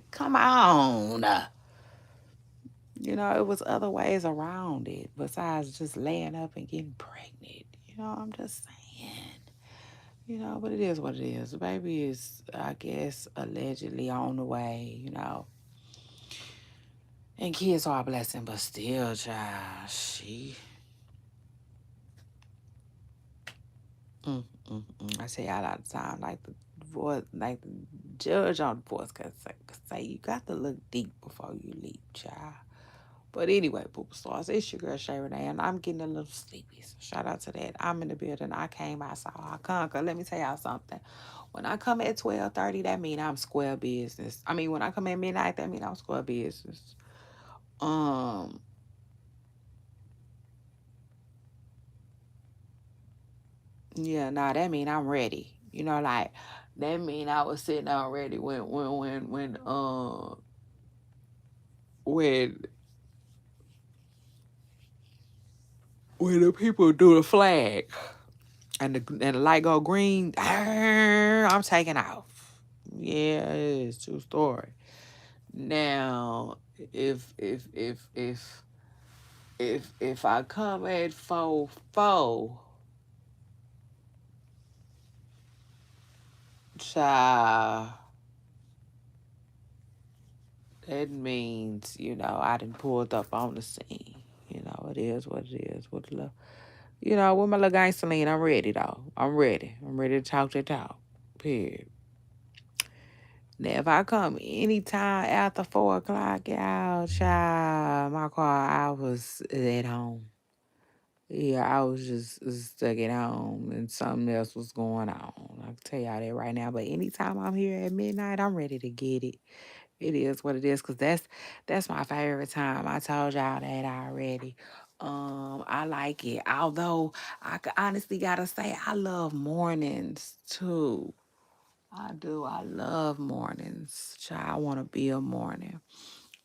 Come on. It was other ways around it besides just laying up and getting pregnant. I'm just saying. But it is what it is. The baby is, I guess, allegedly on the way. And kids are a blessing, but still, child, she I say y'all all the time, like the voice, like the judge on the voice, cause say you got to look deep before you leap, child. But anyway, Poopa Stars, it's your girl Shay Renee, and I'm getting a little sleepy. So shout out to that. I'm in the building. I came, I saw, I conquer. Let me tell y'all something. When I come at 12:30, that mean I'm square business. I mean, when I come at midnight, that mean I'm square business. Um, yeah, nah, that mean I'm ready. You know, like that mean I was sitting down ready when when the people do the flag and the light go green, I'm taking off. Yeah, it's true story. Now, if I come at 4:04, child, that means I done pulled up on the scene. It is what it is. With my little gangster lean, I'm ready though. I'm ready. I'm ready to talk that talk. Period. Now, if I come anytime after 4 o'clock, y'all, child, my car, I was at home. Yeah, I was just stuck at home and something else was going on. I can tell y'all that right now. But anytime I'm here at midnight, I'm ready to get it. It is what it is, cause that's my favorite time. I told y'all that already. I like it. Although honestly gotta say I love mornings too. I do. I love mornings. Child, I want to be a morning.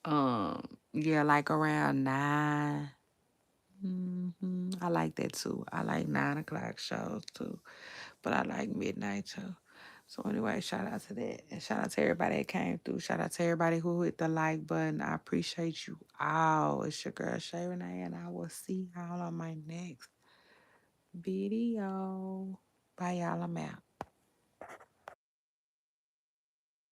Yeah, like around 9. I like that too. I like 9 o'clock shows too, but I like midnight too. So anyway, shout out to that, and shout out to everybody that came through. Shout out to everybody who hit the like button. I appreciate you all. It's your girl Shay Renee, and I will see y'all on my next video. Bye, y'all. I'm out.